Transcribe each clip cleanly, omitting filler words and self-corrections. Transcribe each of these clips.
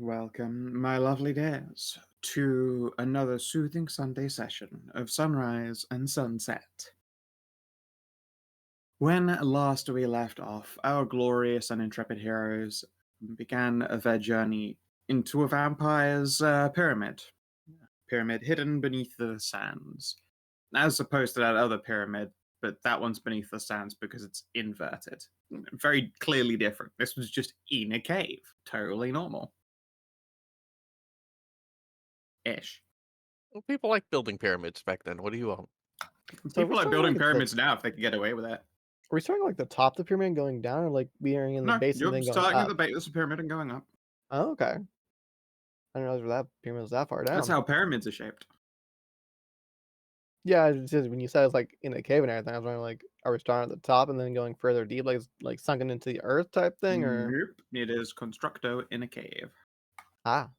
Welcome, my lovely dears, to another soothing Sunday session of Sunrise and Sunset. When last we left off, our glorious and intrepid heroes began their journey into a vampire's pyramid hidden beneath the sands, as opposed to that other pyramid, but that one's beneath the sands because it's inverted. Very clearly different. This was just in a cave, totally normal. Ish. Well, people like building pyramids back then. What do you want? So People like building pyramids now if they can get away with it. Are we starting like the top of the pyramid and going down, or like being in the base and you're then going starting up? at the base of the pyramid and going up. Oh, okay. I didn't realize that pyramid was that far down. That's how pyramids are shaped. Yeah, it's just when you said it's like in a cave and everything, I was wondering like, are we starting at the top and then going further deep, like sunken into the earth type thing, or? Nope. It is constructo in a cave. Ah.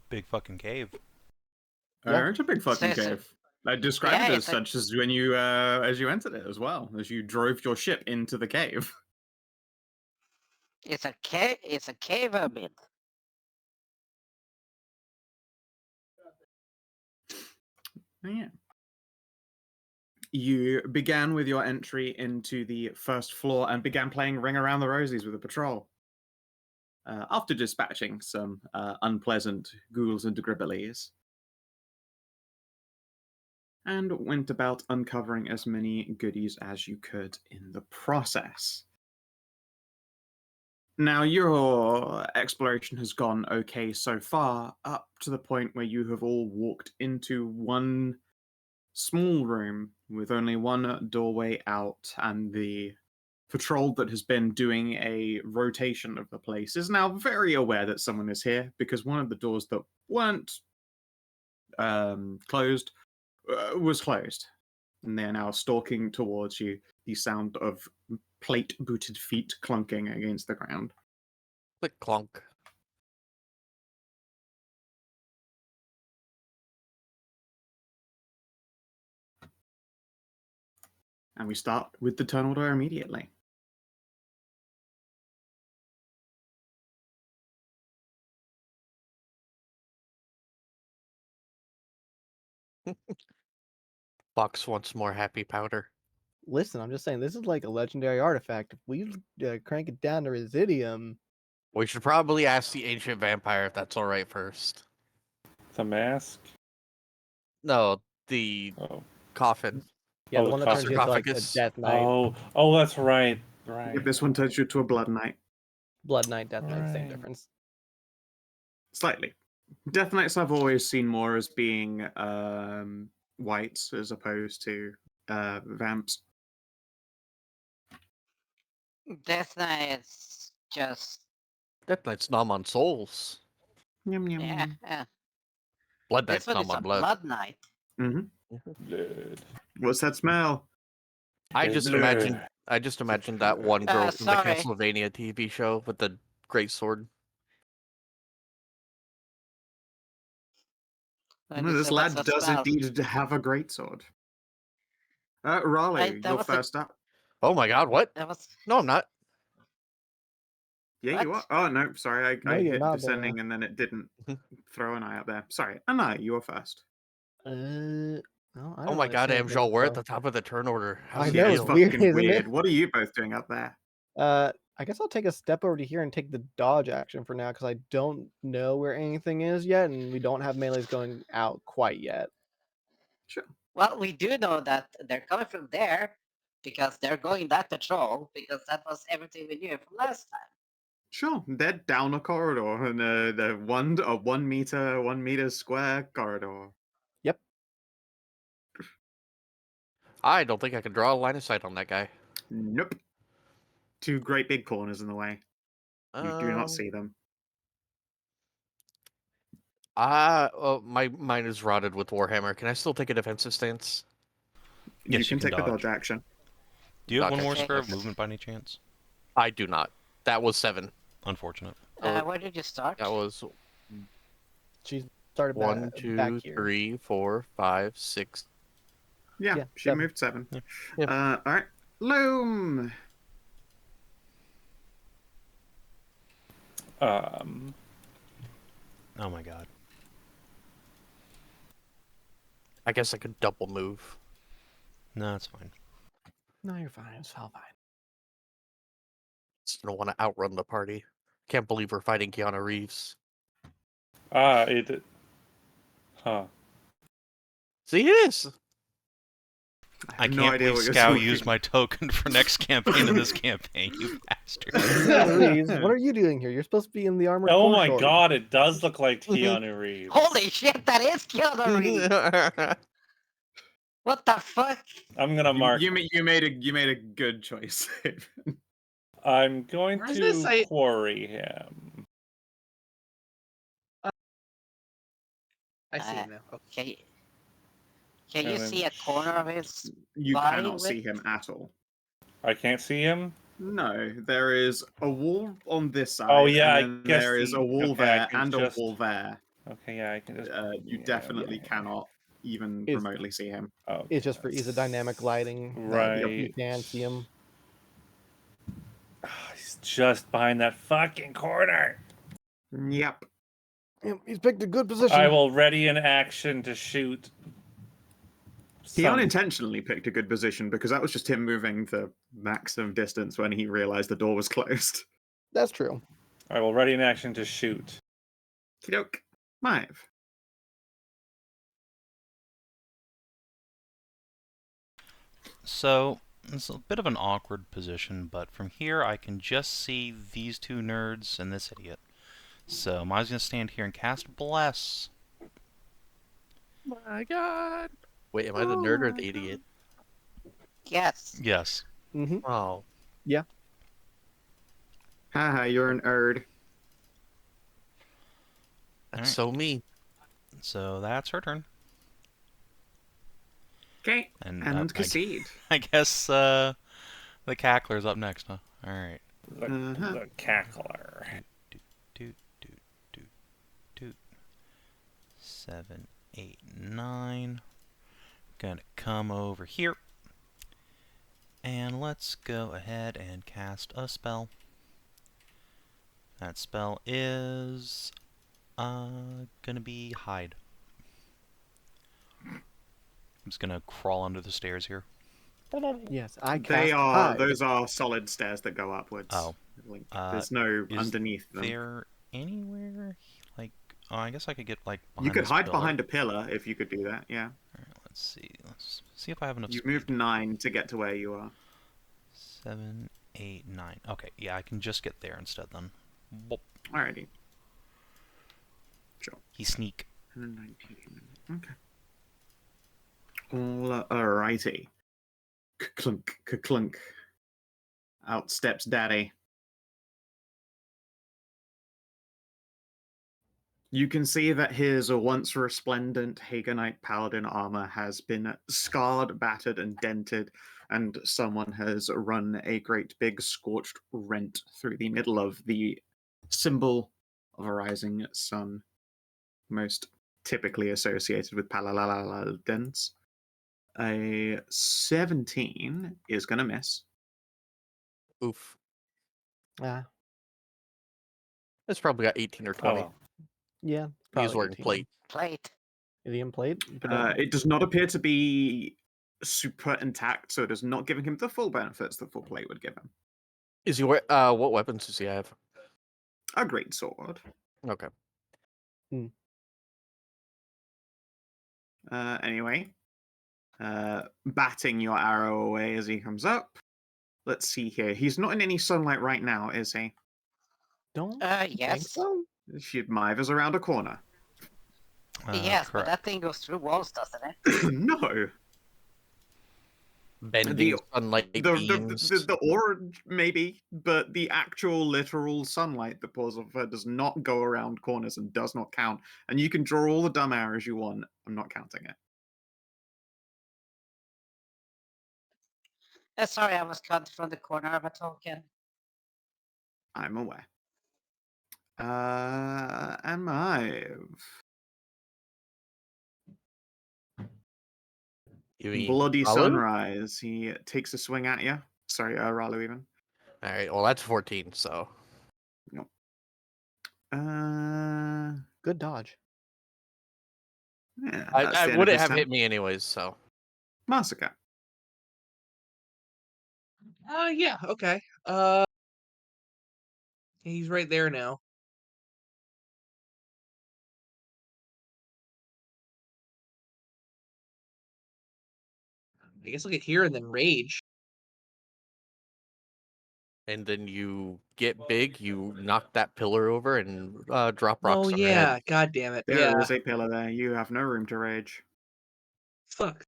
Big fucking cave. Yeah. It's a big fucking cave. I described it as such as when you as you entered it as well, as you drove your ship into the cave. It's a cave. It's a cave pyramid. Yeah. You began with your entry into the first floor and began playing Ring Around the Rosies with the patrol. After dispatching some unpleasant ghouls and gribblies, and went about uncovering as many goodies as you could in the process. Now, your exploration has gone okay so far, up to the point where you have all walked into one small room with only one doorway out, and the patrol that has been doing a rotation of the place is now very aware that someone is here, because one of the doors that weren't closed was closed, and they are now stalking towards you, the sound of plate-booted feet clunking against the ground. Click clunk. And we start with the turn order immediately. Fox wants more happy powder. Listen, I'm just saying this is like a legendary artifact. If we crank it down to Residium, We should probably ask the ancient vampire if that's all right first. The mask? No, the coffin. yeah, the the one that turns you into like a sarcophagus. Death Knight, Oh, that's right. Right. If this one turns you to a Blood Knight. Blood Knight, Death Knight, same Right. difference. Slightly. Death Knights I've always seen more as being whites as opposed to vamps. Death Knight is just Death Knight's nom on souls. Yum, yum, yeah. yum. yeah. Blood This Knight's one nom is a on blood. blood knight. Blood. What's that smell? I just imagined that one girl from the sorry. Castlevania TV show with the great sword. No, this lad does indeed have a greatsword. Raleigh, that you're was a- first up. Oh my god, what? That was No, I'm not. Yeah, you are. What? Oh, no, sorry. No, I you're hit not, descending and then it didn't throw an eye up there. Sorry. Anai, you are first. No, I Oh don't my really god, see anything, Amxal, we're at so- the top of the turn order. How's I it know, Yeah, it's it's feel? weird, fucking isn't weird. it? What are you both doing up there? I guess I'll take a step over to here and take the dodge action for now, because I don't know where anything is yet, and we don't have melees going out quite yet. Sure. well. We do know that they're coming from there because they're going that patrol because that was everything we knew from last time. Sure. They're down a corridor, and the 1 meter square corridor. Yep. I don't think I can draw a line of sight on that guy. Nope. Two great big corners in the way. You do not see them. My mind is rotted with Warhammer. Can I still take a defensive stance? You Yes, can you can take the dodge. dodge action. Do you have Okay. one more square of movement by any chance? I do not. That was 7. Unfortunate. Where did you start? That was She started 1, back 2, here. 3, 4, 5, 6. Yeah, Yeah, she 7. moved 7. Yeah. Yep. All right. Loam. Um, Oh my god. I guess I could double move. No, it's fine. No, you're fine. It's all fine. Just don't want to outrun the party. Can't believe we're fighting Keanu Reeves. it. Huh. See, it is. I I have no can't idea believe what you're Skow talking used my token for next campaign in this campaign, you bastard. Reeves, what are you doing here? You're supposed to be in the armored Oh core my short. god, it does look like Keanu Reeves. Holy shit, that is Keanu Reeves! What the fuck? I'm gonna mark. You made a good choice. I'm going Where does this to say- quarry him. I see Uh, him now. Okay. Can you And then see a corner of his You body cannot see with- him at all. I can't see him. No, there is a wall on this side. Oh, yeah, I and then guess there is the- a wall okay, I there can and just- a wall there. Okay, yeah, I can just. You yeah, definitely yeah. cannot even Is- remotely see him. Oh, It's just for ease of dynamic lighting. that You Right. can see him. He's just behind that fucking corner. Yep. He's picked a good position. I will ready an action to shoot. He some- unintentionally picked a good position because that was just him moving the maximum distance when he realized the door was closed. That's true. I will ready an action to shoot. Kidok. Five. So, it's a bit of an awkward position, but from here I can just see these two nerds and this idiot. So, Mai's gonna stand here and cast Bless. My god. Wait, am I the nerd or the idiot? Yes. Yes. Mm-hmm. Oh. Haha, you're an erd. That's Alright. so me. So, that's her turn. Okay. And, And Khassid. I guess, the Cackler's up next, huh? Alright. The, Uh-huh. the cackler. Doot, doot, doot, doot. 7, 8, 9. Gonna come over here. And let's go ahead and cast a spell. That spell is gonna be hide. I'm just gonna crawl under the stairs here. Yes, I cast They are hide. those are solid stairs that go upwards. Oh. Like, there's no is underneath them. There anywhere like I guess I could get like behind You could this hide pillar. behind a pillar if you could do that, yeah. Alright, let's see. Let's see if I have enough You've speed. moved 9 to get to where you are. 7, 8, 9. Okay, yeah, I can just get there instead then. Bop. Alrighty. Sure. He sneak. 119. Okay. Alrighty. Clunk, clunk. Out steps Daddy. You can see that his once resplendent Hagonite paladin armor has been scarred, battered, and dented, and someone has run a great big scorched rent through the middle of the symbol of a rising sun, most typically associated with paladins. A 17 is going to miss. Oof. Ah, It's probably got 18 or 20. Oh, yeah. He was probably wearing 18. plate. Plate. Idiom plate? It does not appear to be super intact, so it is not giving him the full benefits that full plate would give him. Is he what weapons does he have? A great sword. Okay. Anyway, batting your arrow away as he comes up. Let's see here. He's not in any sunlight right now, is he? Don't think Yes. so. Mivers around a corner. Yes, but Correct. that thing goes through walls, doesn't it? No. Bending sunlight beams. The orange, maybe, but the actual literal sunlight that pours off her does not go around corners and does not count. And you can draw all the dumb arrows you want. I'm not counting it. Sorry, I was cut from the corner of a token. I'm aware. And Mive. You mean Bloody Ralu? sunrise. He takes a swing at you. Sorry, Ralu even. All right. Well, that's 14. So Good dodge. Yeah, that's I the end of wouldn't his have turn. hit me anyways, so. Masika. Yeah, okay. He's right there now. I guess I'll get here and then rage. And then you get big, you knock that pillar over and drop rocks Oh on your head. yeah, god damn it. There Yeah. is a pillar there. You have no room to rage. Fuck.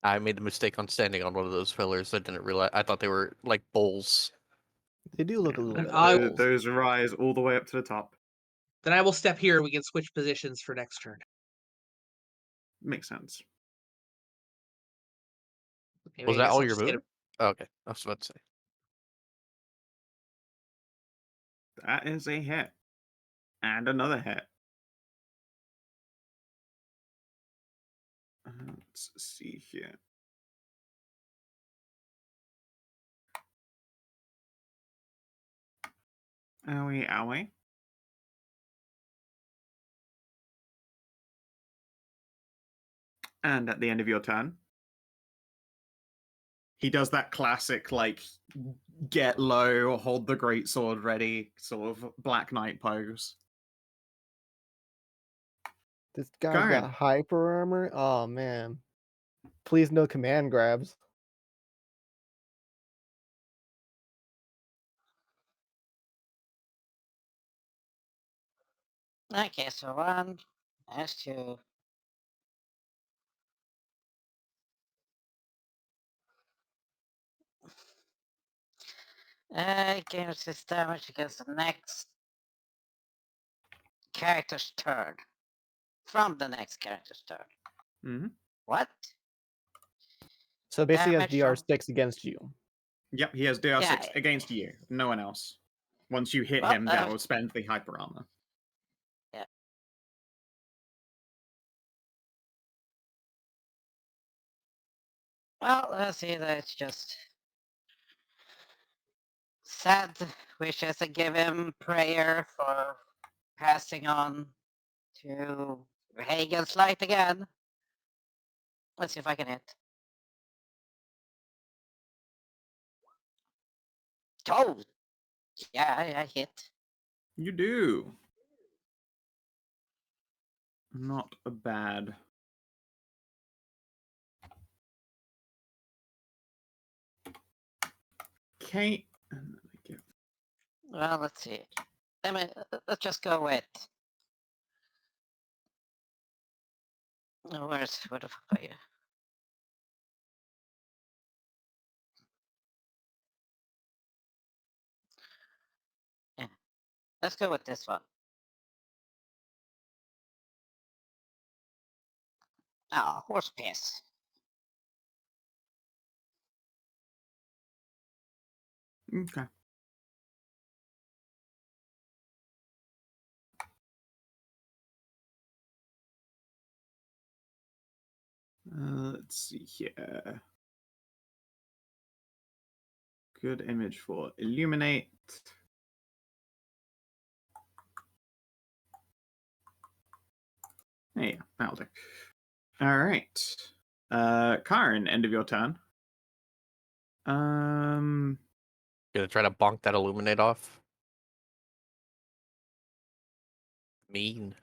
I made the mistake on standing on one of those pillars. I didn't realize. I thought they were like bowls. They do look a little And bit I- like Those, bowls. those rise all the way up to the top. Then I will step here and we can switch positions for next turn. Makes sense. Maybe Was I that guess all I'll your just hit movement? Oh, okay, I was about to say. That is a hit. And another hit. Let's see here. Owie, owie. And at the end of your turn, he does that classic, like, get low, hold the great sword ready, sort of Black Knight pose. This guy's Karin. got hyper armor. Oh man. Please no command grabs. Okay, so 1, there's 2. Gains this damage against the next character's turn. From the next character's turn. Mm-hmm. What? So basically has Damage from- DR6 against you. Yep, he has DR6 Yeah. against you. No one else. Once you hit Well, him, that will spend the hyper armor. Well, let's see, that's just sad wishes I give him prayer for passing on to Hagen's light again. Let's see if I can hit. Oh! Yeah, I hit. You do. Not bad. Okay. Well, let's see. Let's just go with. Where the fuck are you? Yeah. Let's go with this one. Oh, horse piss. Okay. Let's see here. Good image for illuminate. Hey, that'll do. All right. Karin, end of your turn. Gonna try to bonk that illuminate off. Mean.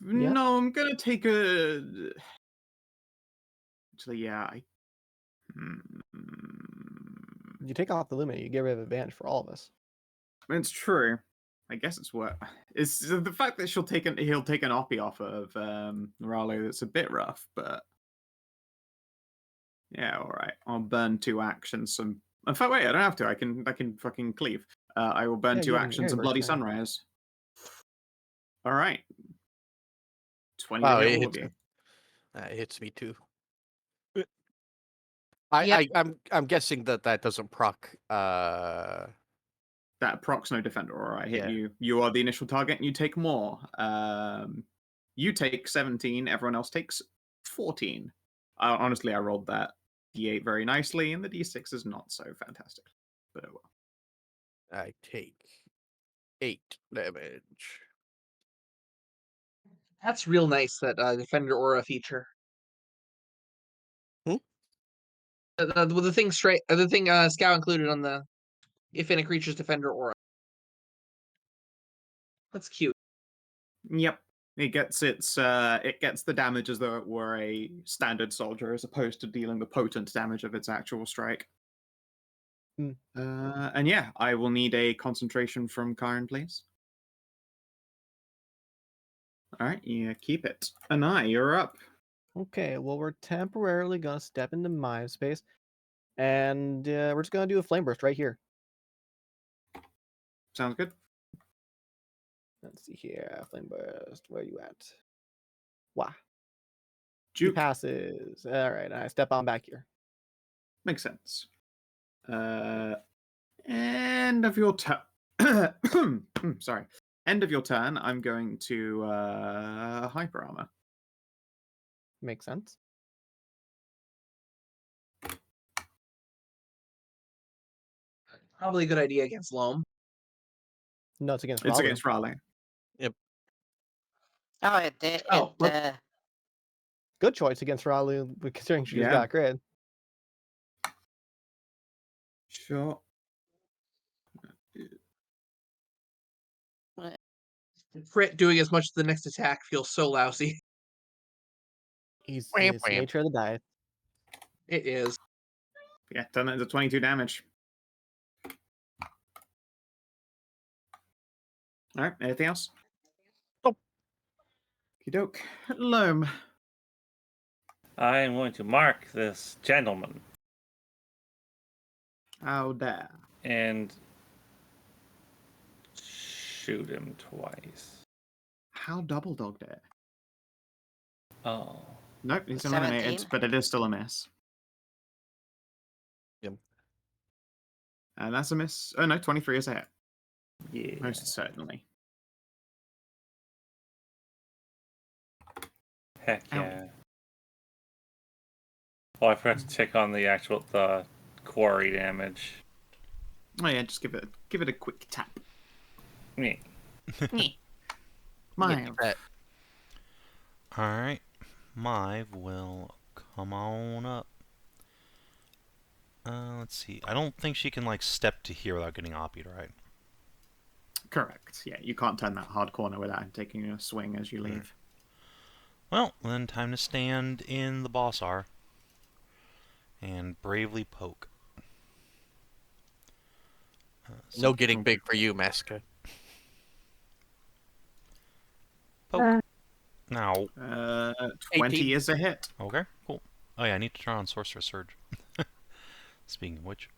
No, I'm gonna take a. Actually, yeah. You take off the limit, you get rid of advantage for all of us. It's true. I guess it's what. It's the fact that he'll take an oppie off of Ralu. That's a bit rough, but yeah, all right. I'll burn 2 actions. In fact, wait, I don't have to. I can fucking cleave. I will burn Yeah, 2 you have actions an and Bloody burst now. Sunrise. All right. 20 Wow, to hit it all hits of you. me. It hits me too. Yep. I'm guessing that doesn't proc. That procs no defender. All right, hit Yeah. you. You are the initial target, and you take more. You take 17. Everyone else takes 14. Honestly, I rolled that D8 very nicely, and the D6 is not so fantastic. But oh well. I take 8 damage. That's real nice, that Defender Aura feature. Hmm? The thing Scout included on the if in a creature's Defender Aura. That's cute. Yep. It gets the damage as though it were a standard soldier, as opposed to dealing the potent damage of its actual strike. Mm. And yeah, I will need a concentration from Karin, please. All right, yeah, keep it. Anai, you're up. Okay, well, we're temporarily gonna step into my space, and we're just gonna do a flame burst right here. Sounds good. Let's see here, flame burst. Where are you at? Wow, he Juke. passes. All right, I step on back here. Makes sense. End of your turn. Sorry. End of your turn. I'm going to hyper armor. Makes sense. Probably a good idea against Loam. No, it's against It's Ralu. against Raleigh. Oh, it did. Oh, Good choice against Ralu, considering she just Yeah. got crit. Sure. crit doing as much as the next attack feels so lousy. It's Wham, the wham. nature of the dice. It is. Yeah, turn that into 22 damage. All right, anything else? Nope. Okey-doke. Loam. I am going to mark this gentleman How dare. and shoot him twice. How double dog dare? Oh. Nope, he's 17? eliminated, but it is still a miss. Yep. And that's a miss. Oh no, 23 is a hit. Yeah. Most certainly. Heck Ow. yeah. Oh, I forgot to tick on the quarry damage. Oh yeah, just give it a quick tap. Yeah. Mine. Alright. Mive will come on up. Let's see. I don't think she can, like, step to here without getting oppied, right? Correct. Yeah, you can't turn that hard corner without taking a swing as you leave. Well, then time to stand in the boss R and bravely poke. No getting big for you, Masika. Poke. Now. 20 18. is a hit. Okay, cool. Oh yeah, I need to turn on Sorcerer's Surge. Speaking of which.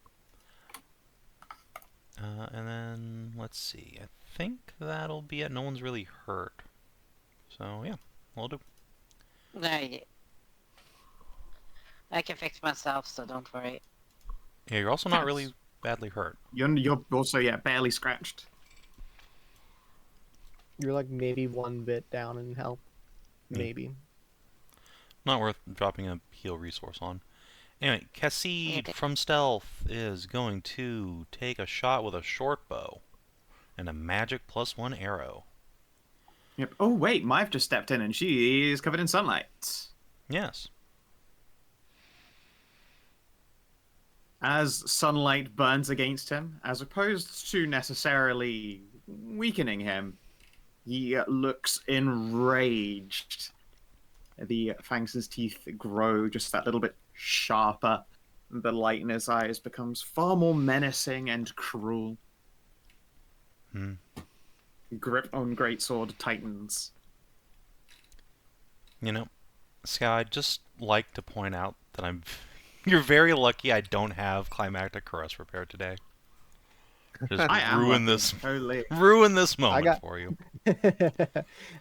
And then, let's see. I think that'll be it. No one's really hurt. So, yeah, we'll do. No, I can fix myself, so don't worry. Yeah, you're also not really badly hurt. You're also, yeah, barely scratched. You're like maybe one bit down in health. Maybe. Not worth dropping a heal resource on. Anyway, Khassid from Stealth is going to take a shot with a short bow and a magic +1 arrow. Yep. Oh wait, Mive just stepped in and she is covered in sunlight. Yes. As sunlight burns against him, as opposed to necessarily weakening him, he looks enraged. The fangs' teeth grow just that little bit sharper. The light in his eyes becomes far more menacing and cruel. Grip on greatsword tightens. You know, Sky, I'd just like to point out that you're very lucky I don't have Climactic Caress prepared today. Just I am ruin lucky. this Totally. ruin this moment for you.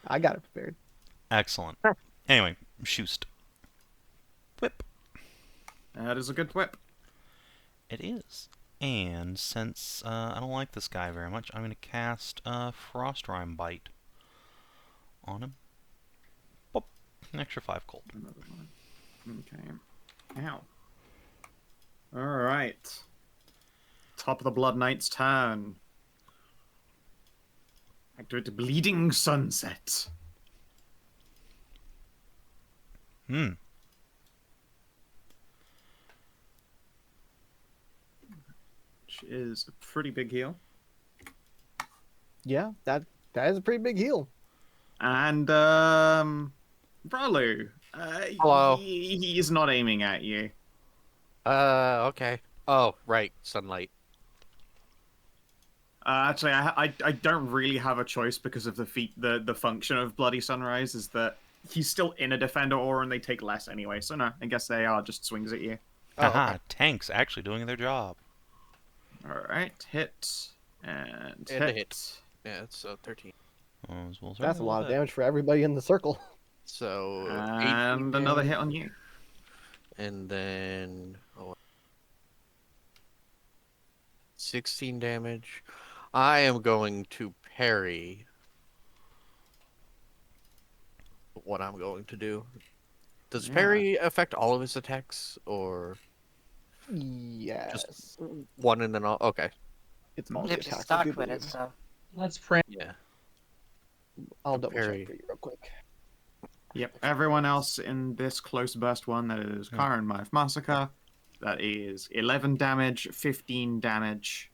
I got it prepared. Excellent. Anyway, shoost. Whip. That is a good whip. It is. And since I don't like this guy very much, I'm going to cast Frost Rime Bite on him. Boop. An extra 5 cold. Another one. Okay. Ow. All right. Top of the Blood Knight's turn. Activate Bleeding Sunset. Hmm. Which is a pretty big heal. Yeah, that is a pretty big heal. And Ralu. Hello. He is not aiming at you. Okay. Oh, right. Sunlight. Actually, I don't really have a choice because of the function of Bloody Sunrise is that he's still in a defender aura and they take less anyway. So no, I guess they are just swings at you. Haha, okay. tanks actually doing their job. All right, hit and And a hit. hit. Yeah, it's 13. Oh, well, That's a lot of damage for everybody in the circle. So 18 And another hit damage, on you. and then 16 damage. I am going to parry what I'm going to do. Does Yeah. parry affect all of his attacks, or Yes. one and then all? Okay. It's all the If you're attacks, I do stuck with it, believe. so. Let's pray. Yeah. I'll double parry. check for you real quick. Yep. Everyone else in this close burst one, that is Karin, Masika. That is 11 damage, 15 damage.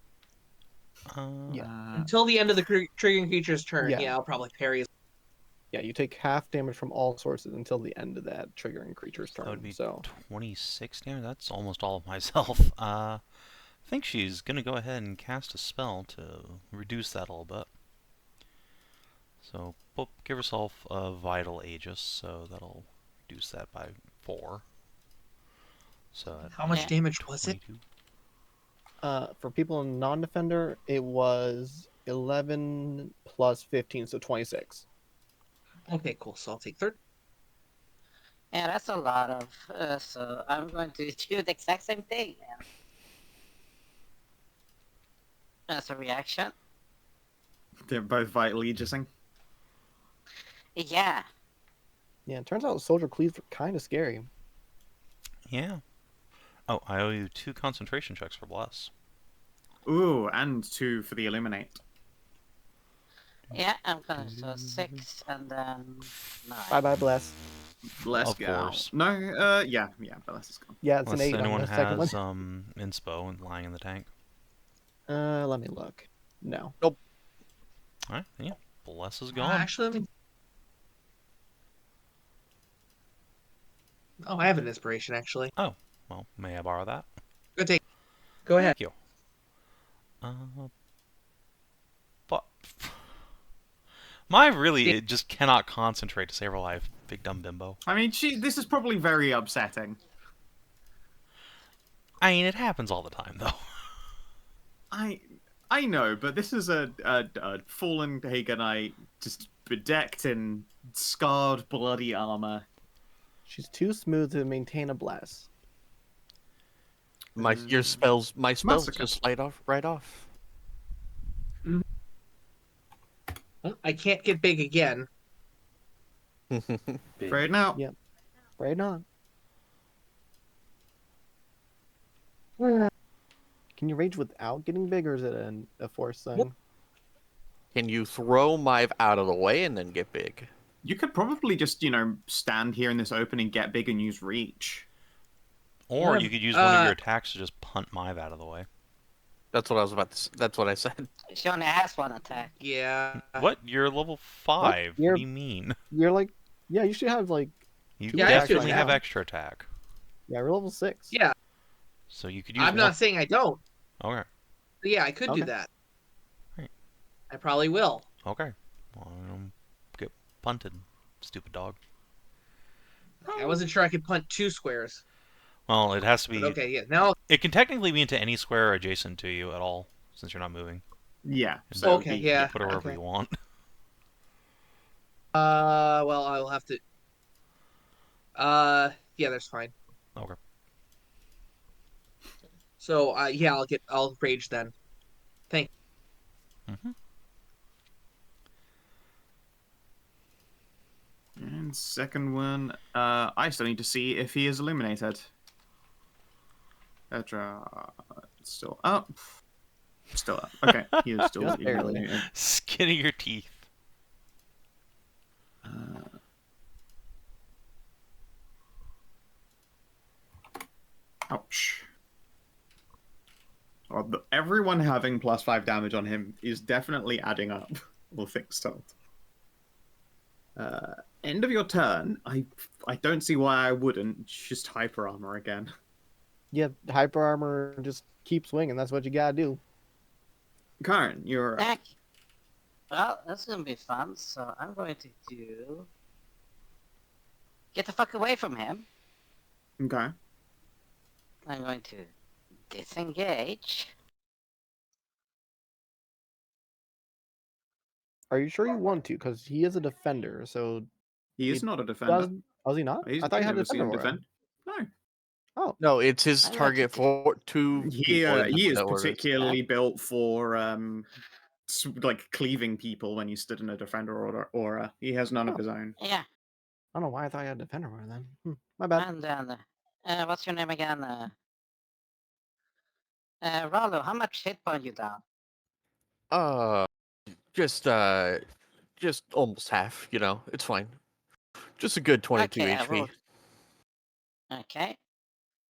Yeah. Until the end of the triggering creature's turn, Yeah. yeah, I'll probably parry. Yeah, you take half damage from all sources until the end of that triggering creature's turn. That would be So 26 damage. That's almost all of myself. I think she's gonna go ahead and cast a spell to reduce that a little bit. So, give herself a Vital Aegis, so that'll reduce that by 4. So How much damage was it? 22. for people in non-defender, it was 11 plus 15, so 26. Okay, cool. So I'll take 30. Yeah, that's a lot of. So I'm going to do the exact same thing. As a reaction. They're both Vital Aegising. Yeah. Yeah, it turns out soldier cleaves are kind of scary. Yeah. Oh, I owe you 2 concentration checks for Bless. Ooh, and 2 for the Illuminate. Yeah, I'm gonna do 6 and then 9. Bye, bless. Let's Of go. course. No, yeah, Bless is gone. Yeah, it's Unless an 8 on anyone the second one. has inspo and lying in the tank. Let me look. No. Alright, yeah. Bless is gone. Actually, let me. Oh, I have an inspiration actually. Oh, well, may I borrow that? Go ahead. Thank you. But it just cannot concentrate to save her life. Big dumb bimbo. I mean, this is probably very upsetting. I mean, it happens all the time, though. I know, but this is a fallen Haganite just bedecked in scarred, bloody armor. She's too smooth to maintain a bless. My spells Masika. just right off. Well, I can't get big again. Right now. Yeah. Right on. Can you rage without getting big, or is it a force thing? Can you throw Mive out of the way and then get big? You could probably just, stand here in this open and get big and use reach. Or Yeah, you could use one of your attacks to just punt Mive out of the way. That's what I was about to. That's what I said. She only has one attack. Yeah. What? You're level 5. What You're- do you mean? You're like, yeah, you should have like, You Yeah, I have to definitely have now. extra attack. yeah, we're level 6. Yeah. So you could use I'm not saying I don't. Okay. But yeah, I could do Okay. that. Right. I probably will. Okay. Well, get punted, stupid dog. I wasn't sure I could punt 2 squares. Well, it has to be... But okay, yeah. Now, It can technically be into any square adjacent to you at all, since you're not moving. Yeah. And So okay, you yeah. put it wherever okay. you want. Well, I will have to. Yeah, that's fine. Okay. So, yeah, I'll rage then. Mm-hmm. And second one, I still need to see if he is illuminated. Hedrah still up. Still up. Okay, he is still Just barely. illuminated. Skin of your teeth. Ouch. Everyone having +5 damage on him is definitely adding up, all things told. End of your turn. I don't see why I wouldn't just hyper armor again. Yeah, hyper armor, just keep swinging. That's what you gotta do. Karin, you're up. Heck. Well, that's gonna be fun, so I'm going to do... Get the fuck away from him. Okay. I'm going to disengage. Are you sure you want to? Because he is a defender, so... He is He not a defender. Was he not? He's I thought he had never a seen defender him aura. defend. No. Oh, No, it's his I like target it. for two He people. in is the orders. particularly built for like cleaving people when you stood in a defender aura. He has none of Oh. his own. Yeah, I don't know why I thought he had a defender aura then. My bad. and then... what's your name again? Ralu, how much hit point you down? Just almost half. You know, it's fine. Just a good 22 Okay, HP. Okay.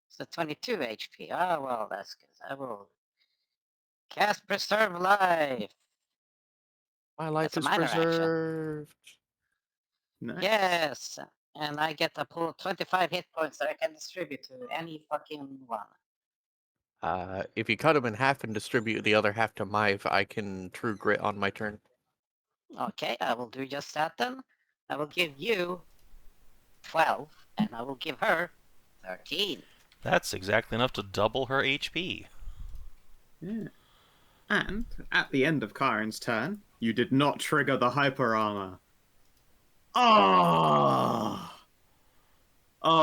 So 22 HP. Oh, well, that's good. I will cast Preserve Life. My life That's a is minor action. preserved. Nice. Yes. And I get to pull 25 hit points that I can distribute to any fucking one. If you cut him in half and distribute the other half to Mive, I can True Grit on my turn. Okay, I will do just that then. I will give you 12, and I will give her 13. That's exactly enough to double her HP. Yeah. And at the end of Karin's turn, you did not trigger the hyper armor. Oh,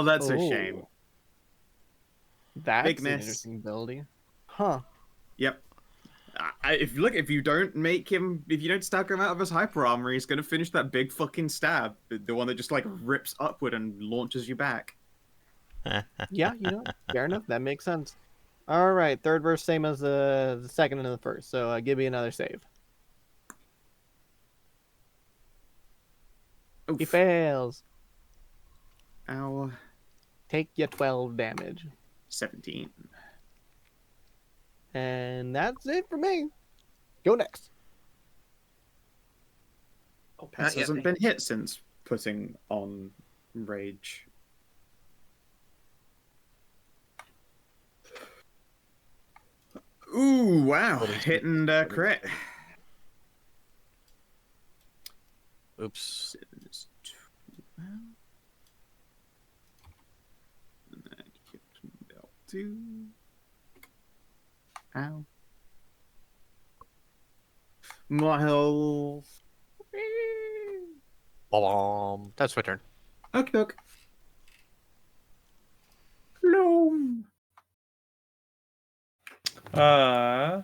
that's a shame. That's Big an miss. interesting ability. Huh. Yep. If you don't stack him out of his hyper armor, he's gonna finish that big fucking stab, the one that just like rips upward and launches you back. Yeah, fair enough. That makes sense. All right, third verse same as the second and the first. So give me another save. He Oof. fails. Ow. Take your 12 damage. 17. And that's it for me. Go next. Pets yet. hasn't been hit since putting on rage. Ooh, wow. Hit and crit. Oops. 7 is 12. And then hit belt 2. Ow. My health. That's my turn. Okay, doke. Loam. Oh,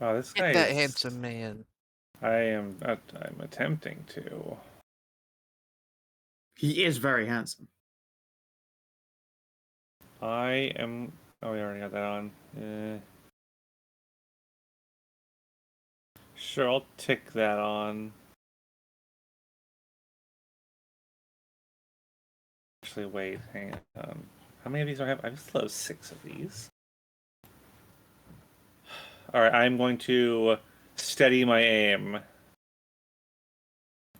this guy Get that is... handsome man. I'm attempting to. He is very handsome. I am... Oh, we already got that on. Sure, I'll tick that on. Actually, wait, hang on. How many of these do I have? I have still have 6 of these. Alright, I'm going to steady my aim.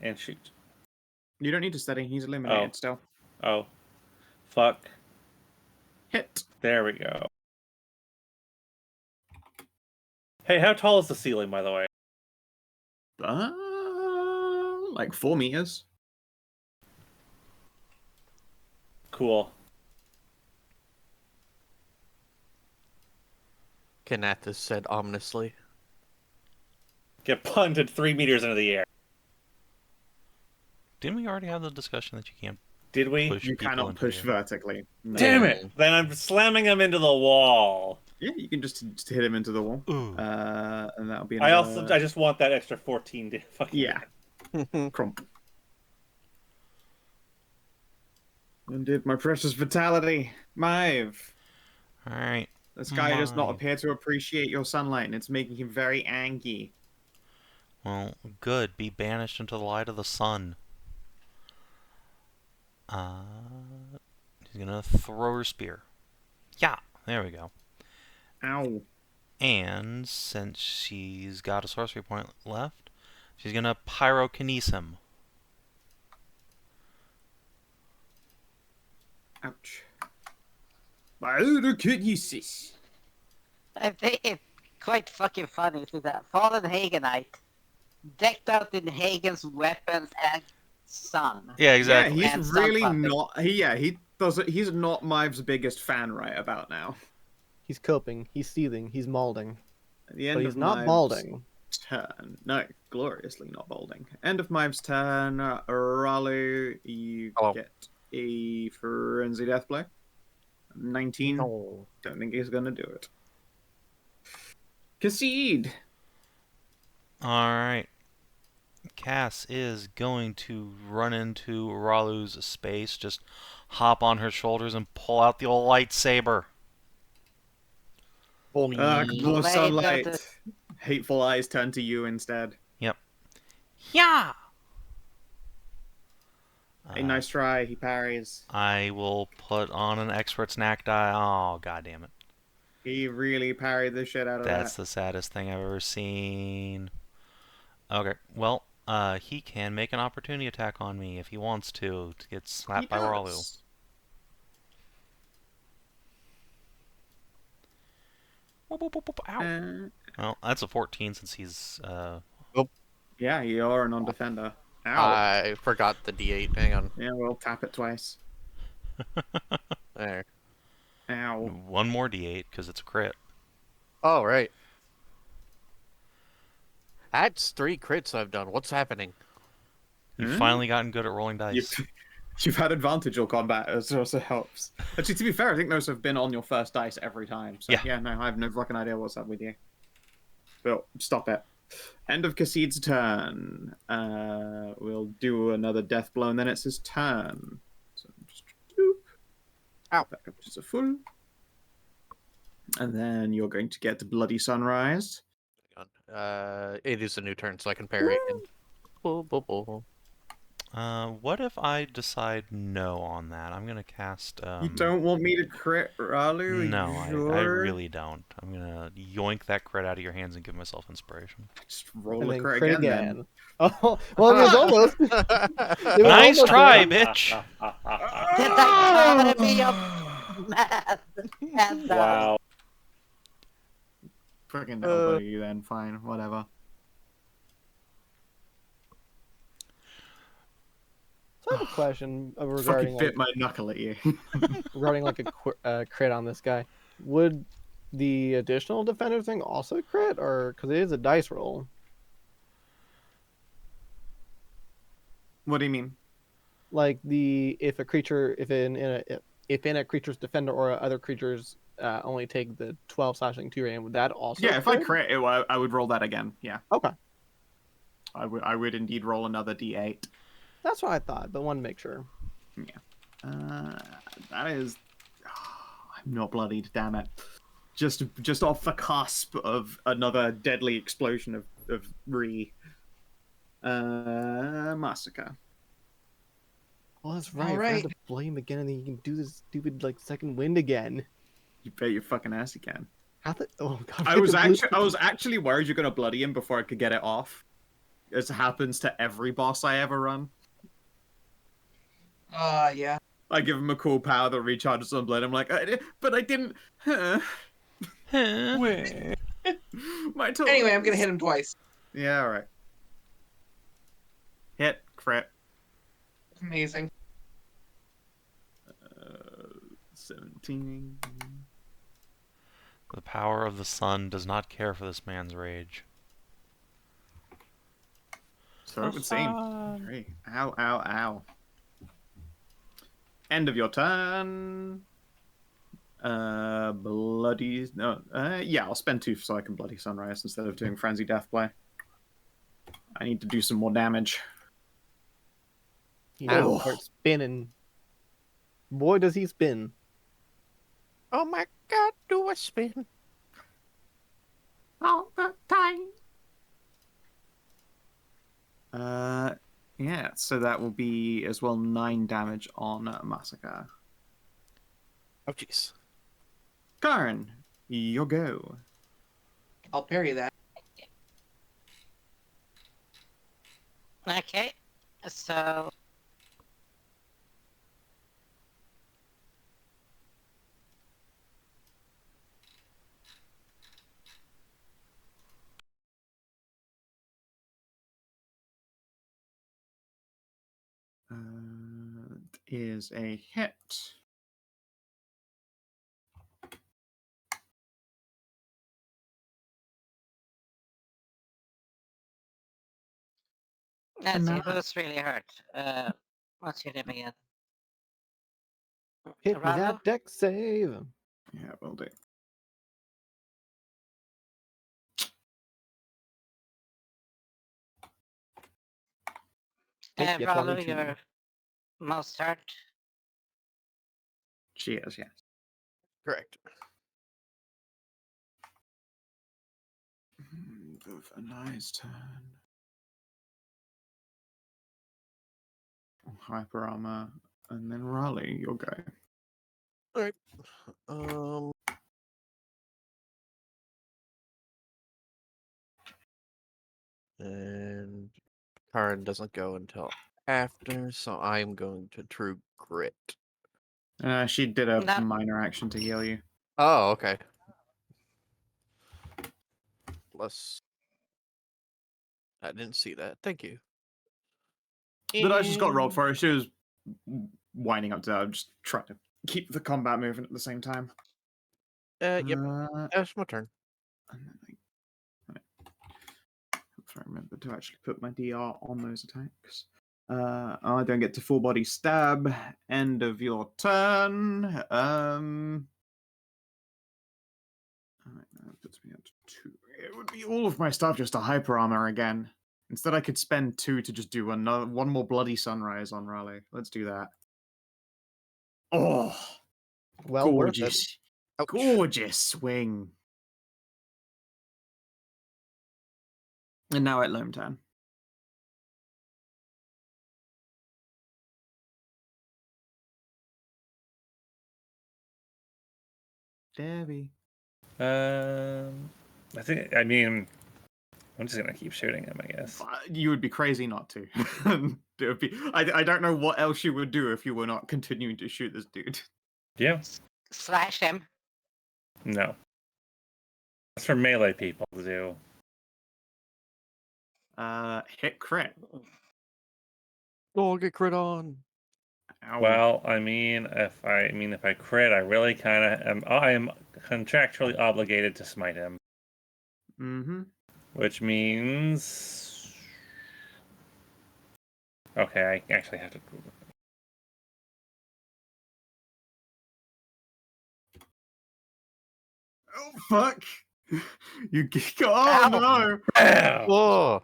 And shoot. You don't need to study. He's eliminated still. Oh. Fuck. Hit. There we go. Hey, how tall is the ceiling, by the way? Like 4 meters. Cool. Kinathis said ominously. Get punted 3 meters into the air. Didn't we already have the discussion that you can't Did we? push You people cannot into push the air? vertically. No. Damn it! Then I'm slamming him into the wall. Yeah, you can just hit him into the wall. Ooh. And that'll be I another... just want that extra 14 to fucking... Yeah. Crump. And did my precious vitality. Mive. All right. The sky does not Mine. appear to appreciate your sunlight, and it's making him very angry. Well, good. Be banished into the light of the sun. He's gonna throw her spear. Yeah, there we go. Ow. And since she's got a sorcery point left, she's gonna pyrokinese him. Ouch. Pyrokinesis. I think it's quite fucking funny to that fallen Hagenite, decked out in Hagen's weapons and sun. Yeah, Yeah, exactly. he's And really sun puppet. not. He doesn't. He's not Mive's biggest fan right about now. He's coping. He's seething. He's malding. At the end But he's of not Mive's balding. turn. No, gloriously not balding. End of Mive's turn. Ralu, you Hello. get a frenzy death blow. 19. No. Don't think he's gonna do it. Khassid. Alright. Cass is going to run into Ralu's space, just hop on her shoulders and pull out the old lightsaber. More Blade sunlight. of the- Hateful eyes turn to you instead. Yeah! A nice try. He parries. I will put on an expert snack die. Oh, god damn it. He really parried the shit out of That's that. the saddest thing I've ever seen. Okay, well, he can make an opportunity attack on me if he wants to get slapped He by Ralu. does. Whoop, whoop, whoop, whoop, ow. Well, that's a 14 since he's, Yeah, you are a non-defender. Ow. I forgot the D8. Hang on. Yeah, we'll tap it twice. There. Ow. one more d8 because it's a crit. Oh, right. That's 3 crits I've done. What's happening? You've Hmm? finally gotten good at rolling dice. You've had advantage all combat, as also helps. Actually, to be fair, I think those have been on your first dice every time. So, Yeah. no, I have no fucking idea what's up with you. But stop it. End of Khassid's turn. We'll do another death blow, and then it's his turn. So just doop. Ow. Back up to the full. And then you're going to get Bloody Sunrise. Hang on. It is a new turn, so I can parry it. Boom, boom, boom. What if I decide no on that? I'm gonna cast. You don't want me to crit Ralu? No, I Sure? really don't. I'm gonna yoink that crit out of your hands and give myself inspiration. Just roll And a then crit crit again. again. Oh, well, it was almost. It was Nice almost try, there. bitch! Did that try to be a man? And, Wow. Freaking nobody then, fine, whatever. So I have a question regarding Fucking bit like, my knuckle at you. regarding like a crit on this guy. Would the additional defender thing also crit, or because it is a dice roll? What do you mean? Like if in a creature's defender or other creatures only take the 12 slashing 2 radiant, would that also? Yeah, if I crit, I would roll that again. Yeah, Okay, I would indeed roll another d8. that's what I thought, but wanted to make sure. That is, I'm not bloodied. Damn it! Just off the cusp of another deadly explosion of re. Masika. Well, that's right. All If I have right. to blame again, and then you can do this stupid like second wind again. You bet your fucking ass you can. Oh god! I was actually worried you're gonna bloody him before I could get it off. As happens to every boss I ever run. Yeah. I give him a cool power that recharges on blood. I'm like, but I didn't. Huh. My toes. Anyway, I'm gonna hit him twice. Yeah, all right. Hit, crit. Amazing. 17. The power of the sun does not care for this man's rage. So it would seem. Great. Ow, ow, ow. End of your turn. Bloody. No. Yeah, I'll spend 2 so I can Bloody Sunrise instead of doing Frenzy Death Play. I need to do some more damage. He Ow. starts spinning. Boy, does he spin! Oh my god, do a spin. All the time. Yeah, so that will be as well 9 damage on Masika. Oh jeez. Karin, your go. I'll parry that. Okay. So Is a hit. let's see Anai. who's really hurt. What's your name again? Hit me Ralu? that deck save. Yeah, will do. Take ya Ralu, 22. you're most hurt. She is, yes. Correct. Of Anai's turn. Hyper armor, and then Raleigh, you'll go. Alright. Um. And Karin doesn't go until after, so I'm going to True Grit. She did a No. minor action to heal you. Oh, okay. Plus, I didn't see that. Thank you. The dice just got rolled And- for her. She was winding up to that. I'm just trying to keep the combat moving at the same time. Yep. Uh, That's my turn. and then if I remember to actually put my DR on those attacks. I don't get to full body stab. End of your turn. Alright, that puts me up to 2. It would be all of my stuff just a hyper armor again. Instead, I could spend 2 to just do one more bloody sunrise on Raleigh. Let's do that. Oh, Well worth it. gorgeous, Ouch. gorgeous swing. And now at Loam turn. Debbie. I think. I mean, I'm just gonna keep shooting him. I guess. You would be crazy not to. It would be, I don't know what else you would do if you were not continuing to shoot this dude. Yeah. Slash him. No. That's for melee people to do. Hit crit. Oh, get crit on. Ow. Well, I mean, if I crit, I really kind of am. I am contractually obligated to smite him, Mm-hmm. which means. Okay, I actually have to. Oh fuck! You oh Ow. no! Bam! Whoa.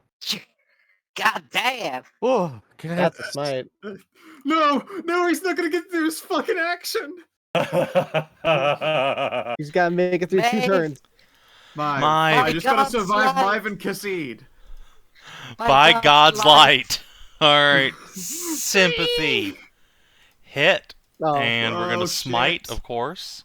God damn. Whoa. That's a smite. No, he's not gonna get through his fucking action. He's got to make it through 2 Maeve. turns. Maeve. I just gotta God's survive light. Maeve and Khassid. By God's light. All right. Sympathy. Hit. Oh, And we're going Oh, to smite, shit. of course.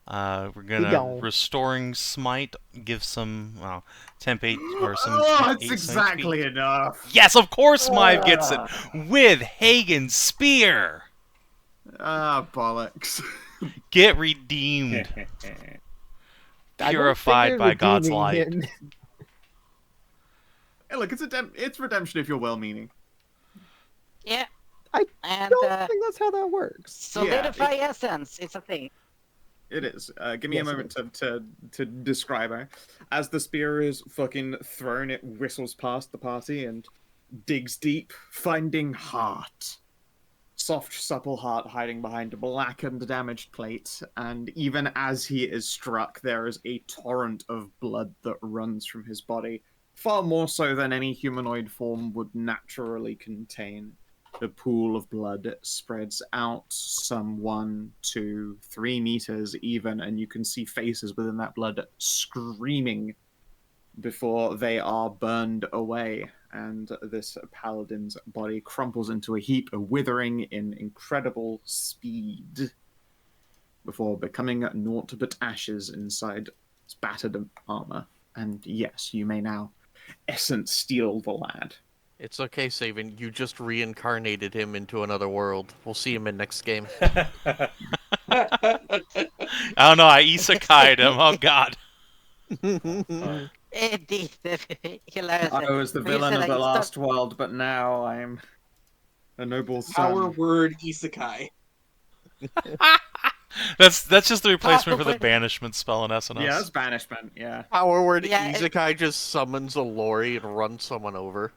We're going to gone. restoring smite, give some, well, temp 8 or some. Oh, 8 it's smite exactly speed. enough. Yes, of course Maeve gets it with Hagen's spear. Ah, bollocks. Get redeemed. I don't Purified think by they're God's redeeming light. him. Hey, look, it's redemption if you're well-meaning. Yeah. I And don't think that's how that works. solidify essence. It's a thing. It is. Give me Yes, a it moment to describe her. As the spear is fucking thrown, it whistles past the party and digs deep, finding heart. Soft, supple heart hiding behind a blackened, damaged plate, and even as he is struck, there is a torrent of blood that runs from his body, far more so than any humanoid form would naturally contain. The pool of blood spreads out some 1, 2, 3 meters even, and you can see faces within that blood screaming before they are burned away. And this paladin's body crumples into a heap, withering in incredible speed before becoming naught but ashes inside its battered armor. And yes, you may now essence steal the lad. It's okay, Savin. You just reincarnated him into another world. We'll see him in next game. I don't know. I isekai'd him. Oh god. Indeed, hilarious. I was the When you villain said, of the like, stop- last world, but now I'm a noble Our son. word isekai. That's just the replacement for the banishment spell in SNS. Yeah, that's banishment, yeah. Our word Yeah, Isekai just summons a lorry and runs someone over.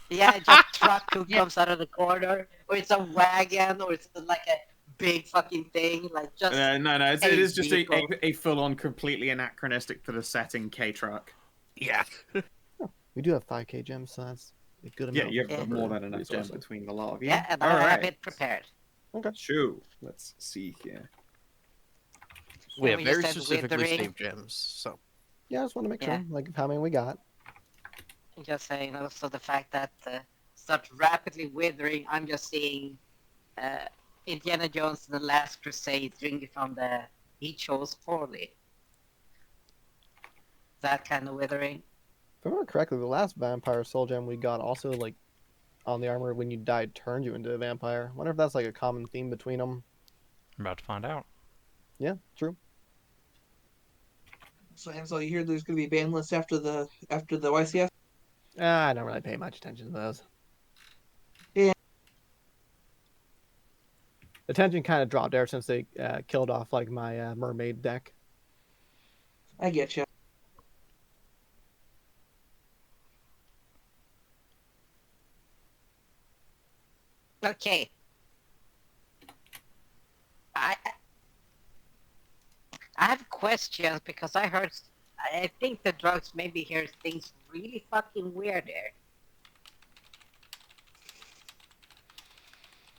Yeah, just truck who comes out of the corner, or it's a wagon, or it's like a big fucking thing, like just. No, it a is just vehicle. a full-on, completely anachronistic for the setting K-truck. Yeah. We do have 5k gems, so that's a good amount. Yeah, you have of more than enough resources. gems between the lot of you. Yeah, and I have it prepared. Okay. Shoo. Let's see here. We have We very just said specifically withering. saved gems, so. Yeah, I just want to make Yeah. sure, like, how many we got. Just saying, also the fact that starts rapidly withering. I'm just seeing Indiana Jones and the Last Crusade drinking from the he chose poorly. That kind of withering. If I remember correctly, the last vampire soul gem we got also, like, on the armor when you died turned you into a vampire. Wonder if that's, like, a common theme between them. I'm about to find out. Yeah, true. So Amxal, you hear there's going to be a ban list after the YCS? I don't really pay much attention to those. Yeah. Attention kind of dropped ever since they killed off, like, my mermaid deck. I get you. Okay. I have questions because I heard. I think the drugs maybe hear things really fucking weird there.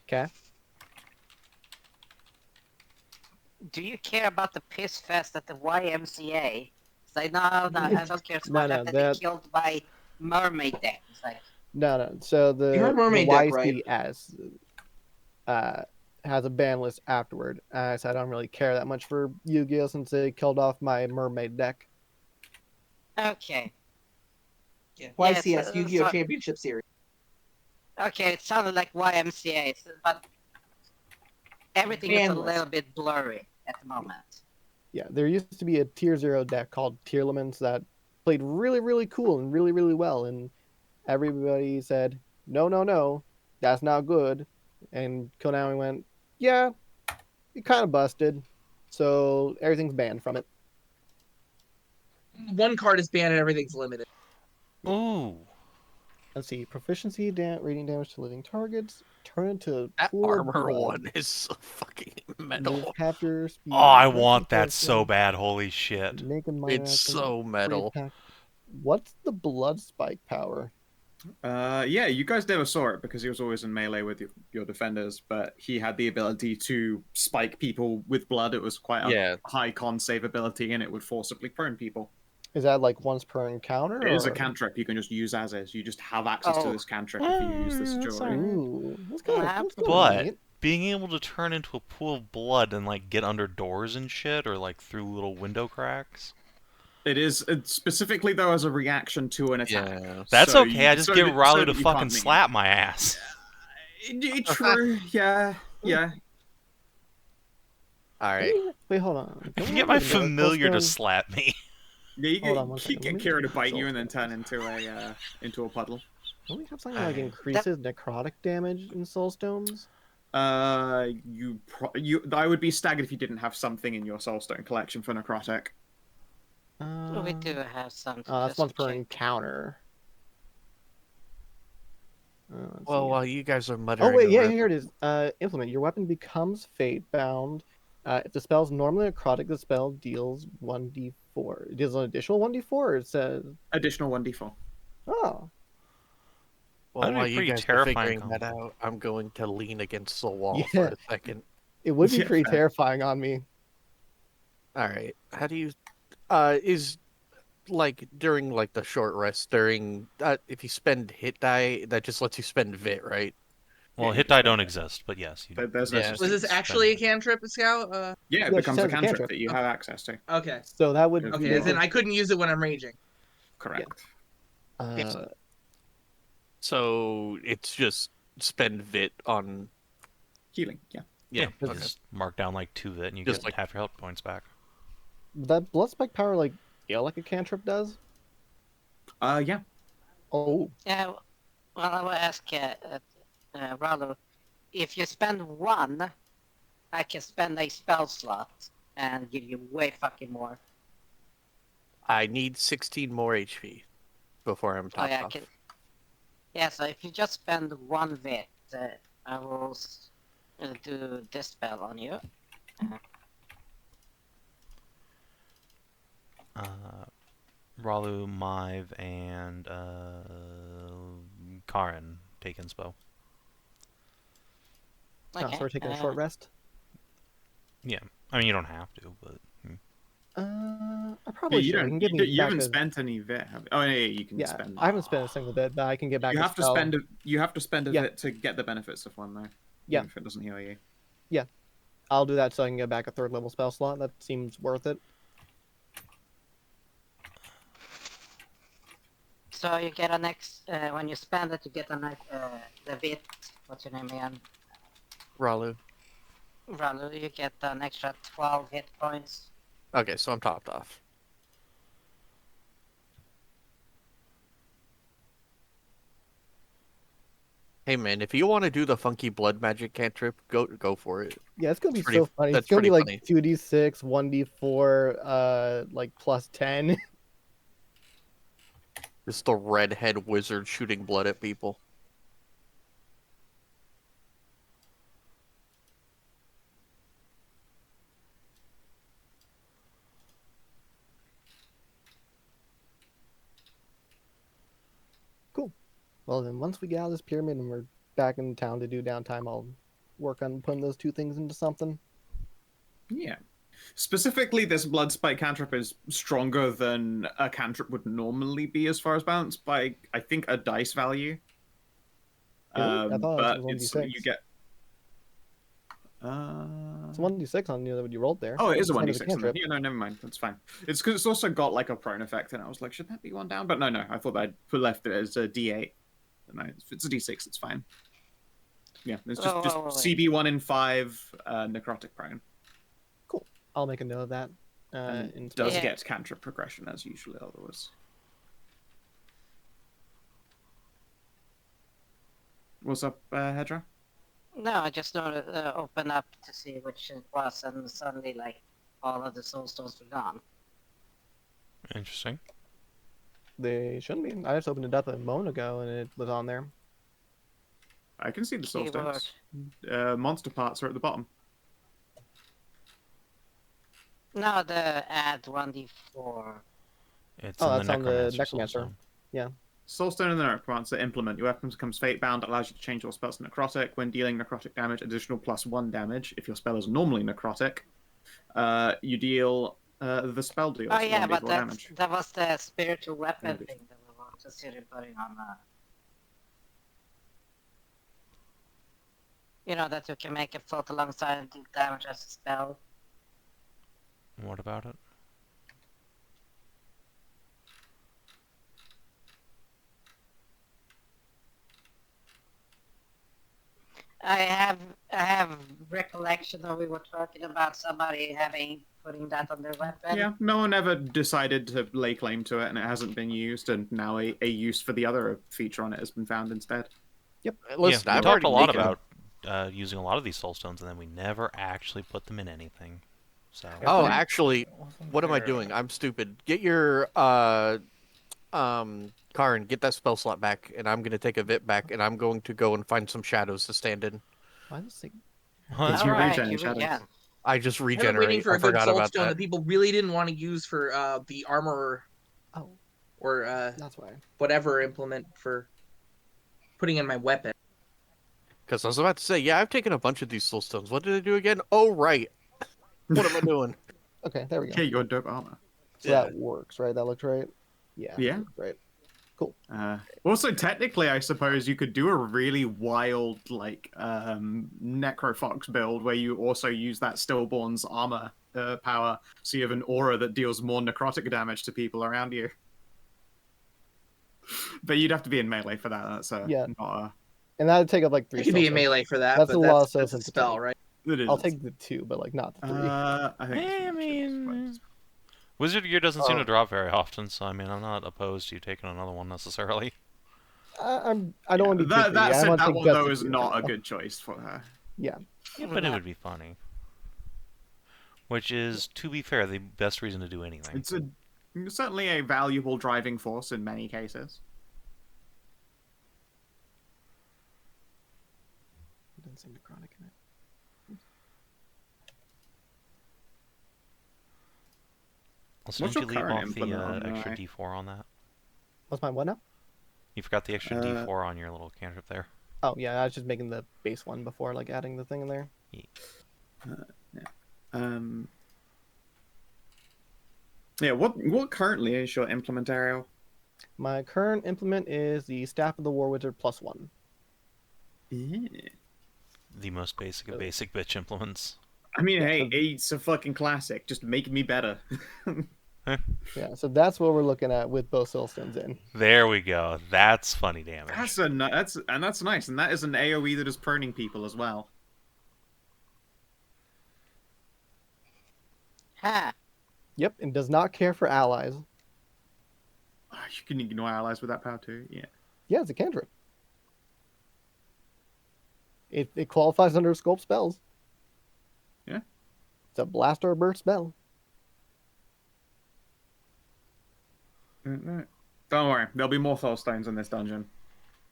Okay. Do you care about the piss fest at the YMCA? It's like, no, I don't care so much No, after that- they killed my mermaid deck. It's like, No. So the You heard mermaid deck, right? YCS has a ban list afterward. So I don't really care that much for Yu-Gi-Oh since they killed off my mermaid deck. okay. Yeah. Yes, YCS, Yu-Gi-Oh! so- Championship Series. Okay, it sounded like YMCA, but everything is a Bandless. little bit blurry at the moment. Yeah, there used to be a tier 0 deck called Tearlaments that played really, really cool and really, really well. And everybody said, no, that's not good. And Konami went, yeah, it kind of busted. So everything's banned from it. One card is banned and everything's limited. Ooh. Let's see, proficiency, reading damage to living targets, turn into That pool of armor blood, one is so fucking metal. move, capture, speed, Oh, I weapon want that so person, bad. Holy shit. Make a minor It's action, so free metal. attack. What's the blood spike power? Yeah, you guys never saw it because he was always in melee with your defenders, but he had the ability to spike people with blood. It was quite a Yeah. high con save ability, and it would forcibly prone people. Is that like once per encounter? It is a or- cantrip you can just use as is. You just have access to Oh. this cantrip if you use this That's jewelry. Ooh, that's kind Yeah, of But neat. being able to turn into a pool of blood and like get under doors and shit, or like through little window cracks. It is specifically though as a reaction to an attack. Yeah. That's So okay. you- I just so get that- so Ralu to that you fucking can't meme. slap my ass. True. Yeah. All right. Wait, hold on. I Don't can we get my have another familiar to Soulstone? slap me. Yeah, you Hold on can one second, let get me Kira to check bite the you and then Soulstone. turn into a puddle. Don't we have something that like Alright. increases necrotic damage in soulstones? I would be staggered if you didn't have something in your soulstone collection for necrotic. We do have something. That's just once per check. encounter. Let's Well, see. while you guys are muttering. Oh wait, yeah, over- here it is. Implement. Your weapon becomes fate-bound. If the spell's normally necrotic, the spell deals 1d4. It deals an additional 1d4, or it says... Additional 1d4. Oh. Well, That'd be while a you pretty guys are terrifying figuring that combo. out, I'm going to lean against the wall Yeah. for a second. It would be Yeah, pretty fair. terrifying on me. All right. How do you? Is like during like the short rest during if you spend hit die, that just lets you spend vit, right? Well, Yeah, hit you die just don't spend it. exist, but yes. There's no Yeah. such Was thing. this actually a cantrip, Scout? Yeah, it Yeah, she becomes a says a cantrip cantrip. that you have access to. Okay. So that would Okay, Okay, as in I couldn't use it when I'm raging. Correct. So it's just spend vit on. Healing, yeah. Yeah. You Okay. just mark down like 2 of it, and you Just get like- half your health points back. that blood spike power like like a cantrip does. Yeah. Oh, Yeah, well, I will ask Ralu, if you spend 1, I can spend a spell slot and give you way fucking more. I need 16 more HP before I'm Oh topped yeah, off. yeah. So if you just spend 1 vit, I will do this spell on you. Ralu, Mive, and Karin take inspo. so we're taking a short rest. Yeah, I mean you don't have to, but I probably should. I can give me you back haven't a- spent any vit. Oh yeah, you can Yeah, spend. I haven't spent a single bit, but I can get back. You a have to spell. spend. You have to spend a Yeah. vit to get the benefits of one, though. Yeah. Even if it doesn't heal you. I'll do that so I can get back a 3rd level spell slot. That seems worth it. So you get an when you spend it, you get the vit. What's your name again? Ralu. Ralu, you get an extra 12 hit points. Okay, so I'm topped off. Hey man, if you want to do the funky blood magic cantrip, go for it. Yeah, it's gonna be That's pretty- so funny. that's It's gonna be pretty like funny. 2d6, 1d4, like plus 10. Just the redhead wizard shooting blood at people. Well, then once we get out of this pyramid and we're back in town to do downtime, I'll work on putting those 2 things into something. Yeah. Specifically, this blood spike cantrip is stronger than a cantrip would normally be as far as balance by, I think, a dice value. Is it? I thought But it was it's 1d6. you get. It's 1d6 on what you rolled there. Oh, it is a Instead of 1d6. cantrip. Yeah, no, never mind. That's fine. It's because it's also got like a prone effect, and I was like, should that be 1 down? But no, I thought I'd left it as a d8. No, if it's a d6, it's fine. Yeah, it's just CB 1 in 5, necrotic prone. I'll make a note of that. And in it does Yeah. get cantrip progression as usually otherwise. What's up, Hedrah? No, I just open up to see which it was, and suddenly, like, all of the soul stones were gone. interesting. They shouldn't be. I just opened it up a moment ago and it was on there. I can see the soul Keyword. stones. Monster parts are at the bottom. No, the add 1d4. It's Oh, in that's the on the Necromancer. Necromancer. Soulstone and the Necromancer implement. Your weapon becomes fate-bound, allows you to change your spells to necrotic. When dealing necrotic damage, additional +1 damage. If your spell is normally necrotic, you deal the spell deals Oh yeah, 1d4 but damage. that was the spiritual weapon Maybe. thing that we were considering putting on. You know, that you can make it float alongside and do damage as a spell. What about it? I have recollection of we were talking about somebody putting that on their weapon. Yeah, no one ever decided to lay claim to it, and it hasn't been used, and now a use for the other feature on it has been found instead. Listen, yeah, we I've talked already a lot taken about using a lot of these soul stones, and then we never actually put them in anything. So Oh, Yeah. actually, what am I doing? I'm stupid. Get your Karin, get that spell slot back, and I'm gonna take a vit back, and I'm going to go and find some shadows to stand in. Why does it? What? you Alright, regen you shadows. regen. I just I've been regenerate. waiting for I a good forgot soul about stone that. that people really didn't want to use for the armor Oh, or that's why. whatever implement for. putting in my weapon. Because I was about to say, yeah, I've taken a bunch of these soul stones. What did I do again? Oh, right. What am I doing? Okay, there we go. Okay, you got dope armor. So that works, right? That looks right. Yeah. Yeah. Right. Cool. Also, technically, I suppose you could do a really wild, like, Necrofox build where you also use that Stillborn's armor power, so you have an aura that deals more necrotic damage to people around you. But you'd have to be in melee for that. That's not a... And that'd take up like 3 It could be a soul melee for that. That's but a lot of that's soul a spell, sensitivity. right? It is. I'll take the 2, but like not the 3. I think. I mean, Wizard gear doesn't seem to drop very often, so I mean, I'm not opposed to you taking another one necessarily. I don't want to be too that greedy. said, want to that take one though Gusty is gear not for a now. good choice for her. Yeah. Yeah, but it would be funny. Which is, to be fair, the best reason to do anything. It's certainly a valuable driving force in many cases. Didn't seem to chronic in it. Also, What's didn't you your leave current off the implement on extra Anai? D4 on that? What's my what now? You forgot the extra D4 on your little cantrip there. Oh yeah, I was just making the base one before like adding the thing in there. Yeah. What currently is your implementarial? My current implement is the Staff of the War Wizard +1. Yeah. The most basic of basic bitch implements. I mean, Yeah, hey, so- it's a fucking classic. Just make me better. Yeah, so that's what we're looking at with both Soulstones in. There we go. That's funny damage. That's nice, and that is an AOE that is proning people as well. Ha! Yep, and does not care for allies. You can ignore allies with that power too. Yeah. Yeah, it's a cantrip. It qualifies under sculpt spells. Yeah. It's a blast or burst spell. Don't worry, there'll be more soulstones in this dungeon.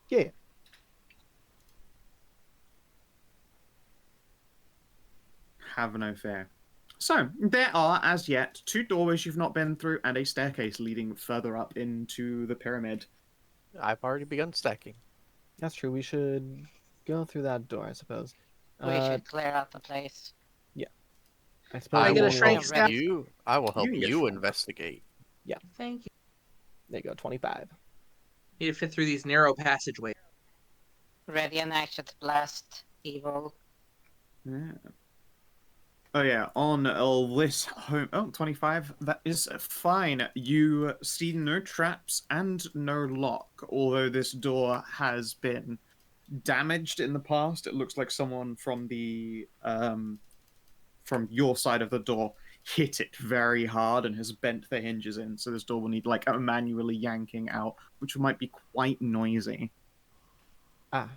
Yeah. Have no fear. So, there are, as yet, 2 doorways you've not been through and a staircase leading further up into the pyramid. I've already begun stacking. That's true. We should go through that door, I suppose. We should clear out the place. I suppose I get a we'll- strength will stat. I will help You can get you strength. investigate. Thank you. There you go, 25. Need to fit through these narrow passageways. Ready and action to blast evil. Yeah. Oh yeah, on this home... Oh, 25. That is fine. You see no traps and no lock, although this door has been damaged in the past. It looks like someone from the... from your side of the door hit it very hard and has bent the hinges in, so this door will need like a manually yanking out, which might be quite noisy. Ah,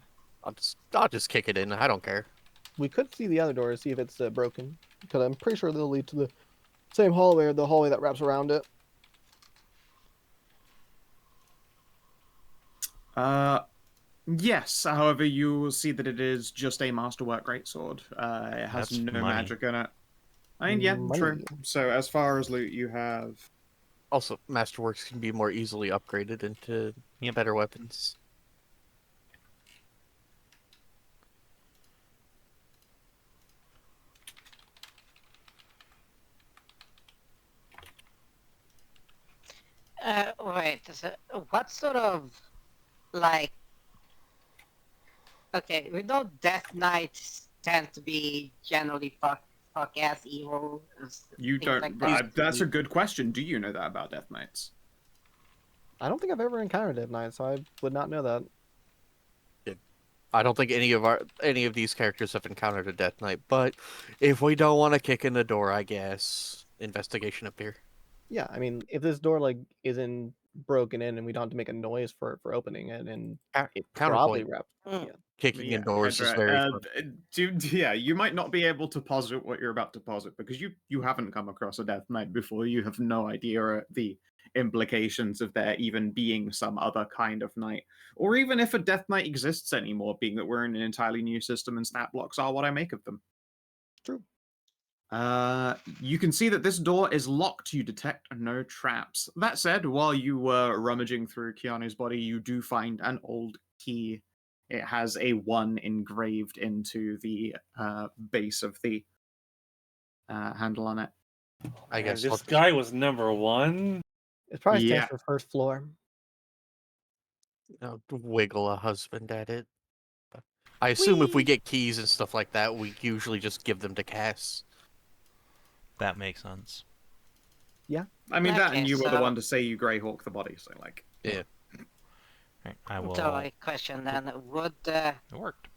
I'll just kick it in. I don't care. we could see the other door to see if it's broken, because I'm pretty sure they'll lead to the same hallway or the hallway that wraps around it. Yes, however, you will see that it is just a masterwork greatsword. It has That's no money. magic in it. I mean, yeah, true. Money. So as far as loot, you have... Also, Masterworks can be more easily upgraded into better weapons. Wait, what sort of, like... Okay, we know Death Knights tend to be generally fuck-ass evil. You things don't... like that. that's a good question. Do you know that about Death Knights? I don't think I've ever encountered Death Knight, so I would not know that. I don't think any of these characters have encountered a Death Knight, but if we don't want to kick in the door, I guess investigation up here. Yeah, I mean, if this door like isn't broken in and we don't have to make a noise for opening it, and it probably Counterpoint: wrapped. kicking in doors is Hedrah, very fun. yeah, you might not be able to posit what you're about to posit because you haven't come across a Death Knight before. You have no idea the implications of there even being some other kind of knight, or even if a Death Knight exists anymore, being that we're in an entirely new system and stat blocks are what I make of them. True. You can see that this door is locked. You detect no traps. That said, while you were rummaging through Keanu's body, you do find an old key It has a 1 engraved into the base of the handle on it. I guess this guy was number 1. It probably stands Yeah. for first floor. Wiggle a husband at it. But I assume if we get keys and stuff like that, we usually just give them to Cass. That makes sense. I mean, that and Okay, you were the so- one to say you Greyhawk the body, so like. Yeah. Right, I will. So a question then, would It worked.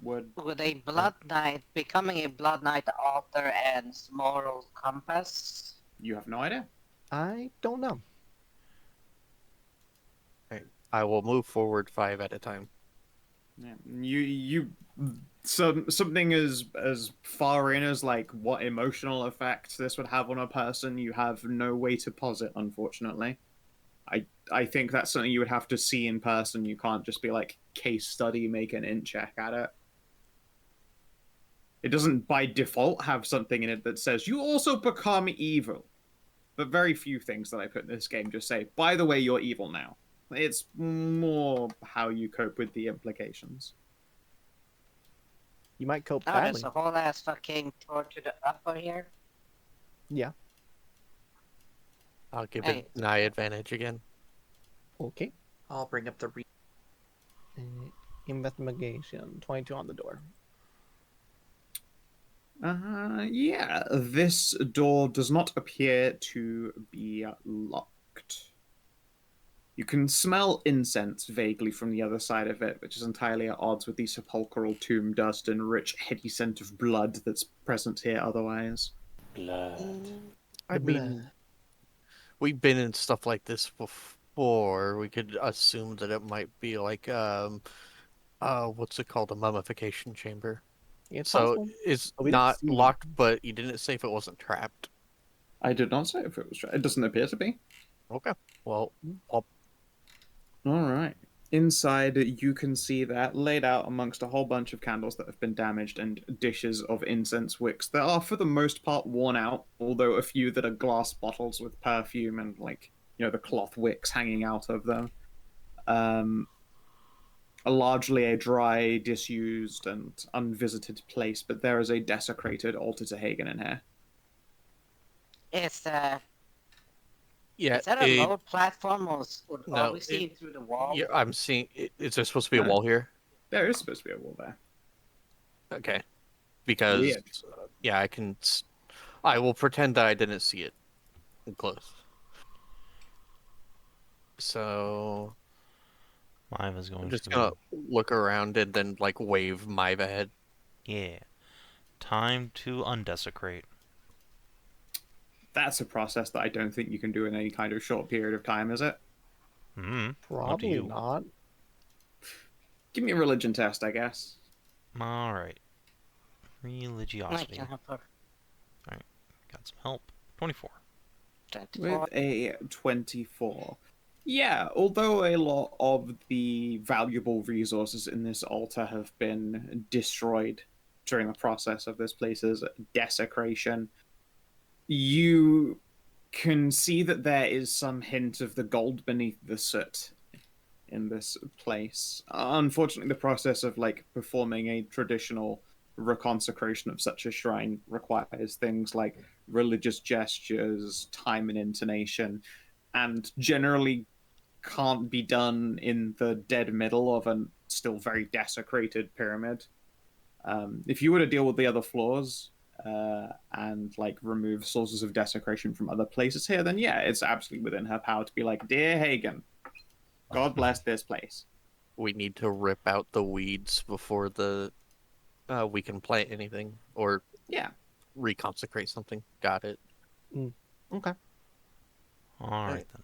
would a Blood Knight, becoming a Blood Knight alter and moral compass? You have no idea. I don't know. I will move forward 5 at a time. Yeah. Something as far in as like what emotional effect this would have on a person, you have no way to posit, unfortunately. I think that's something you would have to see in person. You can't just be like case study, make an int check at it. It doesn't by default have something in it that says you also become evil. But very few things that I put in this game just say, by the way, you're evil now. It's more how you cope with the implications. You might cope Oh, badly. there's a whole ass fucking door to the upper here. Yeah. I'll give Hey. it Anai advantage again. Okay. I'll bring up the Investigation. 22 on the door. Yeah, this door does not appear to be locked. You can smell incense vaguely from the other side of it, which is entirely at odds with the sepulchral tomb dust and rich, heady scent of blood that's present here otherwise. Blood. I mean, we've been in stuff like this before. We could assume that it might be like, what's it called? A mummification chamber. It's So possible. it's But we didn't not see- locked, but you didn't say if it wasn't trapped. I did not say if it was. It doesn't appear to be. Okay. Well, I'll All right. Inside, you can see that laid out amongst a whole bunch of candles that have been damaged and dishes of incense wicks that are, for the most part, worn out, although a few that are glass bottles with perfume and, like, the cloth wicks hanging out of them. Largely a dry, disused, and unvisited place, but there is a desecrated altar to Hagen in here. Is yeah. is that a lower platform or no, are we seeing through the wall? Yeah, I'm seeing. Is there supposed to be a No. wall here? There is supposed to be a wall there. Okay. Because Weird. yeah, I will pretend that I didn't see it close. So Maiva's going I'm just to. gonna look around and then like wave Maiva ahead. Yeah. Time to undesecrate. That's a process that I don't think you can do in any kind of short period of time, is it? Hmm. Probably you. not. Give me a religion test, I guess. All right. I Religiosity. can help her. Got some help. 24. 24. With a 24. Yeah, although a lot of the valuable resources in this altar have been destroyed during the process of this place's desecration, you can see that there is some hint of the gold beneath the soot in this place. Unfortunately, the process of performing a traditional reconsecration of such a shrine requires things like religious gestures, time and intonation, and generally can't be done in the dead middle of a still very desecrated pyramid. If you were to deal with the other floors and remove sources of desecration from other places here, then yeah, it's absolutely within her power to be like, dear Hagen, God bless this place. We need to rip out the weeds before we can plant anything or Yeah. reconsecrate something. Got it. Okay. All right then.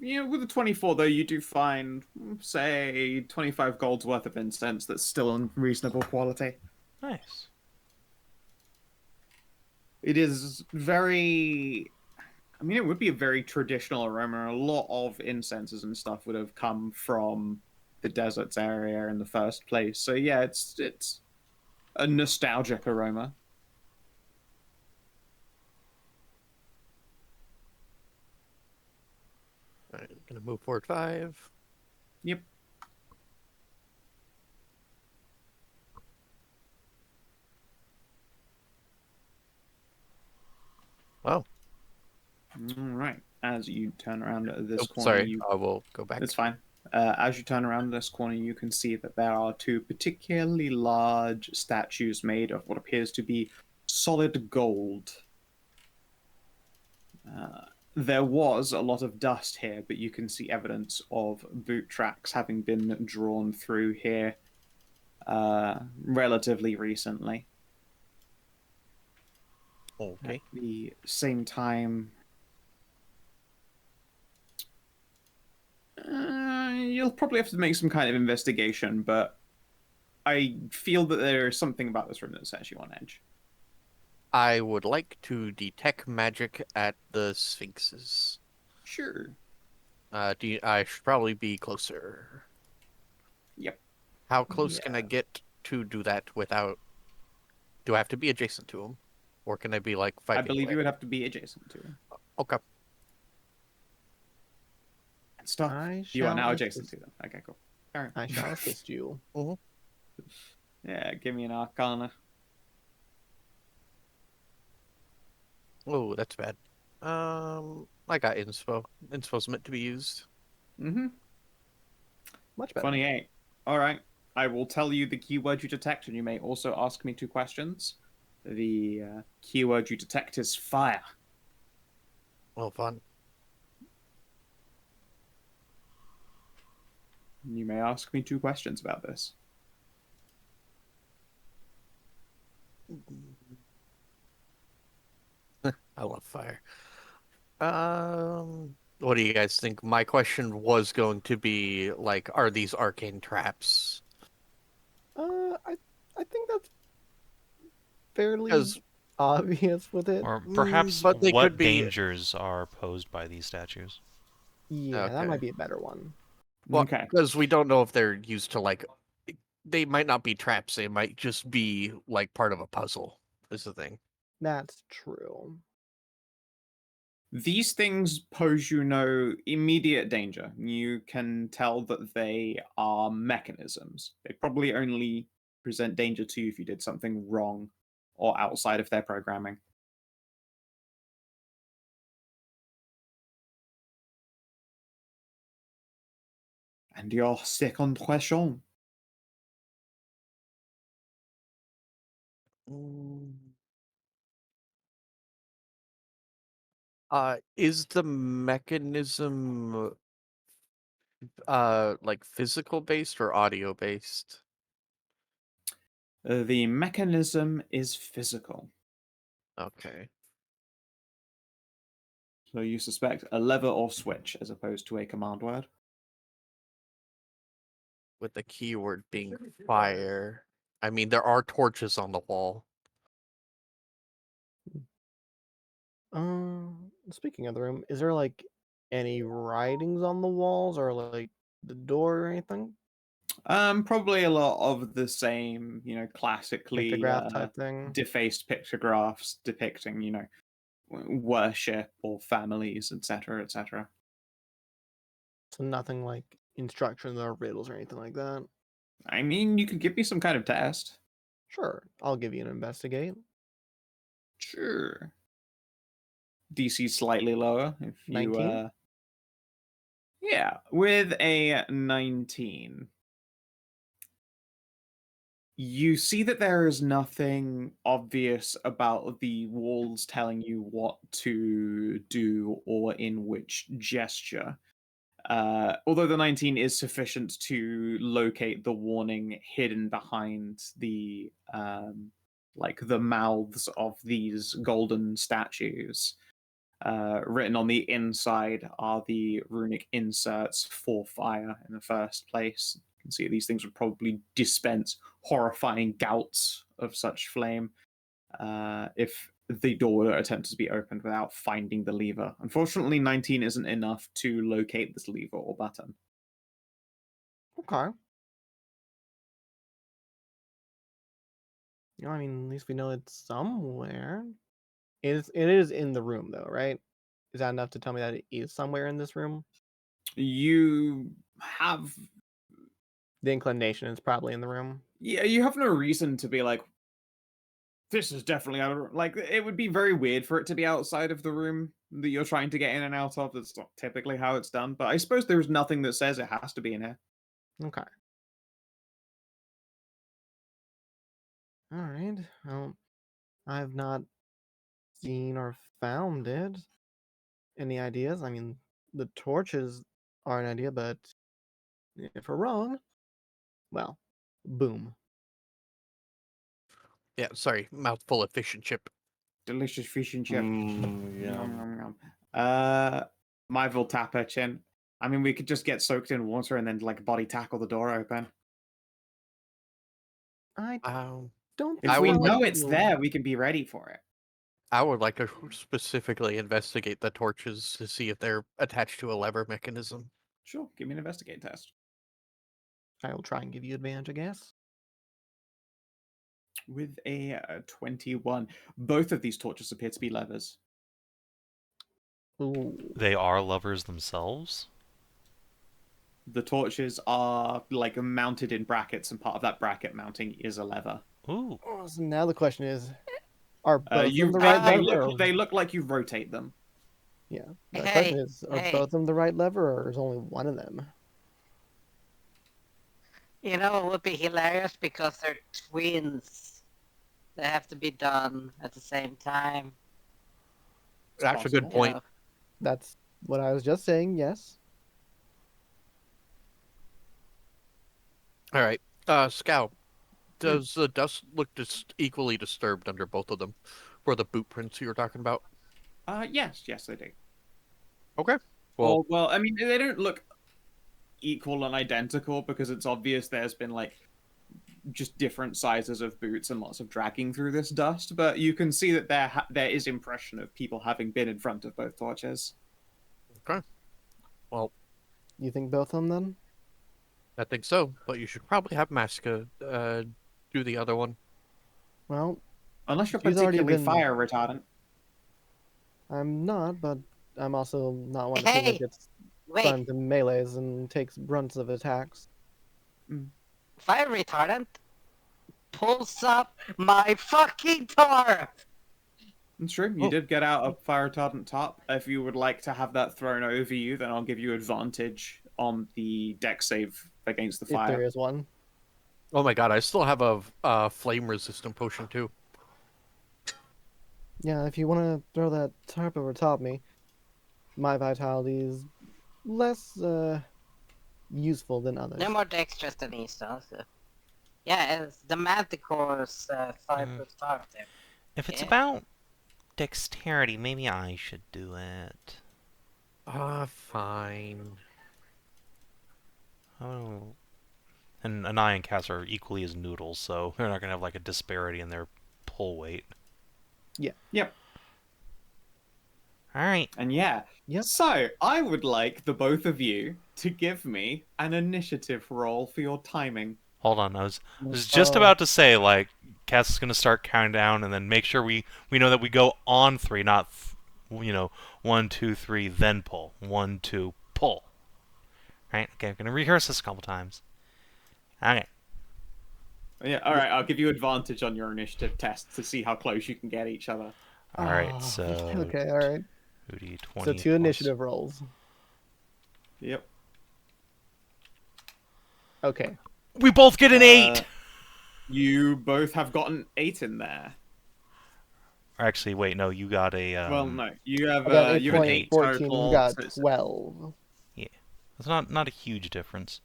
Yeah, with the 24 though, you do find, say, 25 gold's worth of incense that's still in reasonable quality. Nice. It is very... I mean, it would be a very traditional aroma. A lot of incenses and stuff would have come from the deserts area in the first place. So yeah, it's a nostalgic aroma. Gonna move forward 5. Yep. Wow. All right. As you turn around this Oh, corner, sorry. I will go back. It's fine. As you turn around this corner, you can see that there are 2 particularly large statues made of what appears to be solid gold. There was a lot of dust here, but you can see evidence of boot tracks having been drawn through here relatively recently. Okay. At the same time, you'll probably have to make some kind of investigation, but I feel that there is something about this room that sets you on edge. I would like to detect magic at the sphinxes. Sure. I should probably be closer. Yep. How close can I get to do that without... Do I have to be adjacent to them? Or can I be like 5 I feet believe away? you would have to be adjacent to him. Okay. And stop. I You are shall now adjacent assist- to them. Okay, cool. All right. I shall assist you. Yeah, give me an Arcana. Oh, that's bad. I got inspo. Inspo's meant to be used. Mm-hmm. Much better. 28. All right. I will tell you the keyword you detect, and you may also ask me 2 questions. The keyword you detect is fire. Well, fun. You may ask me 2 questions about this. I love fire. What do you guys think? My question was going to be like, are these arcane traps? I think that's fairly 'Cause- obvious with it. Or perhaps but they what could be- dangers are posed by these statues? Yeah, that Okay. might be a better one. Well, Okay. because we don't know if they're used to like, they might not be traps. They might just be like part of a puzzle. Is the thing. That's true. These things pose you no immediate danger. You can tell that they are mechanisms. They probably only present danger to you if you did something wrong or outside of their programming. And your second question. Is the mechanism like physical based or audio based? The mechanism is physical. Okay. So you suspect a lever or switch as opposed to a command word. With the keyword being fire. I mean, there are torches on the wall. Speaking of the room, is there like any writings on the walls or like the door or anything? Probably a lot of the same, classically Pictograph type thing? defaced pictographs depicting, worship or families, etc., etc. So nothing like instructions or riddles or anything like that. I mean, you could give me some kind of test. Sure, I'll give you an investigate. Sure. DC slightly lower if you 19? Yeah, with a 19. You see that there is nothing obvious about the walls telling you what to do or in which gesture. Although the 19 is sufficient to locate the warning hidden behind the the mouths of these golden statues. Written on the inside are the runic inserts for fire in the first place. You can see these things would probably dispense horrifying gouts of such flame if the door were attempted to be opened without finding the lever. Unfortunately, 19 isn't enough to locate this lever or button. Okay. I mean, at least we know it's somewhere. It is in the room though, right? Is that enough to tell me that it is somewhere in this room? You have The inclination is probably in the room. Yeah, you have no reason to be like, this is definitely out of like. It would be very weird for it to be outside of the room that you're trying to get in and out of. That's not typically how it's done. But I suppose there's nothing that says it has to be in here. Okay. All right. Well, I've not seen or found it. Any ideas? I mean, the torches are an idea, but if we're wrong, well, boom. Yeah, sorry, mouthful of fish and chip. Delicious fish and chip. Yeah. Nom, nom, nom. Myville tap her chin. I mean, we could just get soaked in water and then like body tackle the door open. I Um, don't. If I we would like know it's to- there, we can be ready for it. I would like to specifically investigate the torches to see if they're attached to a lever mechanism. Sure, give me an investigate test. I will try and give you advantage, I guess. With a 21, both of these torches appear to be levers. Ooh. They are lovers themselves? The torches are like mounted in brackets, and part of that bracket mounting is a lever. Ooh. Oh, so now the question is, are both of You them the right they lever? they look like you rotate them. Yeah. The Hey, question is, are hey. both of them the right lever, or is only one of them? You know, it would be hilarious because they're twins. They have to be done at the same time. That's a good You point. know. That's what I was just saying. Yes. All right, Scout. Does the dust look equally disturbed under both of them, for the boot prints you were talking about? Yes, they do. Okay. Well, Well, I mean, they don't look equal and identical because it's obvious there's been like just different sizes of boots and lots of dragging through this dust. But you can see that there is impression of people having been in front of both torches. okay. Well, You think both of them then? I think so, but you should probably have Masika do the other one. Well, Unless you're She's already particularly been- fire retardant. I'm not, but I'm also not one to seem Hey, like gets Wait, stunned in melees and takes brunts of attacks. fire retardant pulls up my fucking tarp! It's true. You did get out a fire retardant top. If you would like to have that thrown over you, then I'll give you advantage on the deck save against the If there fire. is one. Oh my god, I still have a flame resistant potion too. Yeah, if you want to throw that tarp over top me, my vitality is less useful than others. No more dexterous than these, though. So. Yeah, it's the Manticore's 5+5 there. If it's Yeah. about dexterity, maybe I should do it. Fine. Oh. And Anai and Cass are equally as noodles, so they're not going to have like a disparity in their pull weight. Yep. Alright. And yeah. Yep. So, I would like the both of you to give me an initiative roll for your timing. Hold on, I was just about to say, like, Cass is going to start counting down and then make sure we know that we go on 3, not, 1, 2, 3, then pull. 1, 2, pull. Right? Okay, I'm going to rehearse this a couple times. Okay. Yeah, alright, I'll give you advantage on your initiative test to see how close you can get each other. Alright, Oh, so... okay, all right. 2d20 So 2 plus- initiative rolls. Yep. Okay. We both get an 8! You both have gotten 8 in there. Actually, wait, no, you got a... Well, no. You have, I got you have an 8 14, total. you got so it's- 12. It's not a huge difference.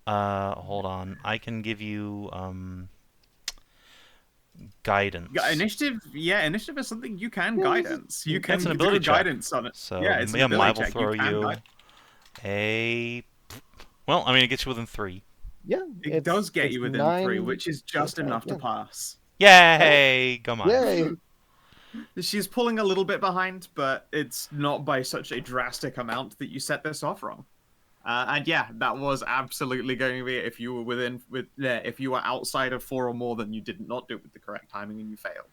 Hold on. I can give you guidance. Initiative, initiative is something you can Yeah, guidance. You can That's an do ability check. guidance on it. So Yeah, it's an yeah, ability Mive will check. throw You can you guide. a... Well, I mean, it gets you within 3. Yeah. It does get you within 3, 9, which is just enough to yeah. pass. Yay! Come on. Yay! She's pulling a little bit behind, but it's not by such a drastic amount that you set this off wrong. And yeah, that was absolutely going to be it. If you were if you were outside of 4 or more, then you did not do it with the correct timing and you failed.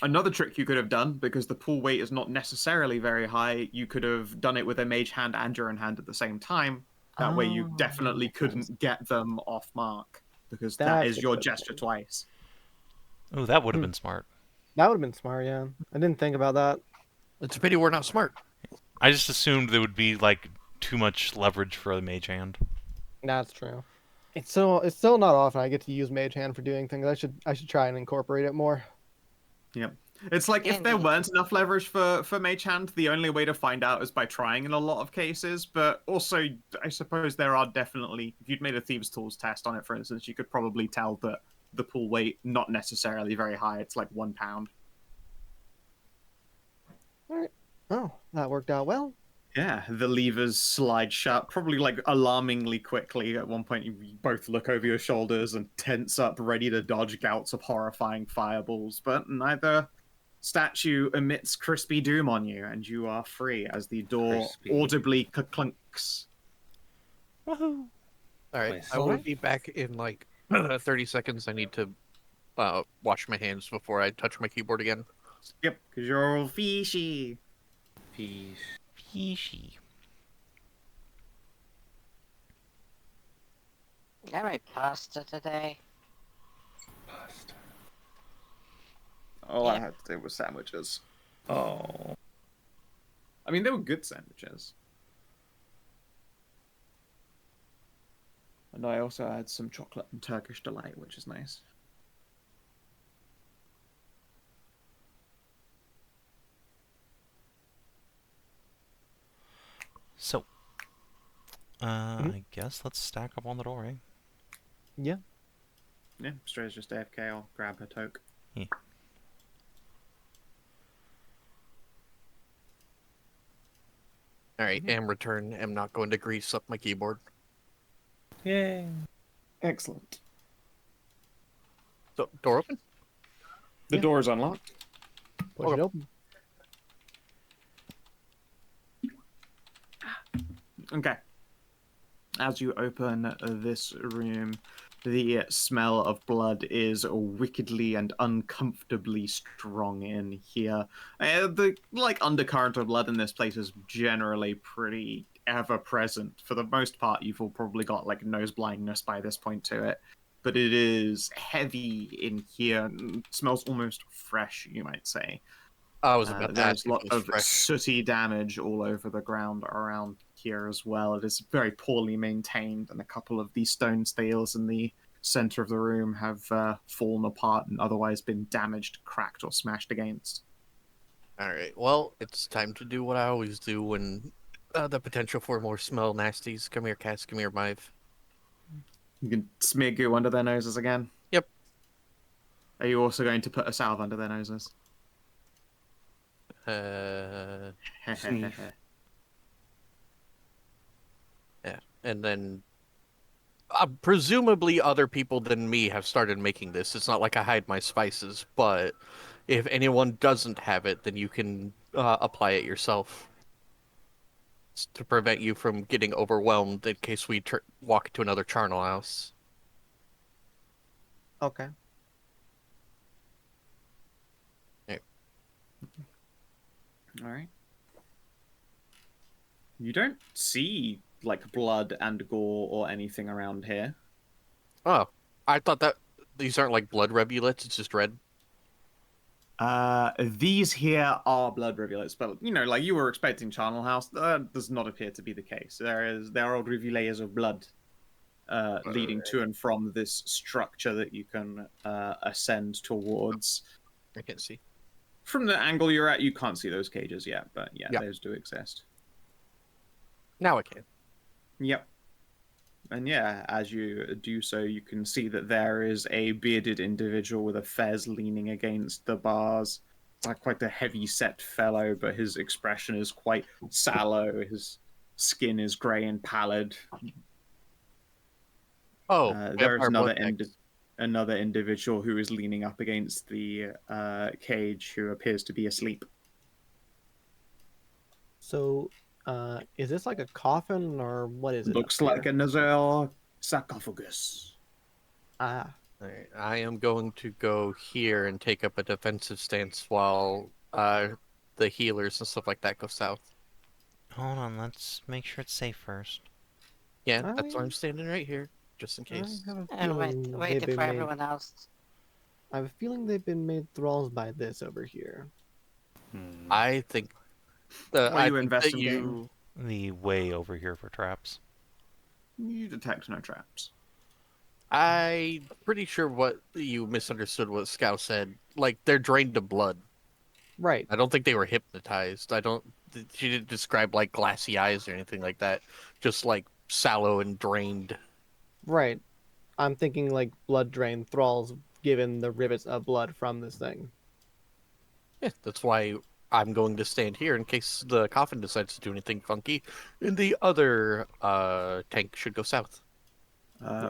Another trick you could have done, because the pool weight is not necessarily very high, you could have done it with a mage hand and your own hand at the same time. That way you definitely couldn't get them off mark, because that That's is a your good gesture point. twice. Oh, that would have been smart. That would have been smart, yeah. I didn't think about that. It's a pity we're not smart. I just assumed there would be like too much leverage for the mage hand. That's true. It's still not often I get to use Mage Hand for doing things. I should try and incorporate it more. Yep. It's like if there Indeed. weren't enough leverage for Mage Hand, the only way to find out is by trying in a lot of cases. But also, I suppose there are definitely, if you'd made a Thieves' Tools test on it, for instance, you could probably tell that the pool weight, not necessarily very high, it's like 1 pound. Alright. Oh, that worked out well. Yeah, the levers slide shut, probably like alarmingly quickly. At one point, you both look over your shoulders and tense up, ready to dodge gouts of horrifying fireballs. But neither statue emits crispy doom on you, and you are free as the door Crispy. audibly clunks. Woohoo! All right, Nice. I will be back in like 30 seconds. I need to wash my hands before I touch my keyboard again. Yep, because you're all fishy. Fish. Fishy. Got my pasta today. Pasta. All I Yeah. had to do was sandwiches. Oh. I mean, they were good sandwiches. And I also had some chocolate and Turkish delight, which is nice. So, I guess let's stack up on the door, eh? Yeah. Yeah, Stray's just AFK. I'll grab her toke. All right, am return. Am not going to grease up my keyboard. Yay. Excellent. So, door open? The Yeah. door is unlocked. Push it open. Okay. As you open this room, the smell of blood is wickedly and uncomfortably strong in here. The undercurrent of blood in this place is generally pretty ever present. For the most part, you've all probably got like nose blindness by this point to it. But it is heavy in here. And smells almost fresh, you might say. I was about to There's ask a if lot it was of fresh. sooty damage all over the ground around here as well. It is very poorly maintained, and a couple of these stone stairs in the center of the room have fallen apart and otherwise been damaged, cracked, or smashed against. All right, well, it's time to do what I always do when the potential for more smell nasties. Come here, Cass. Come here, Mive. You can smear goo under their noses again. Yep. Are you also going to put a salve under their noses? Sneeze. Yeah, and then presumably other people than me have started making this. It's not like I hide my spices, but if anyone doesn't have it, then you can apply it yourself. It's to prevent you from getting overwhelmed in case we walk to another charnel house. Okay. All right. You don't see like blood and gore or anything around here. Oh, I thought that these aren't like blood rivulets. It's just red. These here are blood rivulets, but you know, like you were expecting Charnel House, does not appear to be the case. There are rivulets of blood leading to and from this structure that you can ascend towards. I can't see. From the angle you're at, you can't see those cages yet, but yeah, Yeah. those do exist. Now I can. Yep. And yeah, as you do so, you can see that there is a bearded individual with a fez leaning against the bars. It's like quite a heavy-set fellow, but his expression is quite sallow. His skin is grey and pallid. Oh, There is vampire blood another individual who is leaning up against the cage who appears to be asleep. So, is this like a coffin or what is it? Looks up like here? another sarcophagus. Ah, Alright, I am going to go here and take up a defensive stance while the healers and stuff like that go south. Hold on, let's make sure it's safe first. Yeah, that's why I'm standing right here, just in I case. have a And feeling they've waiting been for made. everyone else. I have a feeling they've been made thralls by this over here. I think What are I you think that investigating? The way over here for traps. You detect no traps. I'm pretty sure what you misunderstood what Scout said. Like, they're drained to blood. Right. I don't think they were hypnotized. She didn't describe, like, glassy eyes or anything like that. Just, like, sallow and drained. Right. I'm thinking like blood drain thralls given the rivets of blood from this thing. Yeah, that's why I'm going to stand here in case the coffin decides to do anything funky. And the other tank should go south.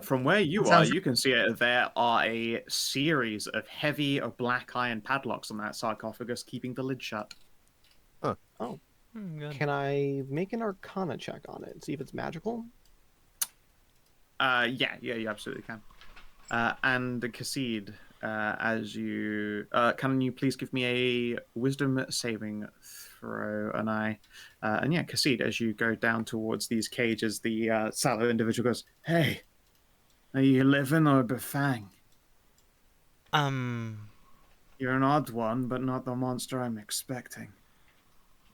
From where you are, Sounds- you can see it. There are a series of heavy or black iron padlocks on that sarcophagus, keeping the lid shut. Good. Can I make an Arcana check on it? See if it's magical? Yeah, you absolutely can. And Khassid, as you can you please give me a wisdom saving throw, Anai? And yeah, Khassid, as you go down towards these cages, the sallow individual goes, "Hey, are you living or befang? You're an odd one, but not the monster I'm expecting."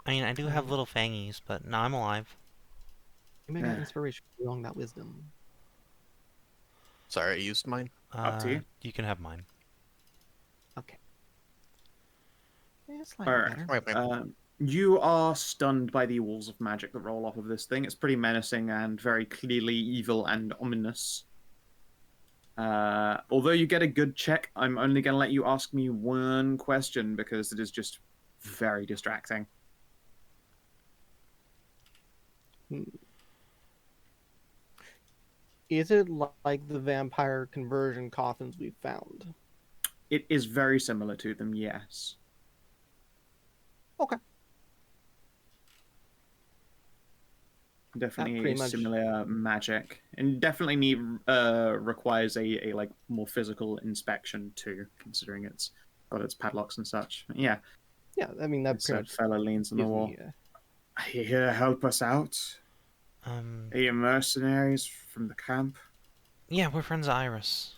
I mean, I do have little fangies, but no, I'm alive. You may get Yeah. inspiration along that wisdom. Sorry, I used mine. Up to you. You can have mine. Okay. Yeah, slightly Alright. better. You are stunned by the walls of magic that roll off of this thing. It's pretty menacing and very clearly evil and ominous. Although you get a good check, I'm only going to let you ask me one question because it is just very distracting. Is it like the vampire conversion coffins we found? It is very similar to them, yes. Okay. Definitely pretty much- similar magic, and definitely requires a like more physical inspection too, considering it's got its padlocks and such. Yeah, Yeah, I mean that this pretty much fella leans on the gives wall. me. Are you here to help us out? Are you mercenaries from the camp? Yeah, we're friends of Iris.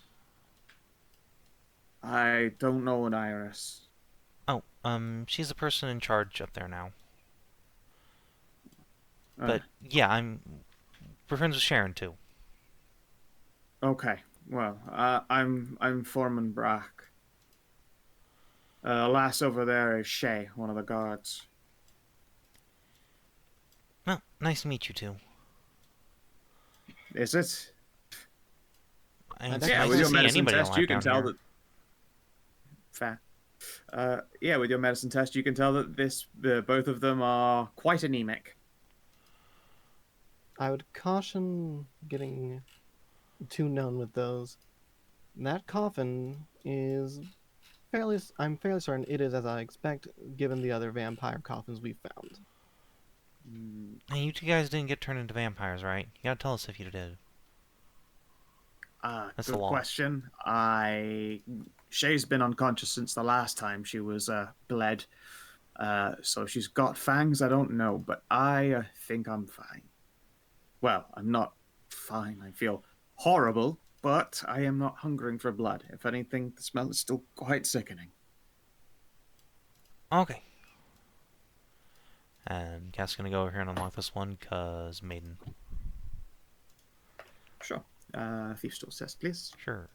I don't know an Iris. Oh, she's the person in charge up there now. But yeah, we're friends with Sharon too. Okay, well, I'm Foreman Brack. Lass over there is Shay, one of the guards. Well, nice to meet you too. Is it? I mean, it's Yeah, Yeah, nice with to your see medicine anybody test, alive you can down tell here. that. Fair. Yeah, with your medicine test, you can tell that both of them are quite anemic. I would caution getting too known with those. That coffin is fairly. I'm fairly certain it is as I expect, given the other vampire coffins we found. Hey, you two guys didn't get turned into vampires, right? You gotta tell us if you did. That's the Good law. question. Shay's been unconscious since the last time she was bled. So she's got fangs. I don't know, but I think I'm fine. Well, I'm not fine. I feel horrible, but I am not hungering for blood. If anything, the smell is still quite sickening. Okay. And Cass gonna go over here and unlock this one, cause maiden. Sure. Thief's tool test, please. Sure.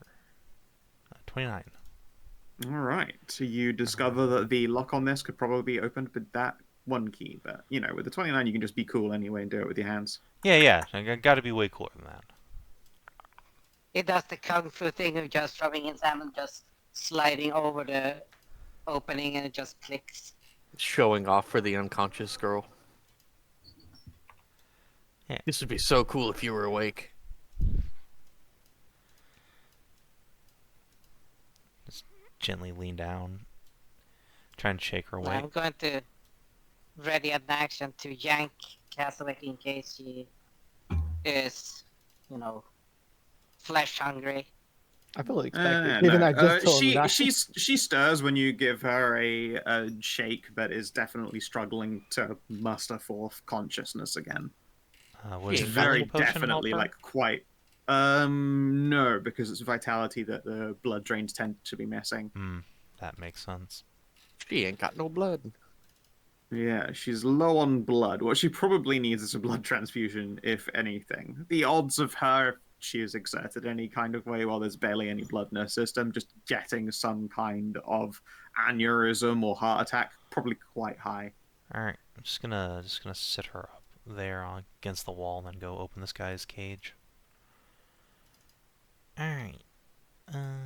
29. All right. So you discover that the lock on this could probably be opened with that one key, but with the 29, you can just be cool anyway and do it with your hands. Yeah. I gotta be way cooler than that. It does the kung fu thing of just rubbing his hand and just sliding over the opening and it just clicks. Showing off for the unconscious girl. Yeah. This would be so cool if you were awake. Just gently lean down. Try and shake her awake. I'm going to ready an action to yank Cass awake in case she is, flesh hungry. I fully expected, given I just told him that. She stirs when you give her a shake, but is definitely struggling to muster forth consciousness again. Would It's a very healing potion help definitely her? like quite. No, because it's vitality that the blood drains tend to be missing. That makes sense. She ain't got no blood. Yeah, she's low on blood. What she probably needs is a blood transfusion, if anything. The odds of her, if she is exerted any kind of way while there's barely any blood in her system, just getting some kind of aneurysm or heart attack, probably quite high. Alright, I'm just gonna sit her up there against the wall and then go open this guy's cage. Alright.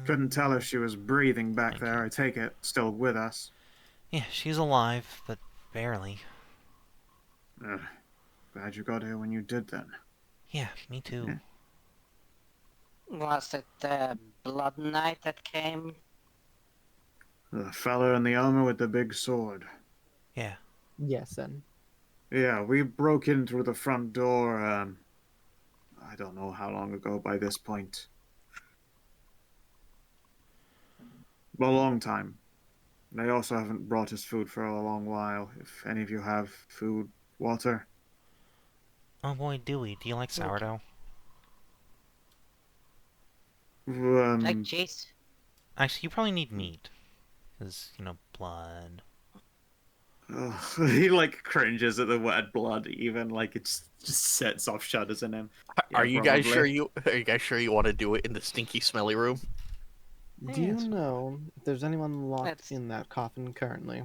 Couldn't tell if she was breathing back Thank there. you. I take it still with us. Yeah, she's alive, but barely. Ugh, glad you got here when you did then. Yeah, me too. Yeah. Was it the Blood Knight that came? The fella in the armor with the big sword. Yeah. Yes, then. Yeah, we broke in through the front door, I don't know how long ago by this point. A long time. They also haven't brought us food for a long while. If any of you have food, water. Oh boy, Dewey, do you like sourdough? Like cheese? Actually, you probably need meat. Because, blood. Ugh, he like cringes at the word blood. Even like it just sets off shudders in him. Yeah, Are you guys probably. sure you want to do it in the stinky, smelly room? Do you Yes. know if there's anyone locked Let's- in that coffin currently?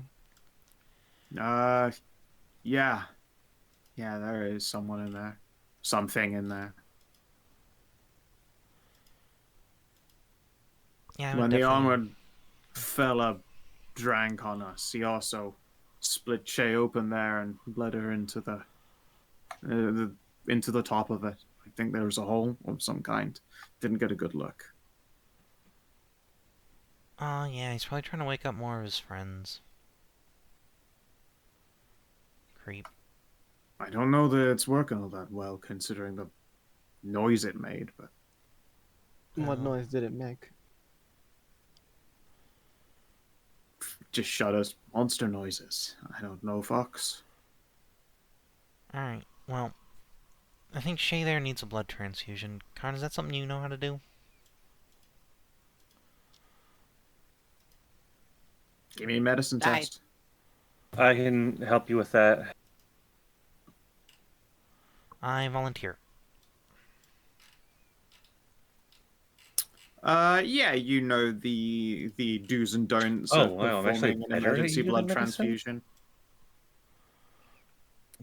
Yeah, yeah, there is someone in there, something in there. Yeah, When the definitely... armored fella drank on us, he also split Shay open there and bled her into the top of it. I think there was a hole of some kind. Didn't get a good look. Oh, yeah, he's probably trying to wake up more of his friends. Creep. I don't know that it's working all that well considering the noise it made, but What Oh. noise did it make? just shudders, monster noises. I don't know, Fox. Alright, well... I think Shay there needs a blood transfusion. Karin, is that something you know how to do? Give me a medicine I- test. I can help you with that. I volunteer. Yeah, you know the do's and don'ts Oh, of wow, I'm actually performing an better at emergency you than blood medicine? transfusion.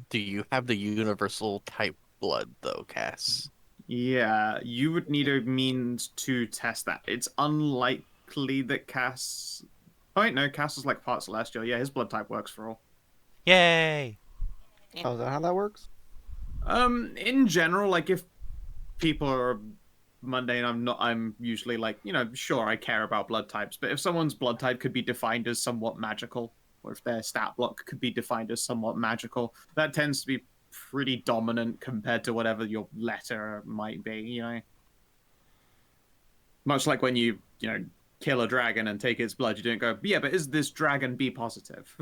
Do you have the universal type blood, though, Cass? Yeah, you would need a means to test that. It's unlikely that Cass... Oh, wait, no, Cass is like part celestial. Yeah, his blood type works for all. Yay! Oh, is that how that works? In general, like, if people are mundane, I'm usually like, sure, I care about blood types, but if someone's blood type could be defined as somewhat magical, or if their stat block could be defined as somewhat magical, that tends to be pretty dominant compared to whatever your letter might be, Much like when you kill a dragon and take its blood, you don't go, yeah, but is this dragon B positive?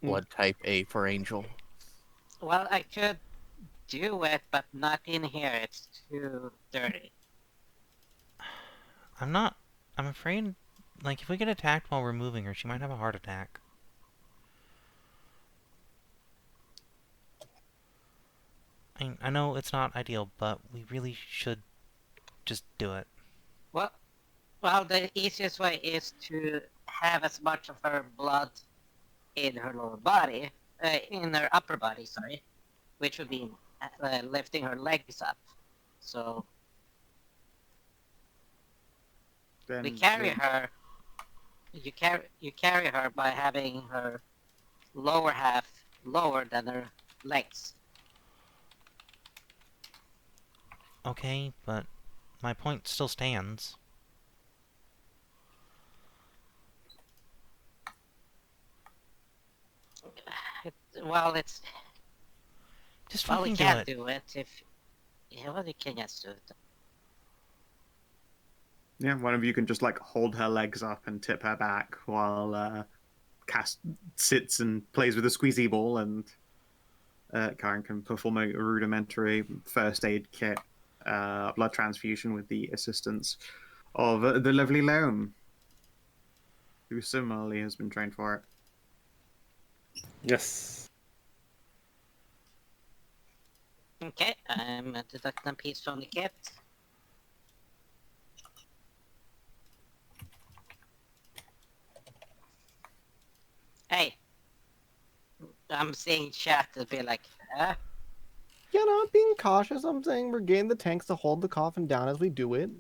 Blood type A for angel. Well, I could do it, but not in here. It's too dirty. I'm afraid, like, if we get attacked while we're moving her, she might have a heart attack. I know it's not ideal, but we really should just do it. Well, the easiest way is to have as much of her blood in her lower body, in her upper body, sorry, which would be lifting her legs up. So Then we carry her. You carry her by having her lower half lower than her legs. Okay, but my point still stands. It's Just well, we fucking do can't it. do it if. Yeah, well, we can just do it. Yeah, one of you can just like hold her legs up and tip her back while Cass sits and plays with a squeezy ball, and Karin can perform a rudimentary first aid kit, blood transfusion with the assistance of the lovely Loam, who similarly has been trained for it. Yes. Okay, I'm deducting a piece from the kit. Hey, I'm seeing chat to be like, You know, being cautious. I'm saying we're getting the tanks to hold the coffin down as we do it.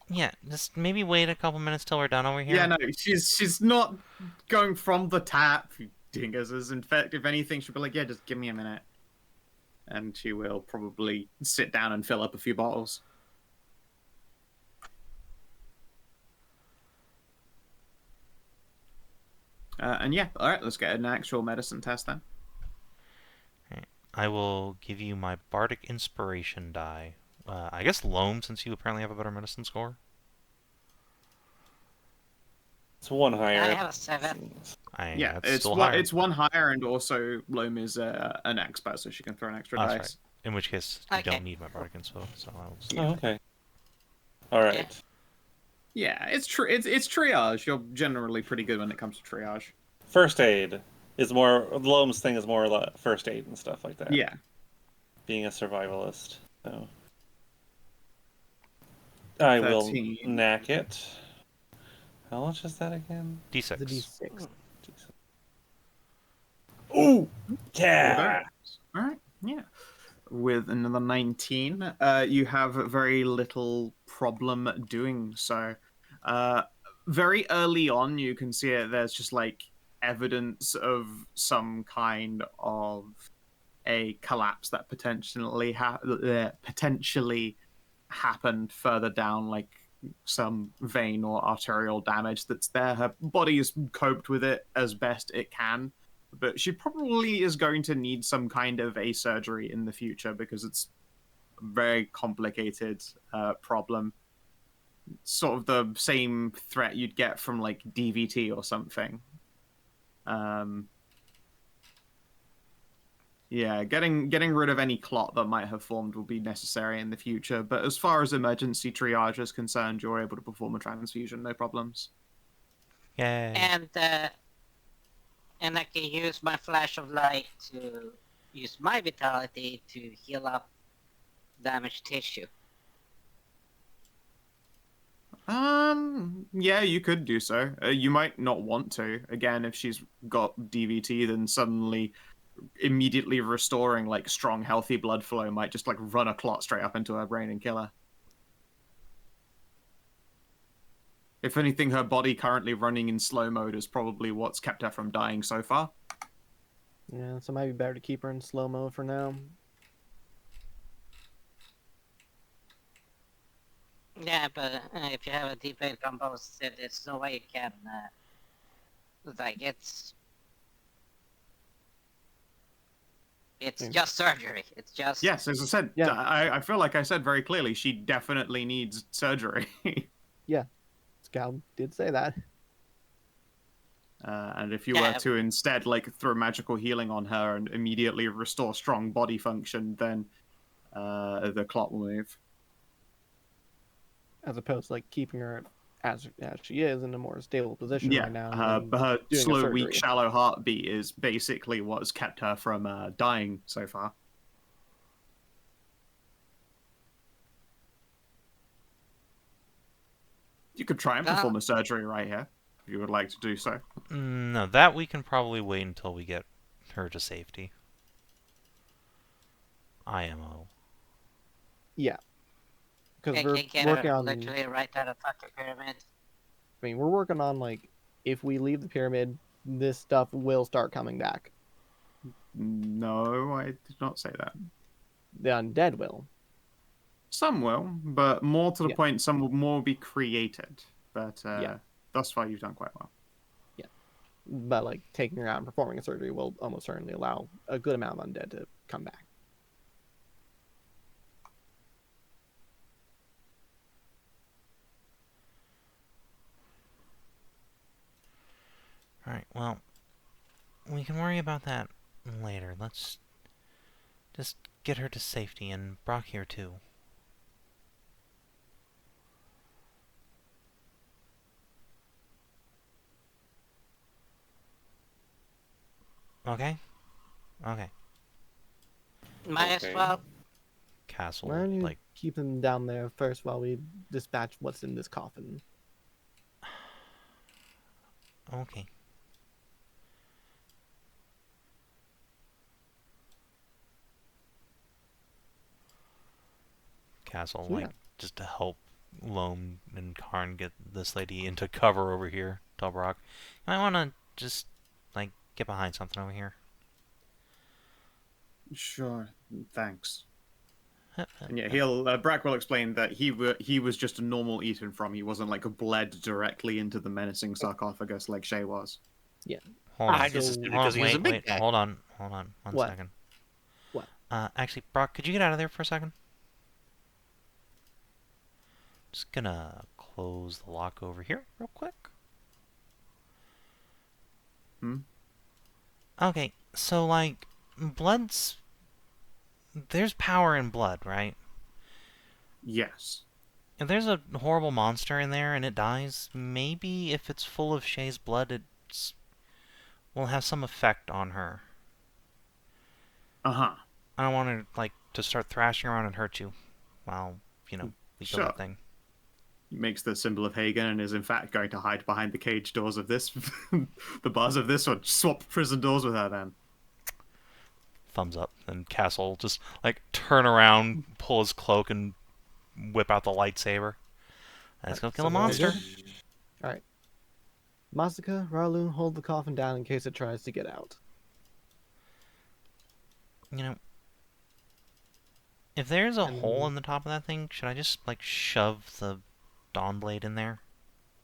Yeah, just maybe wait a couple minutes till we're done over here. Yeah, no, she's not going from the tap, you dinguses. In fact, if anything, she'll be like, yeah, just give me a minute. And she will probably sit down and fill up a few bottles. And yeah, all right, let's get an actual medicine test then. I will give you my Bardic Inspiration die. I guess Loam, since you apparently have a better medicine score. It's one higher. I have a 7. Yeah, That's it's still higher. it's one higher, and also Loam is an expert, so she can throw an extra Oh, dice. that's right. In which case, you Okay. don't need my Bardic Inspo, so I'll just... Oh, okay. All right. Yeah, it's triage. You're generally pretty good when it comes to triage. First aid is more. Loam's thing is more like first aid and stuff like that. Yeah. Being a survivalist, so I 13. will knack it. How much is that again? D6. The D6. Ooh, yeah. All right. Yeah. With another 19, you have very little problem doing so. Very early on, you can see it. There's just like evidence of some kind of a collapse that potentially happened further down, like some vein or arterial damage that's there. Her body has coped with it as best it can, but she probably is going to need some kind of a surgery in the future because it's a very complicated problem. Sort of the same threat you'd get from like DVT or something. Yeah, getting rid of any clot that might have formed will be necessary in the future. But as far as emergency triage is concerned, you're able to perform a transfusion, no problems. Yay. And I can use my flash of light to use my vitality to heal up damaged tissue. Yeah, you could do so. You might not want to. Again, if she's got DVT, then suddenly immediately restoring like strong, healthy blood flow might just like run a clot straight up into her brain and kill her. If anything, her body currently running in slow mode is probably what's kept her from dying so far. Yeah, so it might be better to keep her in slow-mo for now. Yeah, but if you have a deep vein thrombosis, there's no way you can. Like it's just surgery. It's just. Yes, as I said, Yeah. I feel like I said very clearly, she definitely needs surgery. Yeah, Scout did say that. And if you were to instead like throw magical healing on her and immediately restore strong body function, then the clot will move. As opposed to like keeping her as she is in a more stable position Yeah, right now. her doing a slow, weak, surgery. shallow heartbeat is basically what's kept her from dying so far. You could try and perform a surgery right here, if you would like to do so. No, that we can probably wait until we get her to safety. IMO. Yeah. Because Can we're get working her on... literally right out of fucking pyramid. I mean, we're working on, like, if we leave the pyramid, this stuff will start coming back. No, I did not say that. The undead will. Some will, but more to the Yeah. point, some will more be created. But Yeah. thus far, you've done quite well. Yeah. But, like, taking her out and performing a surgery will almost certainly allow a good amount of undead to come back. Well, we can worry about that later. Let's just get her to safety, and Brock here too. Okay? Okay. Might as Okay. well. Castle, Why don't you like, keep them down there first while we dispatch what's in this coffin? okay. Castle, So, like, yeah. just to help Loam and Karin get this lady into cover over here, tell Brock. I want to just, like, get behind something over here. Sure, thanks. And yeah, he'll Brack will explain that he was just a normal eaten from. He wasn't like bled directly into the menacing sarcophagus like Shay was. Hold on. I just So- assumed Hold on, because he was a wait, big wait, guy. hold on, one What? second. What? Actually, Brock, could you get out of there for a second? Just gonna close the lock over here real quick. Okay, so, like, there's power in blood, right? Yes. If there's a horrible monster in there and it dies, maybe if it's full of Shay's blood, will have some effect on her. Uh-huh. I don't want her, like, to start thrashing around and hurt you while, we do Sure. that thing. He makes the symbol of Hagen and is in fact going to hide behind the cage doors of this, the bars of this one. Swap prison doors with her then. Thumbs up. And Castle will just, like, turn around, pull his cloak, and whip out the lightsaber. Let's go kill a So we're all monster. good? Alright. Masika, Ralu, hold the coffin down in case it tries to get out. You know, if there's a And- hole in the top of that thing, should I just, like, shove the Dawn Blade in there?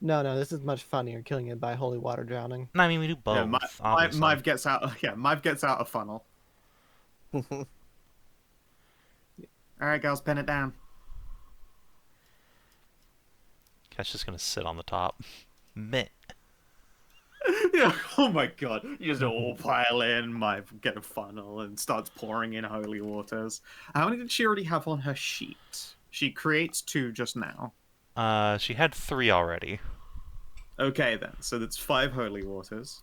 No, this is much funnier, killing it by holy water drowning. No, I mean, we do both, Yeah, obviously. Mive gets out. Yeah, Mive gets out a funnel. All right, girls, pin it down. Cat's just gonna sit on the top. Meh. Yeah. Oh my god. You just all pile in. Mive get a funnel and starts pouring in holy waters. How many did she already have on her sheet? She creates 2 just now. She had 3 already. Okay then. So that's 5 holy waters.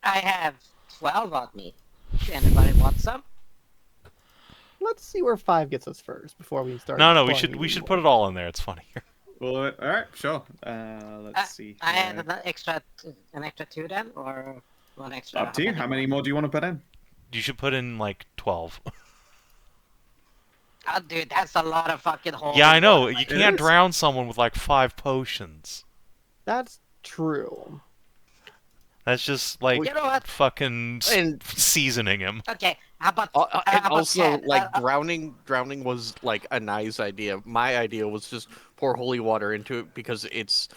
I have 12 on me. Anybody want some? Let's see where 5 gets us first before we start. No, we pouring should even put more. it all in there. It's funnier. Well, all right, sure. Let's see. I here. had an extra 2 then, or one extra. Up to you. How many more do you want to put in? You should put in like 12. Oh, dude, that's a lot of fucking holes. Yeah, I know. Water, You like- can't is. drown someone with like 5 potions. That's true. That's just like You know what? fucking And- seasoning him. Okay, how about And how about also, 10? like drowning was like Anai's idea. My idea was just pour holy water into it because it's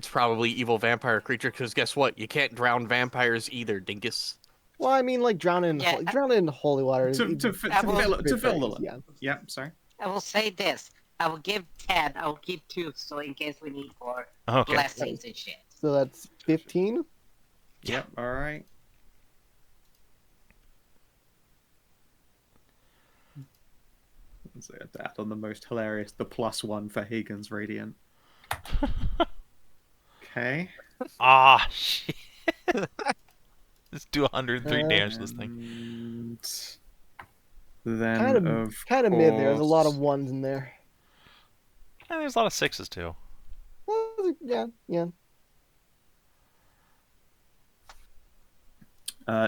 probably evil vampire creature. Because guess what? You can't drown vampires either, dingus. Well, I mean, like drown in Yeah, holy water. To it- fill will- to fill the things, limit. yeah. Yeah, sorry. I will say this. I will give 10. I will keep 2, so in case we need more Okay. blessings and shit. So that's 15. Yep. All right. So that on the most hilarious, the +1 for Hagen's Radiant. Okay. Ah, shit. Let's do 103 damage to this thing. And then Kind of mid there. There's a lot of course- ones in there. And there's a lot of 6s too. Yeah.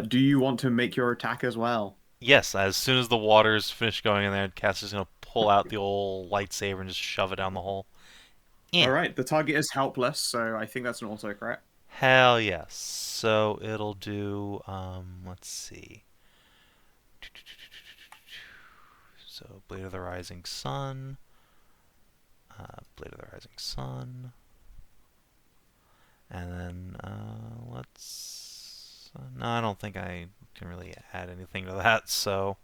Do you want to make your attack as well? Yes, as soon as the water's finished going in there, Cassie's gonna pull out the old lightsaber and just shove it down the hole. Yeah. All right. The target is helpless, so I think that's an auto correct. Hell yes. So it'll do, let's see. So, Blade of the Rising Sun. Blade of the Rising Sun. And then, let's... no, I don't think I can really add anything to that, so...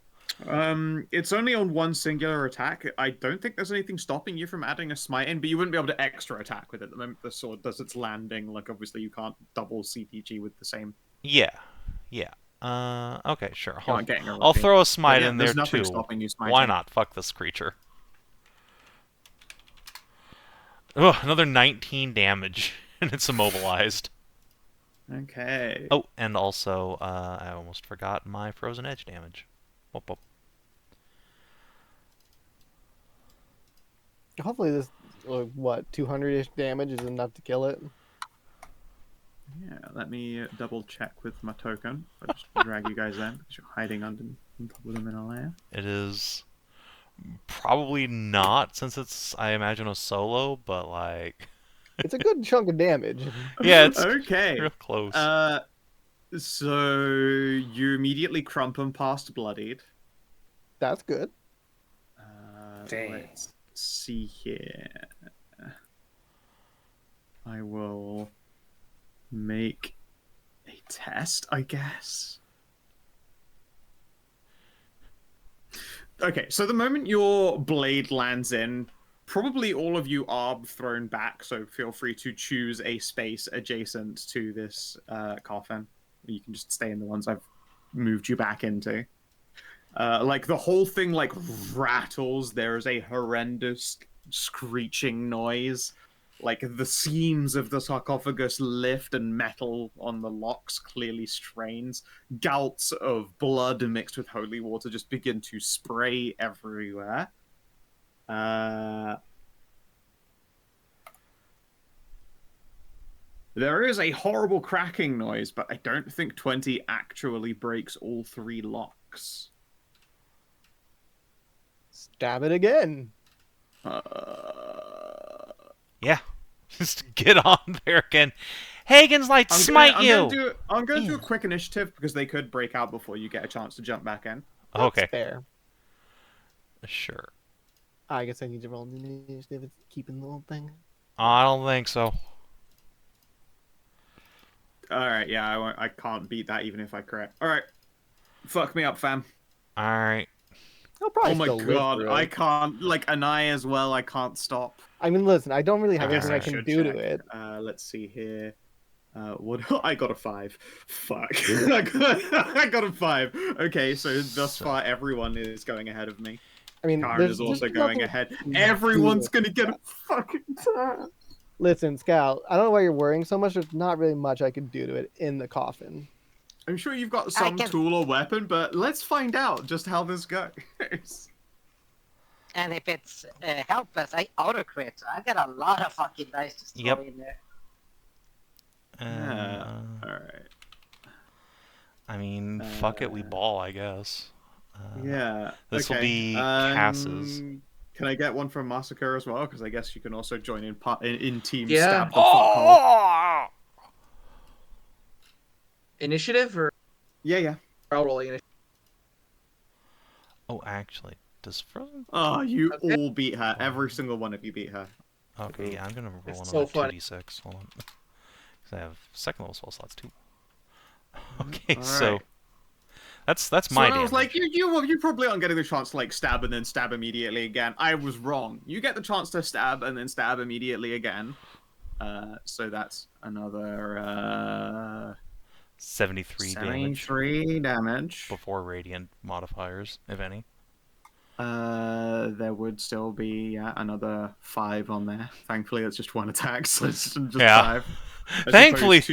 It's only on one singular attack. I don't think there's anything stopping you from adding a smite in, but you wouldn't be able to extra attack with it. The moment the sword does its landing, like obviously you can't double CPG with the same Yeah. Okay, sure. You aren't getting a I'll repeat. throw a But smite yeah, in there there's nothing too. stopping you smiting. Why not? Fuck this creature. Ugh, another 19 damage, and it's immobilized. Okay. Oh, and also, I almost forgot my frozen edge damage. Whoop, whoop. Hopefully this, what, 200-ish damage is enough to kill it. Yeah, let me double check with my token. I'll just drag you guys in because you're hiding on top of them in a layer. It is probably not, since it's, I imagine, a solo, but like... It's a good chunk of damage. Yeah, it's okay. real close. So you immediately crump and past bloodied. That's good. Let's see here. I will make a test, I guess. Okay, so the moment your blade lands in, probably all of you are thrown back, so feel free to choose a space adjacent to this coffin. You can just stay in the ones I've moved you back into. Like, the whole thing, like, rattles. There is a horrendous screeching noise. Like, the seams of the sarcophagus lift and metal on the locks clearly strains. Gouts of blood mixed with holy water just begin to spray everywhere. There is a horrible cracking noise, but I don't think 20 actually breaks all 3 locks. Stab it again. Yeah. Just get on there again. Hagen's Light, smite you! I'm going to do a quick initiative because they could break out before you get a chance to jump back in. Okay. That's fair. Sure. I guess I need to roll an initiative. It's keeping the little thing. I don't think so. Alright, yeah, I can't beat that even if I crit. Alright. Fuck me up, fam. Alright. I'll probably Oh my still live god, through I it. cank. Like, Anai as well, I can't stop. I mean, listen, I don't really have guess anything I can should do check. to it. Let's see here. What? I got a 5. Fuck. I got a 5. Okay, so thus far everyone is going ahead of me. I mean, Karin there's is also just going nothing ahead. to do Everyone's to it. gonna get a fucking turn. Listen, Scout, I don't know why you're worrying so much. There's not really much I can do to it in the coffin. I'm sure you've got some tool or weapon, but let's find out just how this goes. And if it's helpless, I auto crit. So I got a lot of fucking dice to throw in there. Alright. I mean, fuck it, we ball, I guess. Yeah. This will be Cass's. Can I get one from Masika as well? Because I guess you can also join in team Yeah. stab the fuckhole. Initiative or Yeah. I'll roll initiative. Oh, actually, does Frozen... Oh, you all beat her. Every single one of you beat her. Okay, yeah, I'm gonna roll It's another so funny. 2d6. Hold on. Because I have second level spell slots too. Okay, All so... right. That's So my I damage. was like, you probably aren't getting the chance to like stab and then stab immediately again. I was wrong. You get the chance to stab and then stab immediately again. So that's another 73 damage. 73 damage. Before radiant modifiers, if any. There would still be another 5 on there. Thankfully, it's just one attack, so it's just Yeah. 5. Thankfully,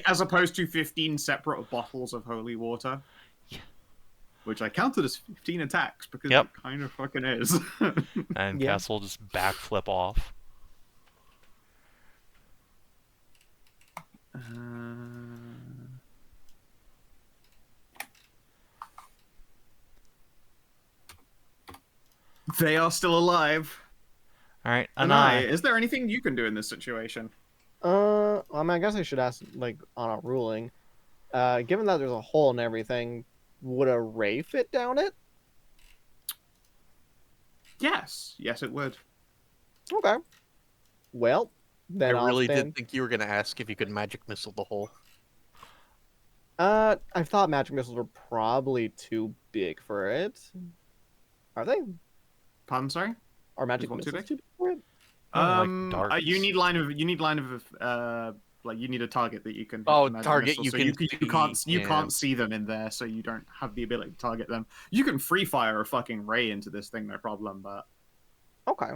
as opposed to 15 separate bottles of holy water. Yeah. Which I counted as 15 attacks because Yep. it kind of fucking is. And Yeah. Cass will just backflip off. They are still alive. Alright, Anai, Anai. is there anything you can do in this situation? I mean, I guess I should ask, like, on a ruling. Given that there's a hole and everything, would a ray fit down it? Yes. Yes, it would. Okay. Well, then I I'll really stand... did think you were going to ask if you could magic missile the hole. I thought magic missiles were probably too big for it. Are they? Pardon, sorry? Are magic what, too missiles big? too big for it? Like darts. You need line of Like you need a target that you can. Hit Oh, the magic target missile, you so can you see, can't see them in there, so you don't have the ability to target them. You can free fire a fucking ray into this thing, no problem. But Okay.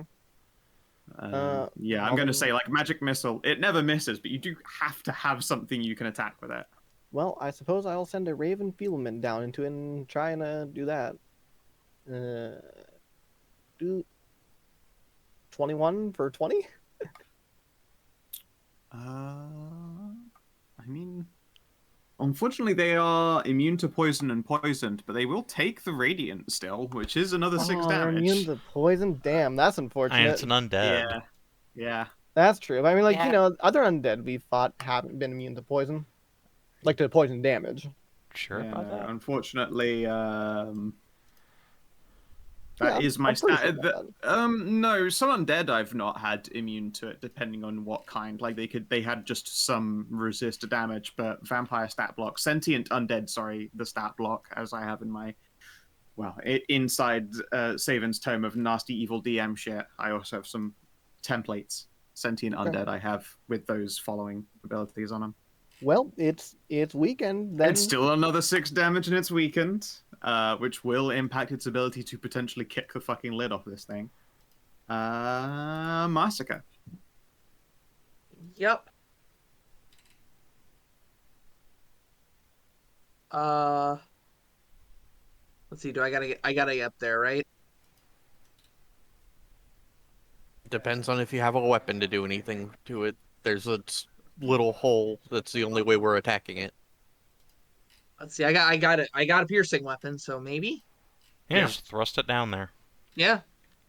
yeah, I'm well going to then- say like magic missile. It never misses, but you do have to have something you can attack with it. Well, I suppose I'll send a Raven Fieldman down into it and try and do that. Do 21 for 20? I mean, unfortunately, they are immune to poison and poisoned, but they will take the radiant still, which is another 6 Oh, they're damage. immune to poison? Damn, that's And unfortunate. it's an undead. Yeah, yeah. That's true. I mean, like, Yeah. you know, other undead we fought haven't been immune to poison. Like, to poison damage. Sure Yeah, about no, that? unfortunately, Yeah, that is my I'm pretty stat. sure about that. No, some undead I've not had immune to it, depending on what kind. Like they had just some resist to damage, but vampire stat block, sentient undead. Sorry, the stat block as I have in my, well, inside Savin's tome of nasty evil DM shit. I also have some templates, sentient Okay. undead. I have with those following abilities on them. Well, it's weekend then. It's still another 6 damage and it's weakened, which will impact its ability to potentially kick the fucking lid off this thing. Masika. Yep. Let's see. I gotta get up there, right? Depends on if you have a weapon to do anything to it. There's a little hole. That's the only way we're attacking it. Let's see. I got it. I got a piercing weapon, so maybe. Yeah, Yeah. just thrust it down there. Yeah.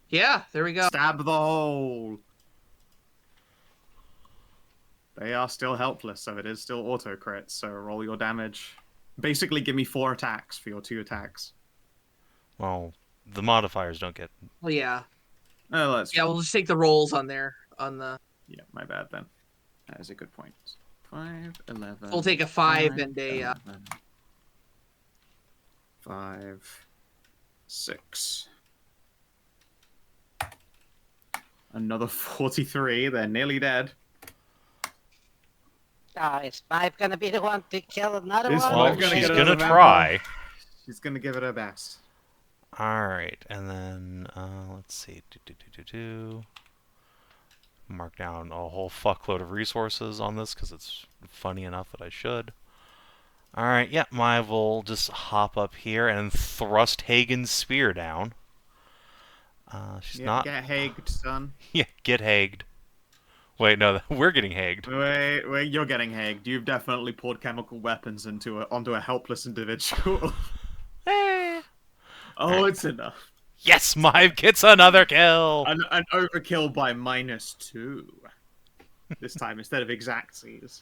Yeah. There we go. Stab the hole. They are still helpless, so it is still auto crit. So roll your damage. Basically, give me 4 attacks for your 2 attacks. Well, the modifiers don't get... Well, yeah. Oh, that's Yeah. We'll just take the rolls on there on the. yeah, my bad then. That is a good point. 5, 11. We'll take a 5 and a. 11, 5, 6. Another 43. They're nearly dead. Is Five gonna be the one to kill another This one? Well, Well, gonna she's get gonna another try. She's gonna give it her best. Alright, and then, let's see. Mark down a whole fuckload of resources on this, because it's funny enough that I should. Alright, yeah, I will just hop up here and thrust Hagen's spear down. She's not... Get hagged, son. Yeah, get hagged. Wait, no, we're getting hagged. Wait, you're getting hagged. You've definitely poured chemical weapons onto a helpless individual. Oh, it's enough. Yes, Mive gets another kill! An overkill by -2. This time, instead of exactsies.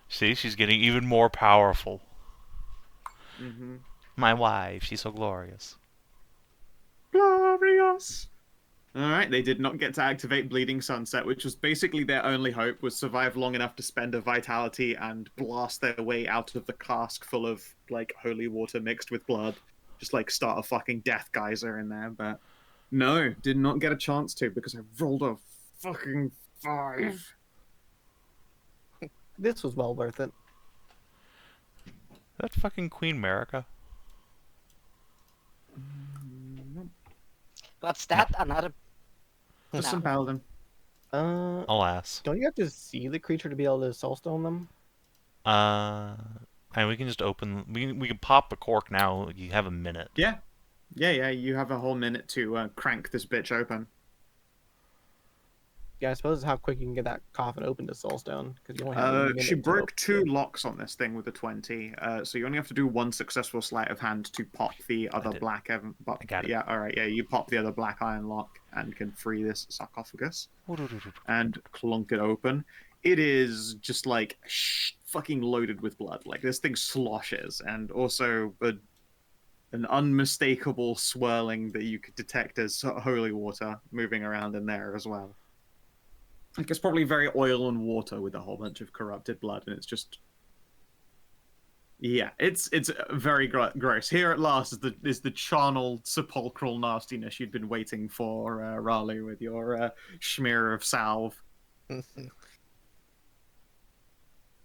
See, she's getting even more powerful. Mm-hmm. My wife, she's so glorious. Glorious. Alright, they did not get to activate Bleeding Sunset, which was basically their only hope, was survive long enough to spend a vitality and blast their way out of the cask full of, like, holy water mixed with blood. Just, like, start a fucking death geyser in there, but no, did not get a chance to because I rolled a fucking 5. This was well worth it. That fucking Queen America. What's that? Another? Just No. some paladin. Alas. Don't you have to see the creature to be able to soulstone them? And we can just open... We can pop a cork now. You have a minute. Yeah, you have a whole minute to crank this bitch open. Yeah, I suppose how quick you can get that coffin open to soulstone, because you only have a minute She to broke open 2 it. locks on this thing with a 20, so you only have to do 1 successful sleight of hand to pop the other did. black. I got it. Yeah, all right. Yeah, you pop the other black iron lock and can free this sarcophagus and clunk it open. It is just like fucking loaded with blood. Like this thing sloshes, and also an unmistakable swirling that you could detect as holy water moving around in there as well. Like it's probably very oil and water with a whole bunch of corrupted blood, and it's just, yeah, it's very gross. Here at last is the charnel sepulchral nastiness you'd been waiting for, Ralu, with your smear of salve.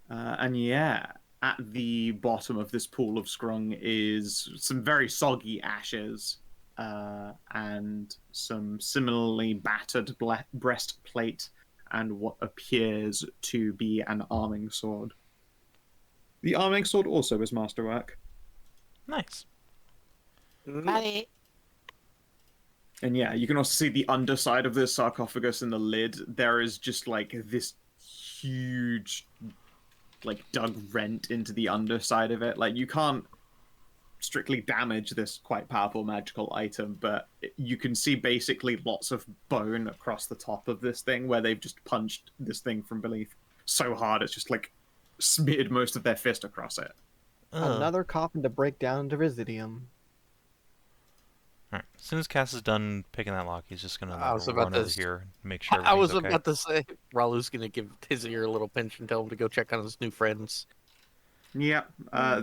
And yeah, at the bottom of this pool of scrung is some very soggy ashes and some similarly battered breastplate and what appears to be an arming sword. The arming sword also is masterwork. Nice. Money. And yeah, you can also see the underside of this sarcophagus and the lid. There is just like this huge, like, dug rent into the underside of it. Like, you can't strictly damage this quite powerful magical item, but you can see basically lots of bone across the top of this thing where they've just punched this thing from beneath so hard it's just like smeared most of their fist across it. Another coffin to break down into Residium. Alright, as soon as Cass is done picking that lock, he's just gonna I was run about to over here and make sure I was everything's okay. about to say, Ralu's gonna give his ear a little pinch and tell him to go check on his new friends. Yep,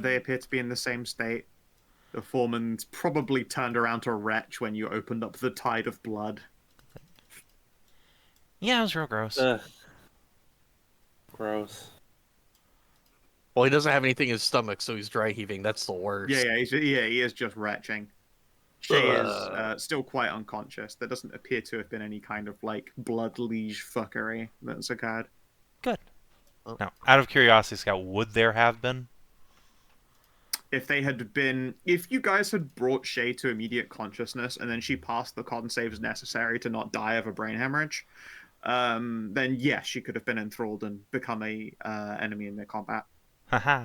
they appear to be in the same state. The foreman's probably turned around to retch when you opened up the tide of blood. Yeah, it was real gross. Gross. Well, he doesn't have anything in his stomach, so he's dry heaving. That's the worst. Yeah, he is just retching. Shay is still quite unconscious. There doesn't appear to have been any kind of like blood liege fuckery that's occurred. Good. Now, out of curiosity, Scout, would there have been? If you guys had brought Shay to immediate consciousness and then she passed the con saves necessary to not die of a brain hemorrhage, then yes, she could have been enthralled and become a enemy in their combat. Haha.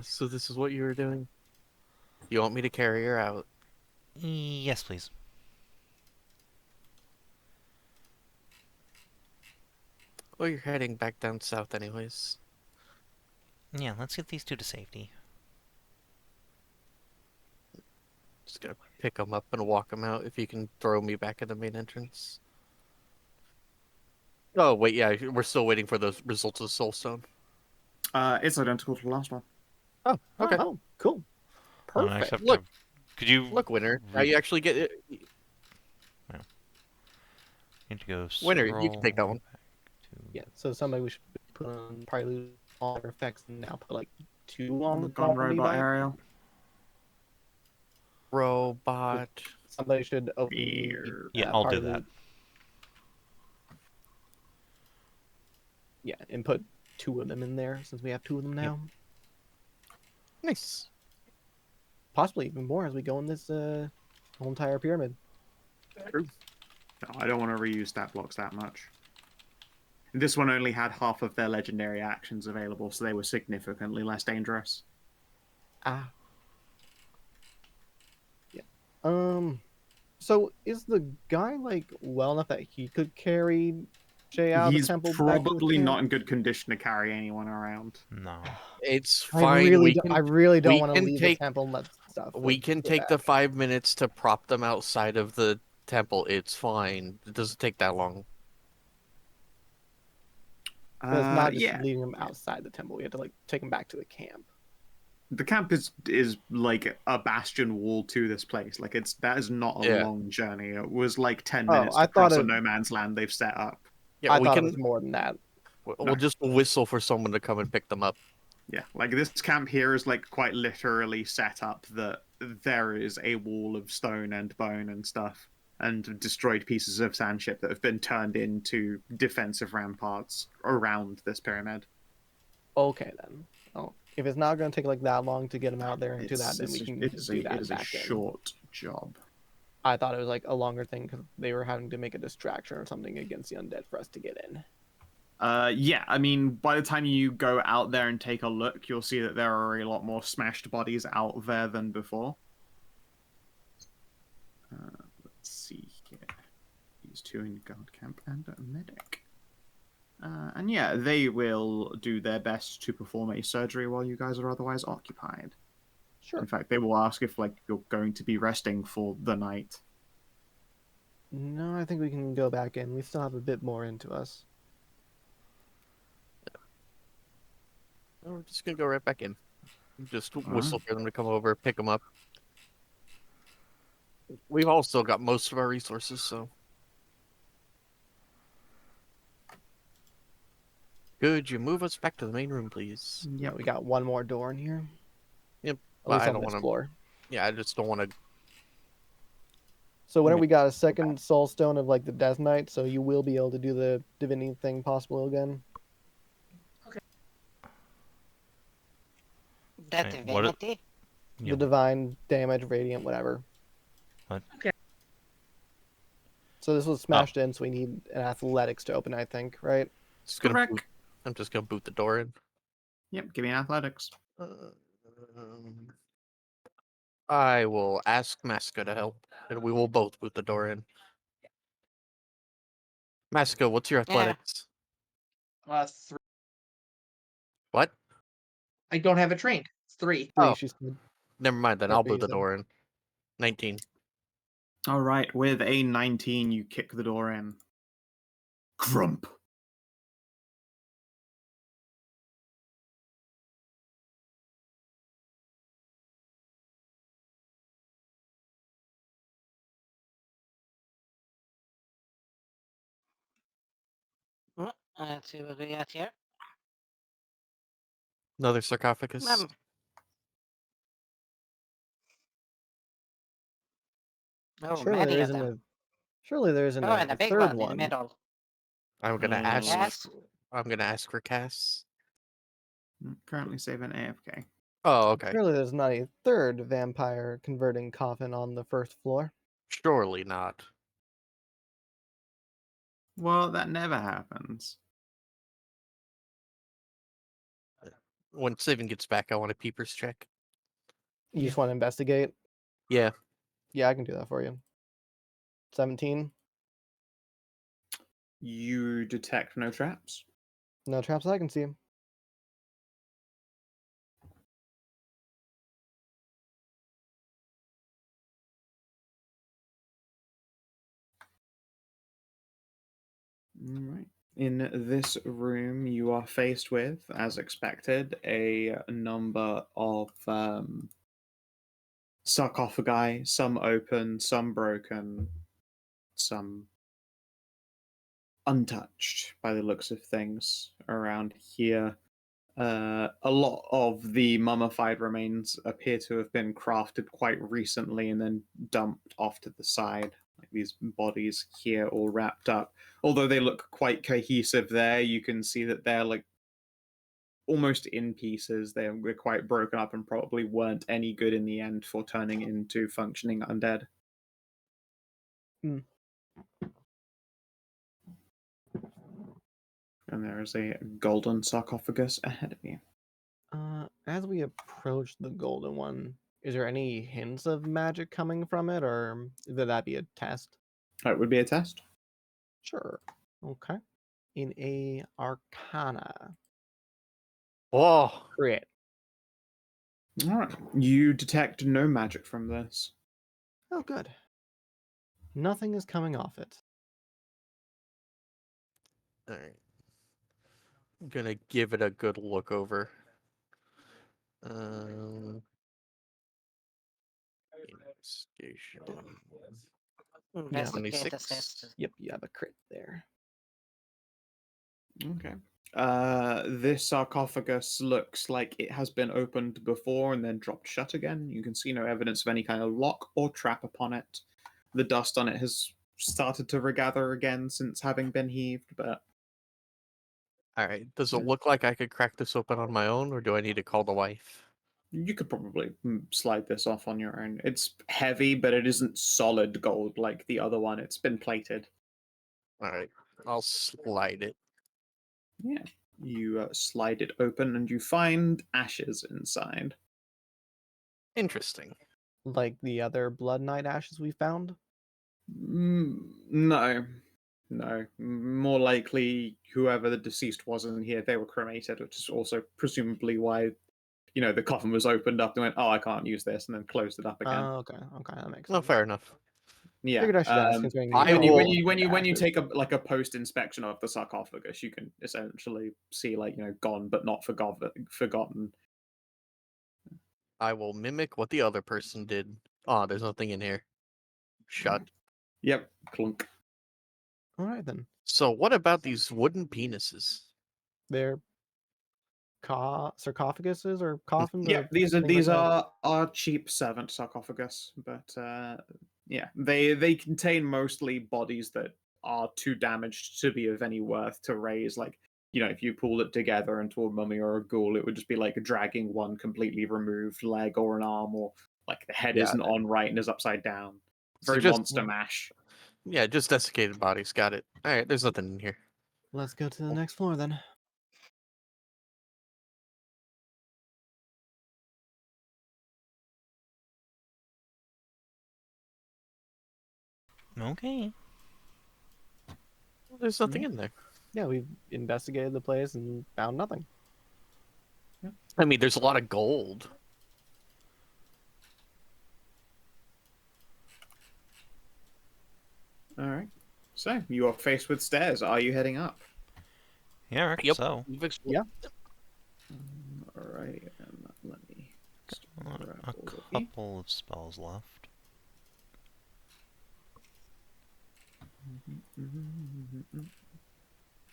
So this is what you were doing? You want me to carry her out? Yes, please. Well, you're heading back down south anyways. Yeah, let's get these two to safety. Just gonna pick them up and walk them out if you can throw me back at the main entrance. Oh, wait, yeah, we're still waiting for those results of Soulstone. It's identical to the last one. Oh, okay. Oh, cool. Hold on, I Perfect. just have Look. to- Could you Look, Winner, now you actually get it. need to go Winner, you can scroll take that one. back to- Yeah, so somebody we should put on probably lose all their effects and now put like 2 on The the gun zombie robot back. area. Robot. Somebody should open Yeah, I'll do party that. loot. Yeah, and put 2 of them in there since we have 2 of them now. Nice. Possibly even more as we go in this whole entire pyramid. No, I don't want to reuse stat blocks that much. This one only had half of their legendary actions available, so they were significantly less dangerous. Ah. Yeah. So is the guy like well enough that he could carry Jay out of the He's temple? back to the probably camp? not in good condition to carry anyone around. No. It's I fine. really don't we want to can leave take- the temple and let stuff. We can take the 5 minutes to prop them outside of the temple. It's fine. It doesn't take that long. But it's not just yeah, leaving them outside the temple. We have to like take them back to the camp. the camp is like a bastion wall to this place. Like that is not a Yeah. long journey. It was like 10 Oh, minutes I to cross thought a it- no man's land they've set up. Yeah, I we thought can. it was more than that. We'll just whistle for someone to come and pick them up. Yeah, like this camp here is like quite literally set up that there is a wall of stone and bone and stuff, and destroyed pieces of sandship that have been turned into defensive ramparts around this pyramid. Okay then. Oh, if it's not going to take like that long to get them out there and do that, then we can it is do that a back in. short job. I thought it was like a longer thing because they were having to make a distraction or something against the undead for us to get in. Yeah, I mean, by the time you go out there and take a look, you'll see that there are a lot more smashed bodies out there than before. Let's see here. These 2 in guard camp and a medic. And yeah, they will do their best to perform a surgery while you guys are otherwise occupied. Sure. In fact, they will ask if like you're going to be resting for the night. No, I think we can go back in. We still have a bit more into us. No, we're just gonna go right back in. Just whistle for them to come over, pick them up. We've all still got most of our resources, so. Could you move us back to the main room, please? Yeah, we got one more door in here. Yep. At But least I on don't this want to. floor. Yeah, I just don't want to. So whenever Ma- we got a second soul stone of like the Death Knight, so you will be able to do the divinity thing possible again. That Wait, what it- divinity? Yeah, The divine damage, radiant, whatever. What? Okay. So this was smashed in, so we need an athletics to open, I think, right? Just gonna Correct. boot, I'm just gonna boot the door in. Yep, give me an athletics. I will ask Masika to help, and we will both boot the door in. Masika, what's your Yeah. athletics? 3. What? I don't have it trained. It's 3. Three, Oh. she said. Never mind then. That's I'll what boot you the said. door in. 19. All right, with a 19, you kick the door in. Grump. Let's see what we got here. Another sarcophagus. Oh, Surely many there of isn't them. a. Surely there isn't Oh, and a a big third one in one. the middle. I'm gonna ask. Yes. I'm gonna ask for Cass. Currently saving AFK. Oh, okay. Surely there's not a third vampire converting coffin on the first floor. Surely not. Well, that never happens. When Savin gets back, I want a peepers check. You just want to investigate? Yeah. Yeah, I can do that for you. 17. You detect no traps. No traps I can see. All right. In this room, you are faced with, as expected, a number of sarcophagi, some open, some broken, some untouched by the looks of things around here. A lot of the mummified remains appear to have been crafted quite recently and then dumped off to the side. Like these bodies here all wrapped up. Although they look quite cohesive there, you can see that they're like almost in pieces. They're quite broken up and probably weren't any good in the end for turning into functioning undead. Mm. And there is a golden sarcophagus ahead of you. As we approach the golden one, is there any hints of magic coming from it, or would that be a test? It would be a test. Sure. Okay. In a Arcana. Whoa. Crit. All right. You detect no magic from this. Oh, good. Nothing is coming off it. Alright. I'm gonna give it a good look over. Investigation. Investigate 26. assist. Yep, you have a crit there. Okay. This sarcophagus looks like it has been opened before and then dropped shut again. You can see no evidence of any kind of lock or trap upon it. The dust on it has started to regather again since having been heaved, but Alright, does it look like I could crack this open on my own, or do I need to call the wife? you could probably slide this off on your own. It's heavy, but it isn't solid gold like the other one. It's been plated. Alright, I'll slide it. Yeah. You slide it open and you find ashes inside. Interesting. Like the other Blood Knight ashes we found? No. No. More likely, whoever the deceased was in here, they were cremated, which is also presumably why, the coffin was opened up and went, oh, I can't use this, and then closed it up again. Okay, that makes sense. No, fair enough. Yeah. Figured I should ask, considering I when will- you take a post inspection of the sarcophagus, you can essentially see gone but not forgotten. I will mimic what the other person did. Oh, there's nothing in here. Shut. Yep, clunk. All right then. So what about these wooden penises? They're sarcophaguses or coffins. Yeah, or these things like that. are cheap servant sarcophagus, but yeah, they contain mostly bodies that are too damaged to be of any worth to raise. Like, you know, if you pulled it together into a mummy or a ghoul, it would just be like dragging one completely removed leg or an arm, or like the head Yeah. isn't on right and is upside down. So Very just- monster mash. Yeah, just desiccated bodies. Got it. All right, there's nothing in here. Let's go to the next floor then. Okay. There's nothing in there. Yeah, we've investigated the place and found nothing. I mean, there's a lot of gold. All right. So you are faced with stairs. Are you heading up? Yeah, I reckon Yep. so. You've explored. Yeah. Alrighty, let me. grab A all of you. couple of spells left.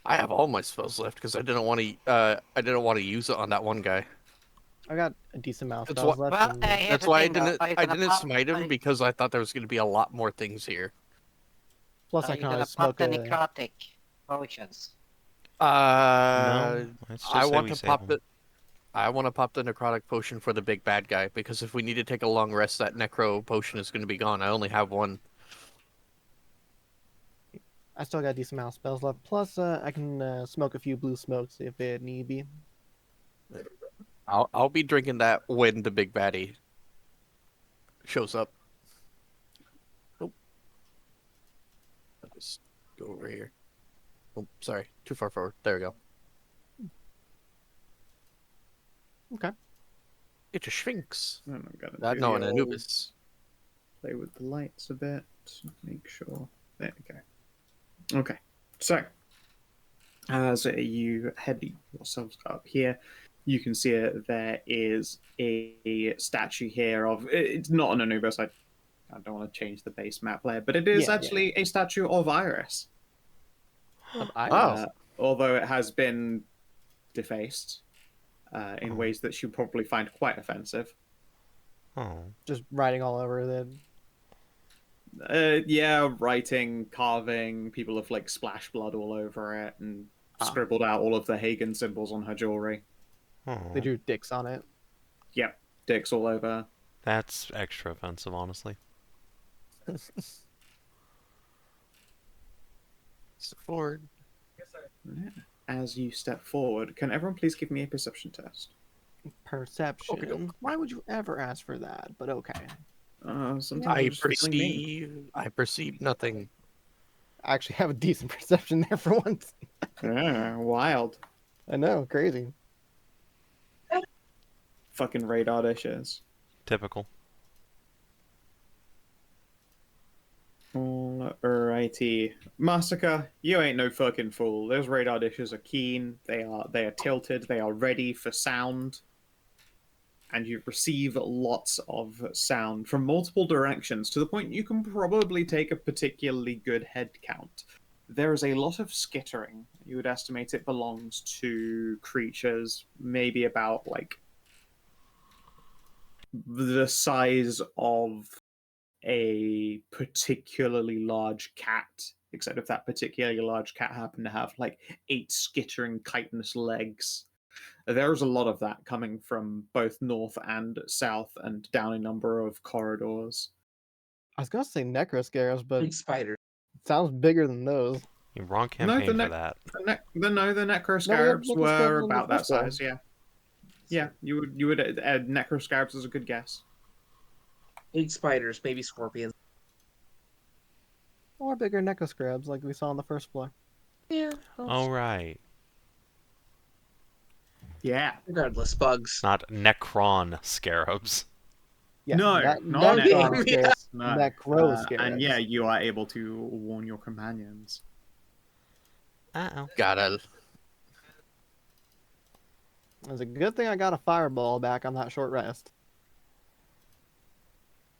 I have all my spells left because I didn't want to use it on that one guy. I got a decent amount of That's spells what- left. Well, and- here's That's the why thing, though. Are you I gonna didn't pop- smite are him you- because I thought there was going to be a lot more things here. Plus, Are I you can gonna always pop smoke the a. necrotic potions? No, I let's just say want we to save pop 'em. the. I want to pop the necrotic potion for the big bad guy because if we need to take a long rest, that necro potion is going to be gone. I only have one. I still got a decent amount of spells left. Plus, I can smoke a few blue smokes if it need be. I'll be drinking that when the big baddie shows up. Nope. I'll just go over here. Oh, sorry, too far forward. There we go. Okay. It's a Sphinx. And I'm gonna Not do no, the an old Anubis. play with the lights a bit. Make sure. There we go. Okay, so as you head yourselves up here, you can see there is a statue here of. It's not an Anubis. I don't want to change the base map layer, but it is Yeah, actually a statue of Iris. Of Iris. Although it has been defaced in Oh. ways that you probably find quite offensive. Oh. Just writing all over it. Yeah, writing, carving, people have like splashed blood all over it and scribbled out all of the Hagen symbols on her jewelry. Oh. They drew dicks on it. Yep, dicks all over. That's extra offensive, honestly. Forward. As you step forward, can everyone please give me a perception test? Perception. Okey-doke. Why would you ever ask for that? But okay. Sometimes I I'm just feeling mean. perceive nothing. I actually have a decent perception there for once. Yeah, wild. I know, crazy. Fucking radar dishes. Typical. Alrighty. Masika, you ain't no fucking fool. Those radar dishes are keen. They are tilted. They are ready for sound. And you receive lots of sound from multiple directions to the point you can probably take a particularly good head count. There is a lot of skittering. You would estimate it belongs to creatures maybe about like the size of a particularly large cat, except if that particularly large cat happened to have like 8 skittering chitinous legs. There's a lot of that coming from both north and south and down a number of corridors. I was gonna say necroscarabs, but Big it spider. sounds bigger than those. You wrong No, campaign the for that. The necroscarabs necroscarabs were on the about that first floor. size, yeah. Yeah, you would add necroscarabs as a good guess. Big spiders, maybe scorpions. Or bigger necroscarabs like we saw on the first floor. Yeah. Oh, right. Yeah. Regardless, bugs. Not Necron scarabs. Yeah, No, not not necron necron. scarabs. No. Necroscarabs. And yeah, you are able to warn your companions. Uh-oh. Gotta. It's a good thing I got a fireball back on that short rest.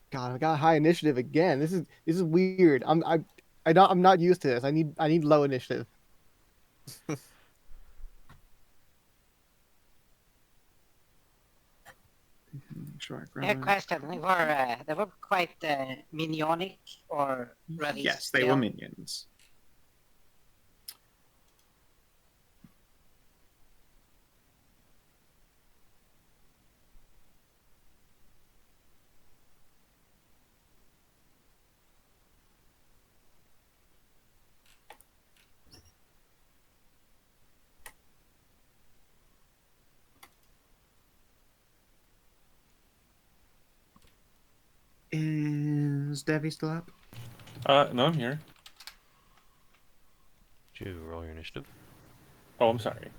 God, I got high initiative again. This is weird. I'm not used to this. I need low initiative. Sure, Yeah, grab it. question. They were quite minionic or really Yes, they were still. minions. Is Devi still up? No, I'm here. Did you roll your initiative? Oh, I'm sorry.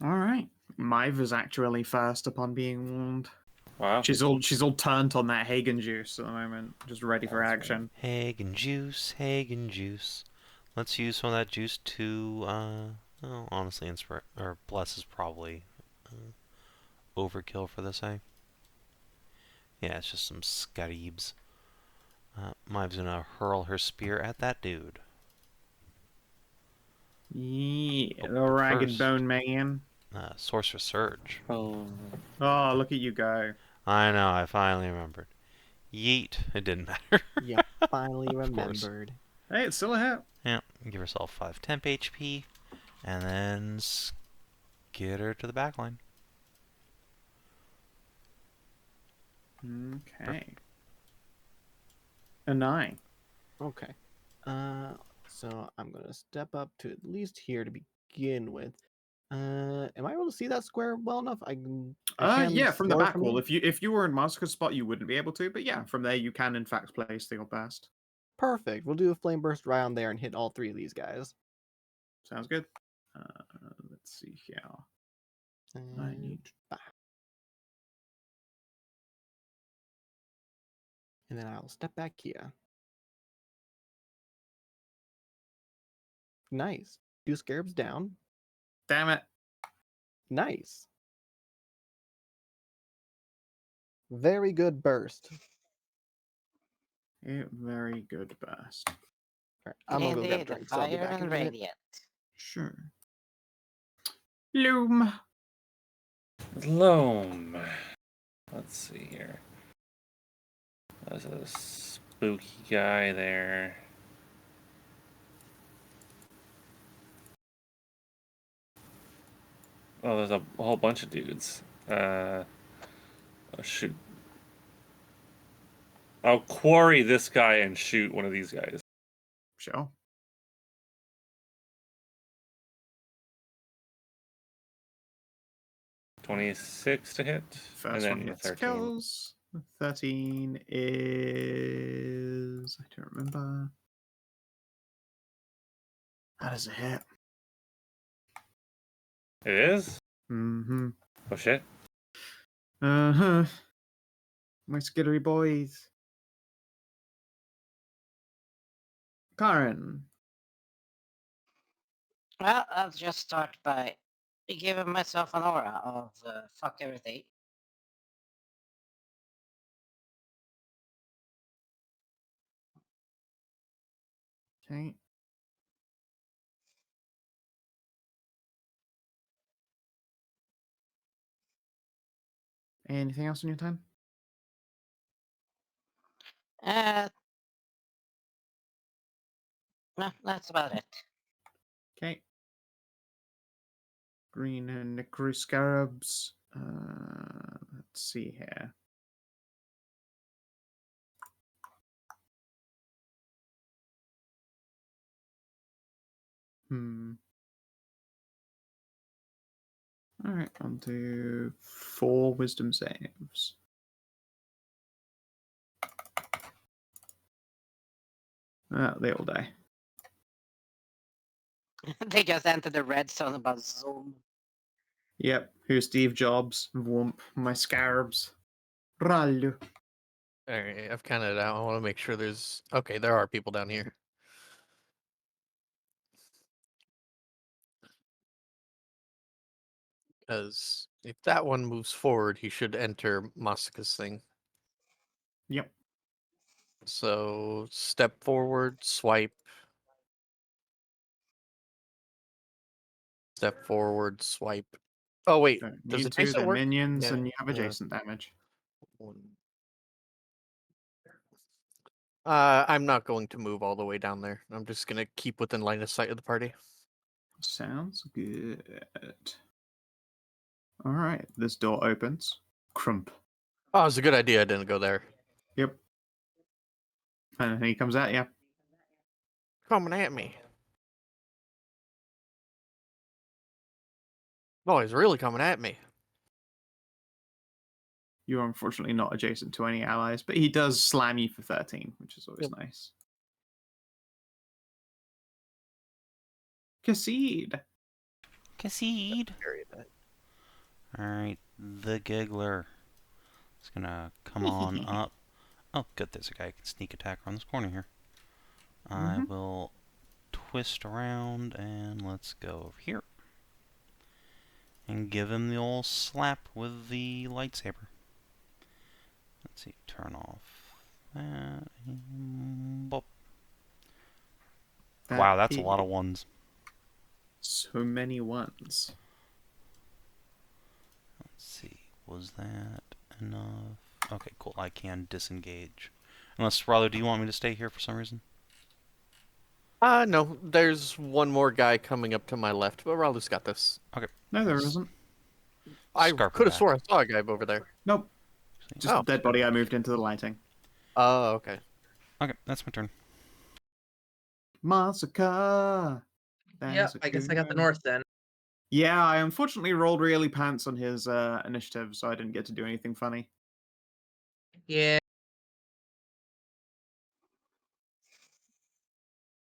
All right. Mive is actually first upon being warned. Wow. She's all turned on that Hagen juice at the moment, just ready for That's action. Hagen juice, Hagen juice. Let's use some of that juice to, well, honestly, or bless is probably overkill for this, eh? Yeah, it's just some scareebs. Mive's gonna hurl her spear at that dude. Yeah, Oh, the but ragged first- bone man. Sorcerer Surge. Oh. Oh, look at you go. I know, I finally remembered. Yeet. It didn't matter. Yeah, finally Of course. remembered. Hey, it's still a hit. Yeah, give herself 5 temp HP, and then get her to the back line. Okay. Anai. Okay. So I'm gonna step up to at least here to begin with. Am I able to see that square well enough? I Yeah, from the explore back wall. here? If you were in Masika's spot, you wouldn't be able to, but yeah, from there you can in fact place the blast. Perfect. We'll do a flame burst right on there and hit all three of these guys. Sounds good. Let's see here. I And, need. and then I'll step back here. Nice. 2 scarabs down. Damn it. Nice. Very good burst. Very good burst. Alright, I'm gonna go grab a Indeed, the drink, so I'll be fire back in and a minute. radiant. Sure. Loam. Loam. Let's see here. There's a spooky guy there. Oh, there's a whole bunch of dudes. Oh, shoot. I'll quarry this guy and shoot one of these guys. Sure. $26 to hit. First and then one the gets 13. kills. 13 is. I don't remember. That is a hit. It is? Mm-hmm. Oh shit. Uh-huh. My skittery boys. Karin. Well, I'll just start by giving myself an aura of fuck everything. Okay. Anything else on your turn? No, that's about it. Okay. Green and Necro Scarabs. Let's see here. Alright, I'll do 4 wisdom saves. They all die. They just entered the red zone about Zoom. Yep. Who's Steve Jobs? Whoomp. My scarabs. Ralu. Alright, I've counted it out. I want to make sure there's... Okay, there are people down here. Because if that one moves forward, he should enter Masika's thing. Yep. So step forward, swipe. Step forward, swipe. Oh wait, Don't does need to. adjacent They're work? minions, Yeah, and you have yeah. adjacent damage. I'm not going to move all the way down there. I'm just gonna keep within line of sight of the party. Sounds good. All right, this door opens. Crump. Oh, it's a good idea I didn't go there. Yep. And he comes at you. Coming at me. Oh, he's really coming at me. You're unfortunately not adjacent to any allies, but he does slam you for 13, which is always nice. Khassid. Khassid. Period. Alright, the giggler. It's gonna come on up. Oh, good, there's a guy who can sneak attack around this corner here. I will twist around and let's go over here. And give him the old slap with the lightsaber. Let's see, turn off that. Bop. Wow, that's a lot of ones. So many ones. Let's see, was that enough? Okay, cool, I can disengage. Unless, Ralu, do you want me to stay here for some reason? No, there's one more guy coming up to my left, but Ralu's got this. Okay. No, there isn't. I Scarper could have back. sworn I saw a guy over there. Nope. Just Oh. a dead body I moved into the lighting. Oh, okay. Okay, that's my turn. Masika. Yep, I guess I got the north then. Yeah, I unfortunately rolled really pants on his initiative, so I didn't get to do anything funny. Yeah.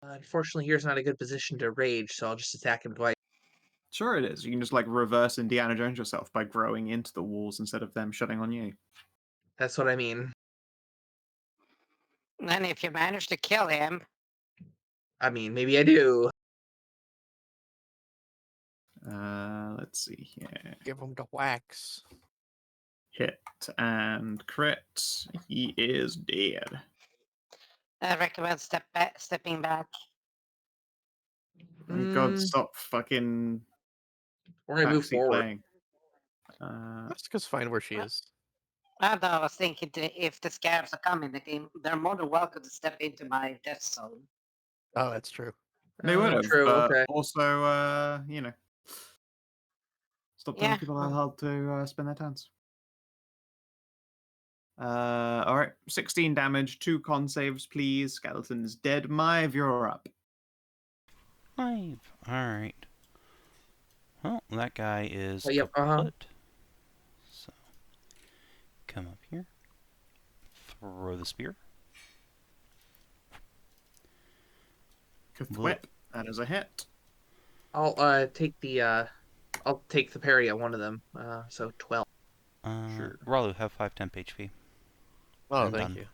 Unfortunately, here's not a good position to rage, so I'll just attack him twice. Sure it is. You can just like reverse Indiana Jones yourself by growing into the walls instead of them shutting on you. That's what I mean. And if you manage to kill him, I mean, maybe I do. Let's see here. Give him the wax. Hit and crit. He is dead. I recommend stepping back. Oh God, stop fucking We're gonna move backseat forward. playing. Masika's fine where she is. I thought I was thinking if the scabs are coming, they're more than welcome to step into my death zone. Oh, that's true. They would have, True, but okay. also, you know, stop telling Yeah. people how hard to spend their turns. All right, 16 damage, 2 con saves, please. Skeleton's dead. Maeve, you're up. 5. Alright. Well, that guy is Yep, kaput. So, come up here. Throw the spear. Whip. That is a hit. I'll take the parry at one of them. So 12. Sure. Ralu, have 5 temp HP. Oh, I'm thank done. you.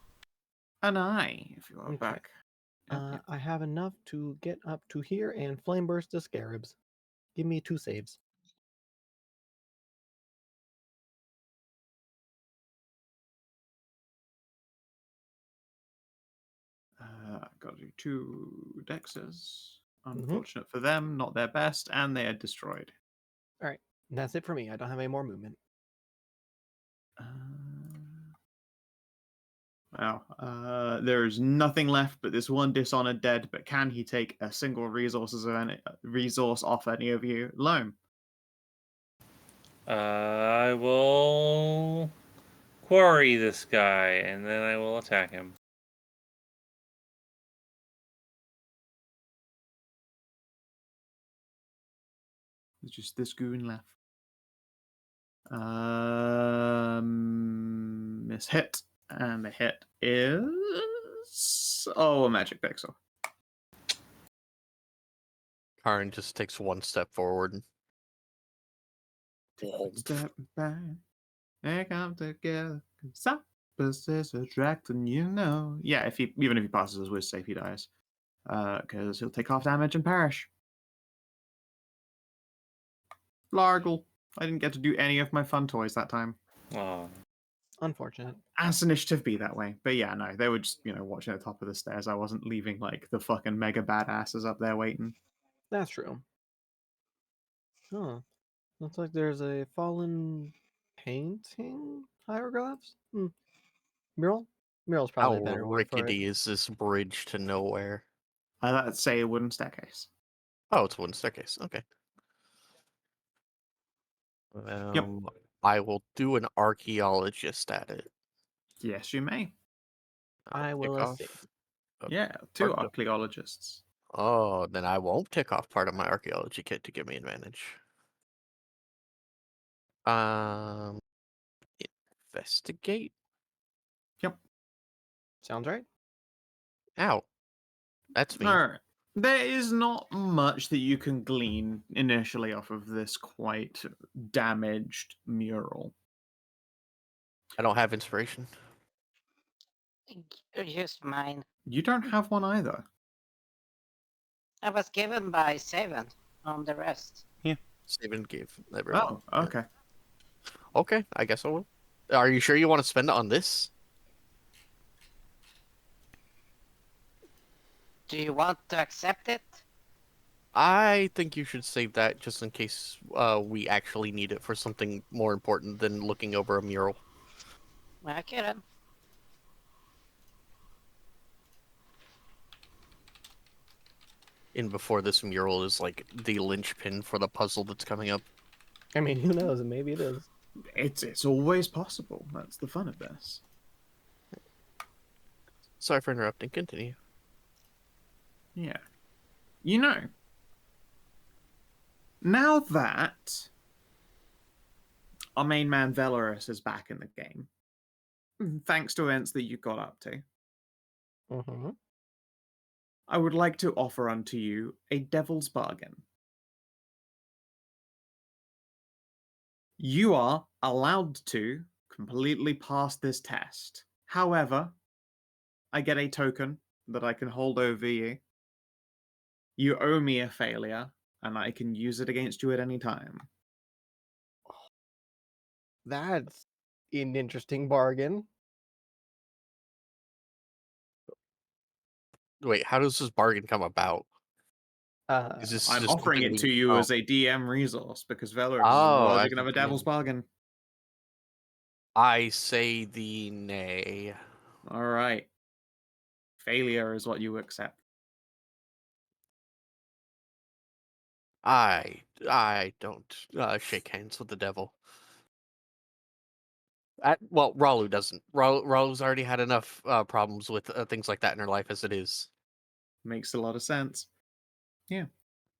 Anai, if you are Okay. back. I have enough to get up to here and flame burst the scarabs. Give me 2 saves. Got to do 2 dexes. Unfortunate for them, not their best, and they are destroyed. All right, that's it for me. I don't have any more movement. Wow. There's nothing left but this one dishonored dead, but can he take a single resource off any of you? Loam. I will quarry this guy, and then I will attack him. There's just this goon left. Miss hit. And the hit is... Oh, a magic pixel. Karin just takes one step forward. Step back. They come together. Opposites attracting, you know. Yeah, even if he passes his whiz save, he dies. Because he'll take half damage and perish. Largle. I didn't get to do any of my fun toys that time. Oh, Unfortunate. As initiative be that way. But yeah, no, they were just, watching at the top of the stairs. I wasn't leaving, like, the fucking mega badasses up there waiting. That's true. Huh. Looks like there's a fallen painting hieroglyphs. Mural? Mural's probably How a better word for it. rickety is this bridge to nowhere? Let's say a wooden staircase. Oh, it's one staircase. Okay. I will do an archaeologist at it. Yes, you may. I will tick off assist. a Yeah, 2 part of- archaeologists. Oh, then I won't tick off part of my archaeology kit to give me advantage. Investigate. Sounds right. Ow, that's me. Alright. There is not much that you can glean initially off of this quite damaged mural. I don't have inspiration. Use mine. You don't have one either. I was given by Savin on the rest. Savin gave everyone. Oh, okay. Okay, I guess I will. Are you sure you want to spend it on this? Do you want to accept it? I think you should save that just in case we actually need it for something more important than looking over a mural. Okay then. In before this mural is like the linchpin for the puzzle that's coming up. I mean, who knows? Maybe it is. It's always possible. That's the fun of this. Sorry for interrupting. Continue. Yeah. Now that our main man Velaris is back in the game, thanks to events that you got up to, Mm-hmm. I would like to offer unto you a devil's bargain. You are allowed to completely pass this test. However, I get a token that I can hold over you. You owe me a failure, and I can use it against you at any time. That's an interesting bargain. Wait, how does this bargain come about? Is this I'm just offering something it to we- you oh. as a DM resource because Velaris is Oh, allergic as and have a a devil's DM. bargain. I say the nay. All right. Failure is what you accept. I don't shake hands with the devil. Well, Ralu doesn't. Ralu's already had enough problems with things like that in her life as it is. Makes a lot of sense. Yeah.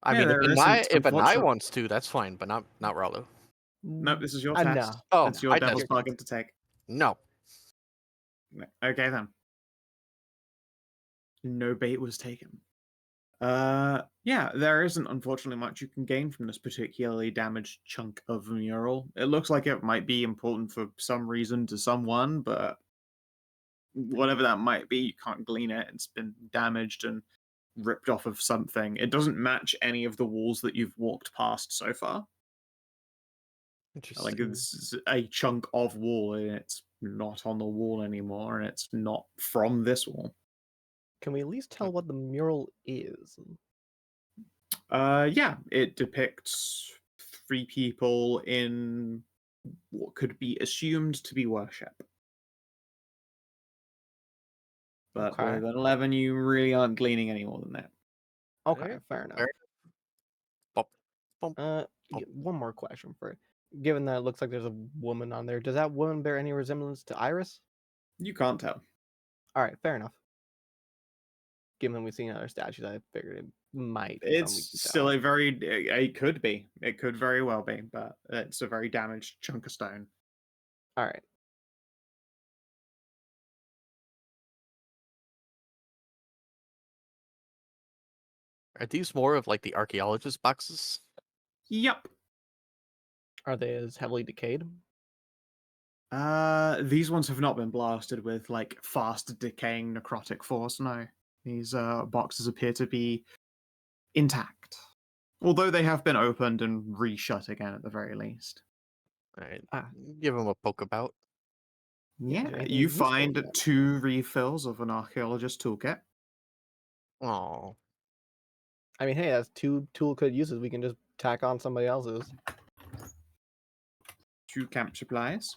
I Yeah, mean, there if isn't, Anai unfortunately- wants to, that's fine, but not Ralu. No, this is your No. test. Oh, It's your I devil's test. bargain to take. No. Okay then. No bait was taken. Yeah, there isn't unfortunately much you can gain from this particularly damaged chunk of mural. It looks like it might be important for some reason to someone, but whatever that might be, you can't glean it. It's been damaged and ripped off of something. It doesn't match any of the walls that you've walked past so far. Like, Interesting. this is a chunk of wall, and it's not on the wall anymore, and it's not from this wall. Can we at least tell what the mural is? Yeah, it depicts 3 people in what could be assumed to be worship. But Okay. with an 11, you really aren't gleaning any more than that. Okay, Alright, fair enough. fair. Bump, bump. One more question for given that it looks like there's a woman on there, does that woman bear any resemblance to Iris? You can't tell. All right, fair enough. Given we've seen other statues, I figured it might. be something we It's can still tell. a very. It could be. It could very well be, but it's a very damaged chunk of stone. All right. Are these more of like the archaeologist boxes? Yep. Are they as heavily decayed? These ones have not been blasted with like fast decaying necrotic force. No, these boxes appear to be intact. Although they have been opened and reshut again at the very least. All right, Ah. give him a poke about. Yeah, there anything you useful find in that? 2 refills of an archaeologist toolkit. Oh, I mean, hey, that's 2 toolkit uses. We can just tack on somebody else's. 2 camp supplies.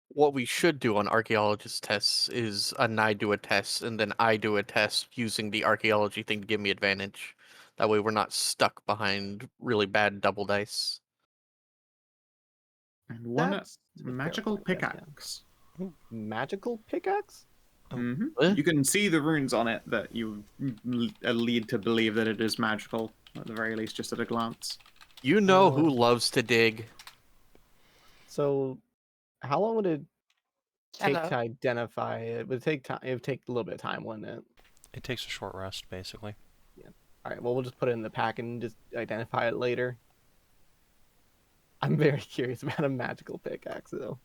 what we should do on archaeologist tests is Anai do a test, and then I do a test using the archaeology thing to give me advantage. That way, we're not stuck behind really bad double dice. And 1 That's a fair magical point, yeah. pickaxe. Magical pickaxe? Oh. Eh? You can see the runes on it that you lead to believe that it is magical, at the very least, just at a glance. You know who loves to dig. So, how long would it take Hello. to identify it? It would take time. It would take a little bit of time, wouldn't it? It takes a short rest, basically. All right. Well, we'll just put it in the pack and just identify it later. I'm very curious about a magical pickaxe, though.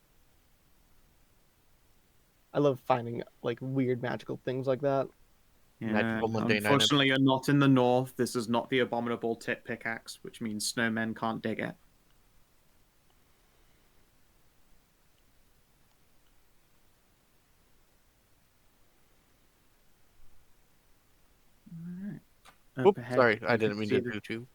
I love finding like weird magical things like that. Yeah, Magical mundane unfortunately, you're not in the north. This is not the abominable tip pickaxe, which means snowmen can't dig it. Alright. Up Oops, ahead, sorry, you I can didn't mean see to that- do too.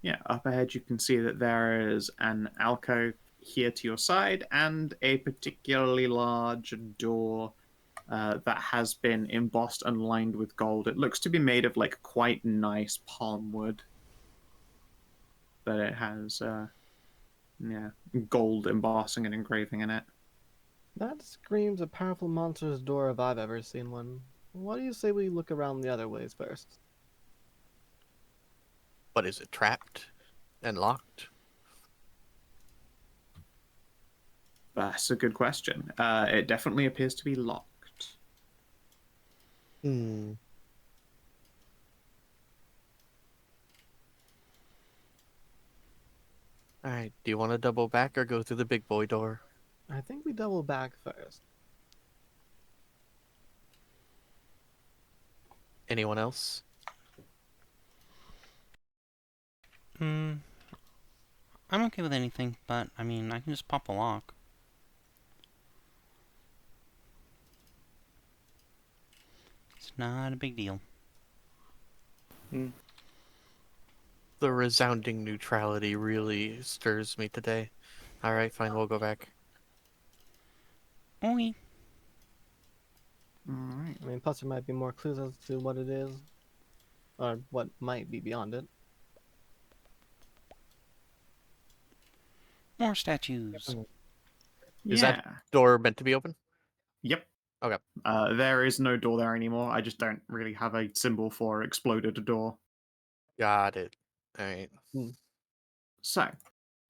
Yeah, up ahead you can see that there is an alcove here to your side and a particularly large door that has been embossed and lined with gold. It looks to be made of like quite nice palm wood, but it has gold embossing and engraving in it. That screams a powerful monster's door if I've ever seen one. What do you say we look around the other ways first? But is it trapped and locked? That's a good question. It definitely appears to be locked. Hmm. All right. Do you want to double back or go through the big boy door? I think we double back first. Anyone else? I'm okay with anything, but, I mean, I can just pop a lock. It's not a big deal. The resounding neutrality really stirs me today. All right, fine. We'll go back. Oi. Alright. I mean, plus there might be more clues as to what it is, or what might be beyond it. More statues. Is that door meant to be open? Yep. Okay. There is no door there anymore. I just don't really have a symbol for exploded door. Got it. All right. So,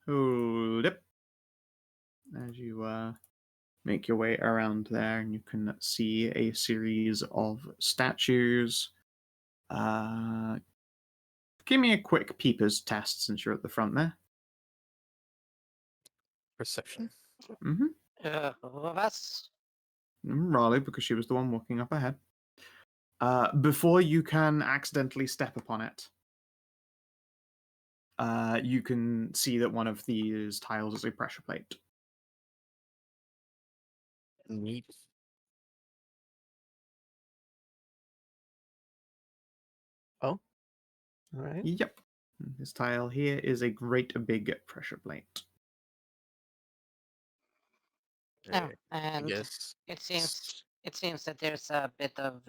hold up. As you make your way around there, and you can see a series of statues. Give me a quick peepers test since you're at the front there. Perception. Mm-hmm. Well, that's Ralu, because she was the one walking up ahead. Before you can accidentally step upon it, you can see that one of these tiles is a pressure plate. Neat. All right. Yep. This tile here is a great big pressure plate. yeah, Alright, and yes. it seems that there's a bit of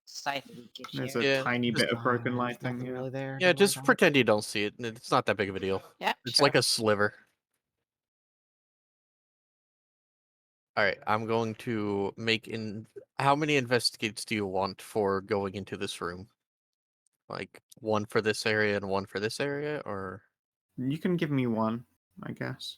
sight leakage There's here. a Yeah, tiny just- bit of broken There's lighting. nothing Yeah. really there. Yeah, don't worry just about it. pretend you don't see it. It's not that big of a deal. Yeah, It's sure. like a sliver. All right, I'm going to make in. How many investigates do you want for going into this room? Like one for this area and one for this area, or You can give me one, I guess.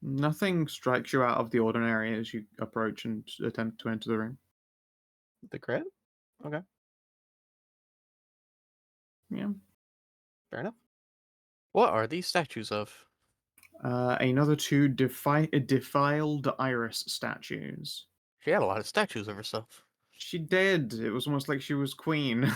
Nothing strikes you out of the ordinary as you approach and attempt to enter the room. The crit? Okay, Yeah. fair enough. what are these statues of? Another two defiled iris statues. She had a lot of statues of herself. She did. It was almost like she was queen.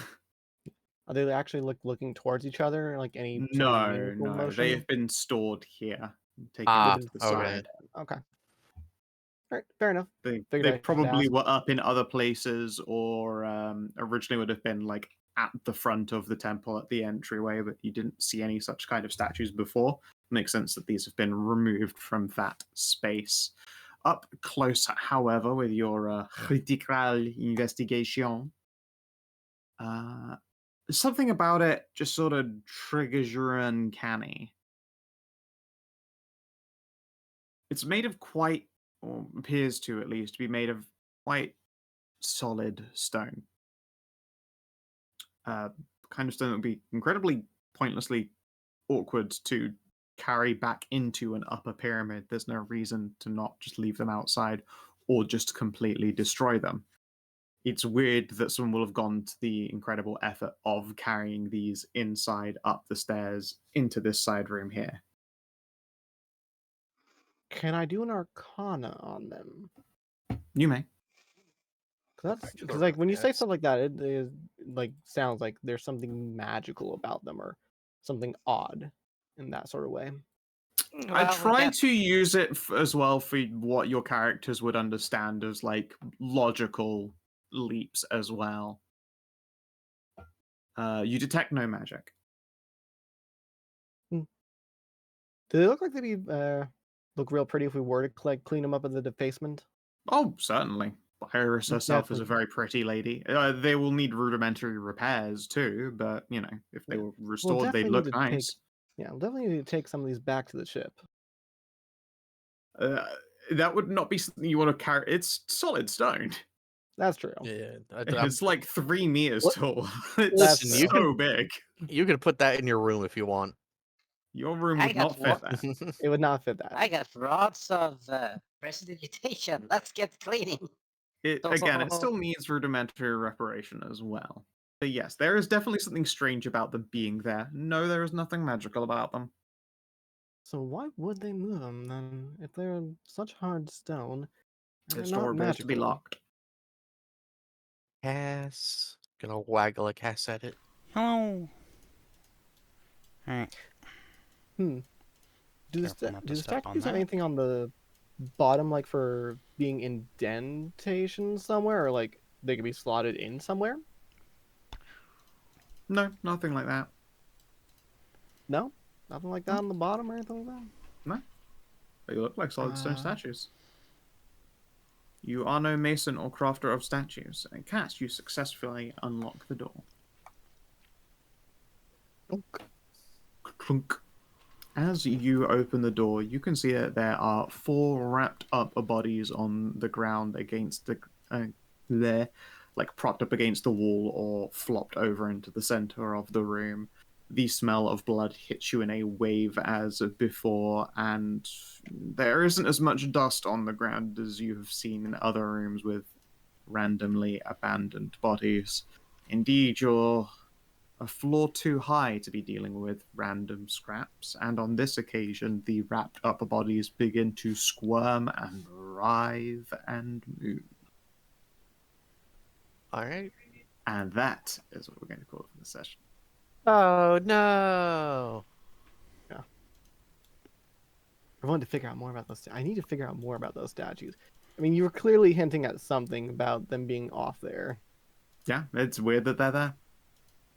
Are they actually looking towards each other, like any sort of No, meaningful no. motion? They have been stored here, taken Ah, to the okay. side. Okay. All right, fair enough. They Figured I should probably ask. were up in other places, or originally would have been like at the front of the temple at the entryway, but you didn't see any such kind of statues before. Makes sense that these have been removed from that space. Up close, however, with your critical investigation, something about it just sort of triggers your uncanny. It's made of quite, or appears to at least, be made of quite solid stone. Kind of stone that would be incredibly pointlessly awkward to carry back into an upper pyramid. There's no reason to not just leave them outside or just completely destroy them. It's weird that someone will have gone to the incredible effort of carrying these inside up the stairs into this side room here. Can I do an Arcana on them? You may. Because like when you say stuff like that, it is like sounds like there's something magical about them or something odd in that sort of way. I Well, try to use it as well for what your characters would understand as like logical leaps as well. You detect no magic. Do they look like they'd be look real pretty if we were to like clean them up in the defacement? Oh, certainly. Iris herself is a Definitely. very pretty lady. They will need rudimentary repairs too, but you know, if they were restored, they'd look nice. We'll definitely need to take some of these back to the ship. That would not be something you want to carry. It's solid stone. That's true. Yeah, It's like 3 meters What? tall. That's It's you so can- big. you can put that in your room if you want. Your room I would got not fit that. It would not fit that. I got rods of prestidigitation. Let's get cleaning. Again, it still needs rudimentary reparation as well. But yes, there is definitely something strange about them being there. No, there is nothing magical about them. So why would they move them then if they're such hard stone? And Its they're door not appears to be magical? locked. Cass. Gonna waggle a Cass at it. Hello. Alright. Do the Careful not to step on statues have that. anything on the bottom, like for being indentation somewhere, or like they could be slotted in somewhere? No, nothing like that. No, nothing like that on the bottom or anything like that. No. They look like solid stone Uh. statues. You are no mason or crafter of statues. And Cass, you successfully unlock the door. Clunk. As you open the door, you can see that there are 4 wrapped up bodies on the ground against the there, like propped up against the wall or flopped over into the center of the room. The smell of blood hits you in a wave as before, and there isn't as much dust on the ground as you have seen in other rooms with randomly abandoned bodies. Indeed, you're a floor too high to be dealing with random scraps, and on this occasion, the wrapped up bodies begin to squirm and writhe and move. Alright. And that is what we're going to call it for the session. Oh no! I wanted to figure out more about those. I need to figure out more about those statues. I mean, you were clearly hinting at something about them being off there. Yeah, it's weird that they're there.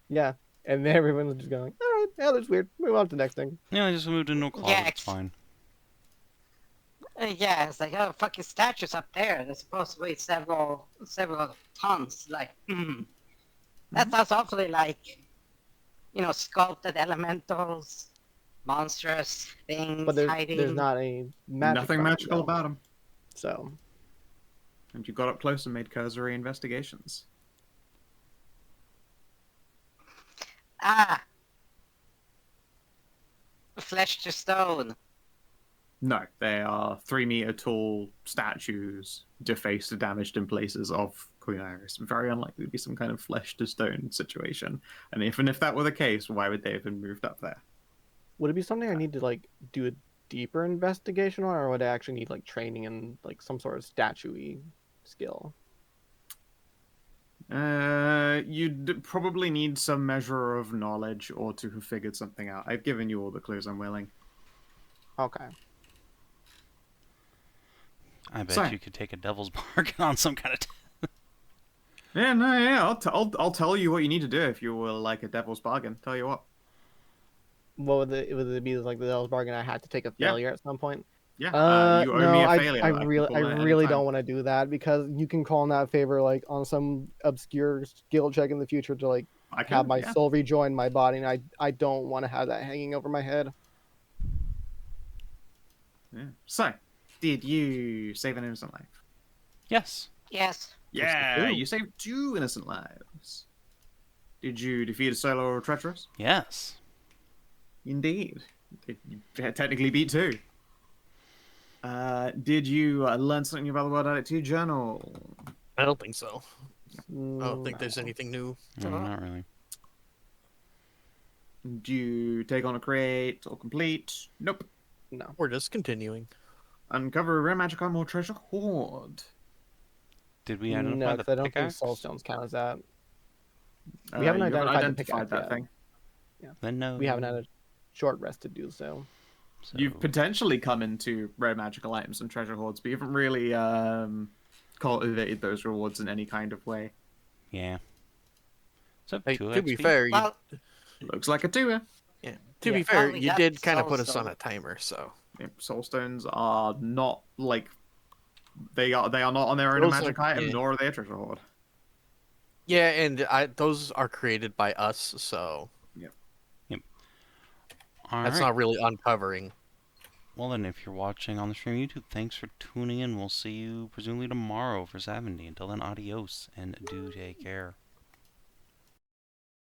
Yeah, and then everyone was just going, all right, yeah, that's weird. Move on to the next thing. Yeah, I just moved into a closet. Yeah, It's fine. Yeah, it's like, oh, fucking statues up there. They're supposed to weigh several tons. Like, that sounds awfully like, sculpted elementals, monstrous things But hiding. there's not any magic. Nothing magical about them. So, And you got up close and made cursory investigations. Ah! Flesh to stone. No, they are 3 meter tall statues, defaced, damaged in places of Queen Iris. Very unlikely to be some kind of flesh to stone situation. And even if that were the case, why would they have been moved up there? would it be something I need to like do a deeper investigation on, or would I actually need like training and like some sort of statue-y skill? You'd probably need some measure of knowledge or to have figured something out. I've given you all the clues I'm willing. Okay. I bet So- you could take a devil's bargain on some kind of. Yeah, no, yeah. I'll tell you what you need to do if you will like a devil's bargain. Tell you what. What would it be like the Devil's Bargain? I had to take a Yeah. failure at some point. Yeah. You owe No, me a failure. I can really, pull I it at any really time. don't want to do that because you can call in that favor like on some obscure skill check in the future to like I have can, my yeah. soul rejoin my body, and I don't want to have that hanging over my head. Yeah. So, did you save an innocent life? Yes. Yes. Yeah, Ooh. you saved 2 innocent lives. Did you defeat a solo treacherous? Yes. Indeed. You technically beat 2. Did you learn something about the World Addict 2 journal? I don't think so. I don't think No. there's anything new. No, not really. Do you take on a create or complete? Nope. No. We're just continuing. Uncover a rare magic armor or treasure hoard. Did we No, identify the because I don't think pickaxe? soulstones count as that. We haven't You identified the pickaxe that yet. thing. Then no. We haven't had a short rest to do so. So, You've potentially come into rare magical items and treasure hoards, but you haven't really cultivated those rewards in any kind of way. yeah. So Hey, 2 to be XP? fair, you, Well, Looks like a 2. to yeah. be fair, Well, we you got did kind of put us soulstone. on a timer, so Soulstones are not like they are not on their own a Those magic are- item, yeah. nor are they a treasure hoard. yeah, and those are created by us, so All that's right. not really uncovering. Well, then, if you're watching on the stream YouTube, thanks for tuning in. We'll see you presumably tomorrow for 70. Until then, adios and do take care.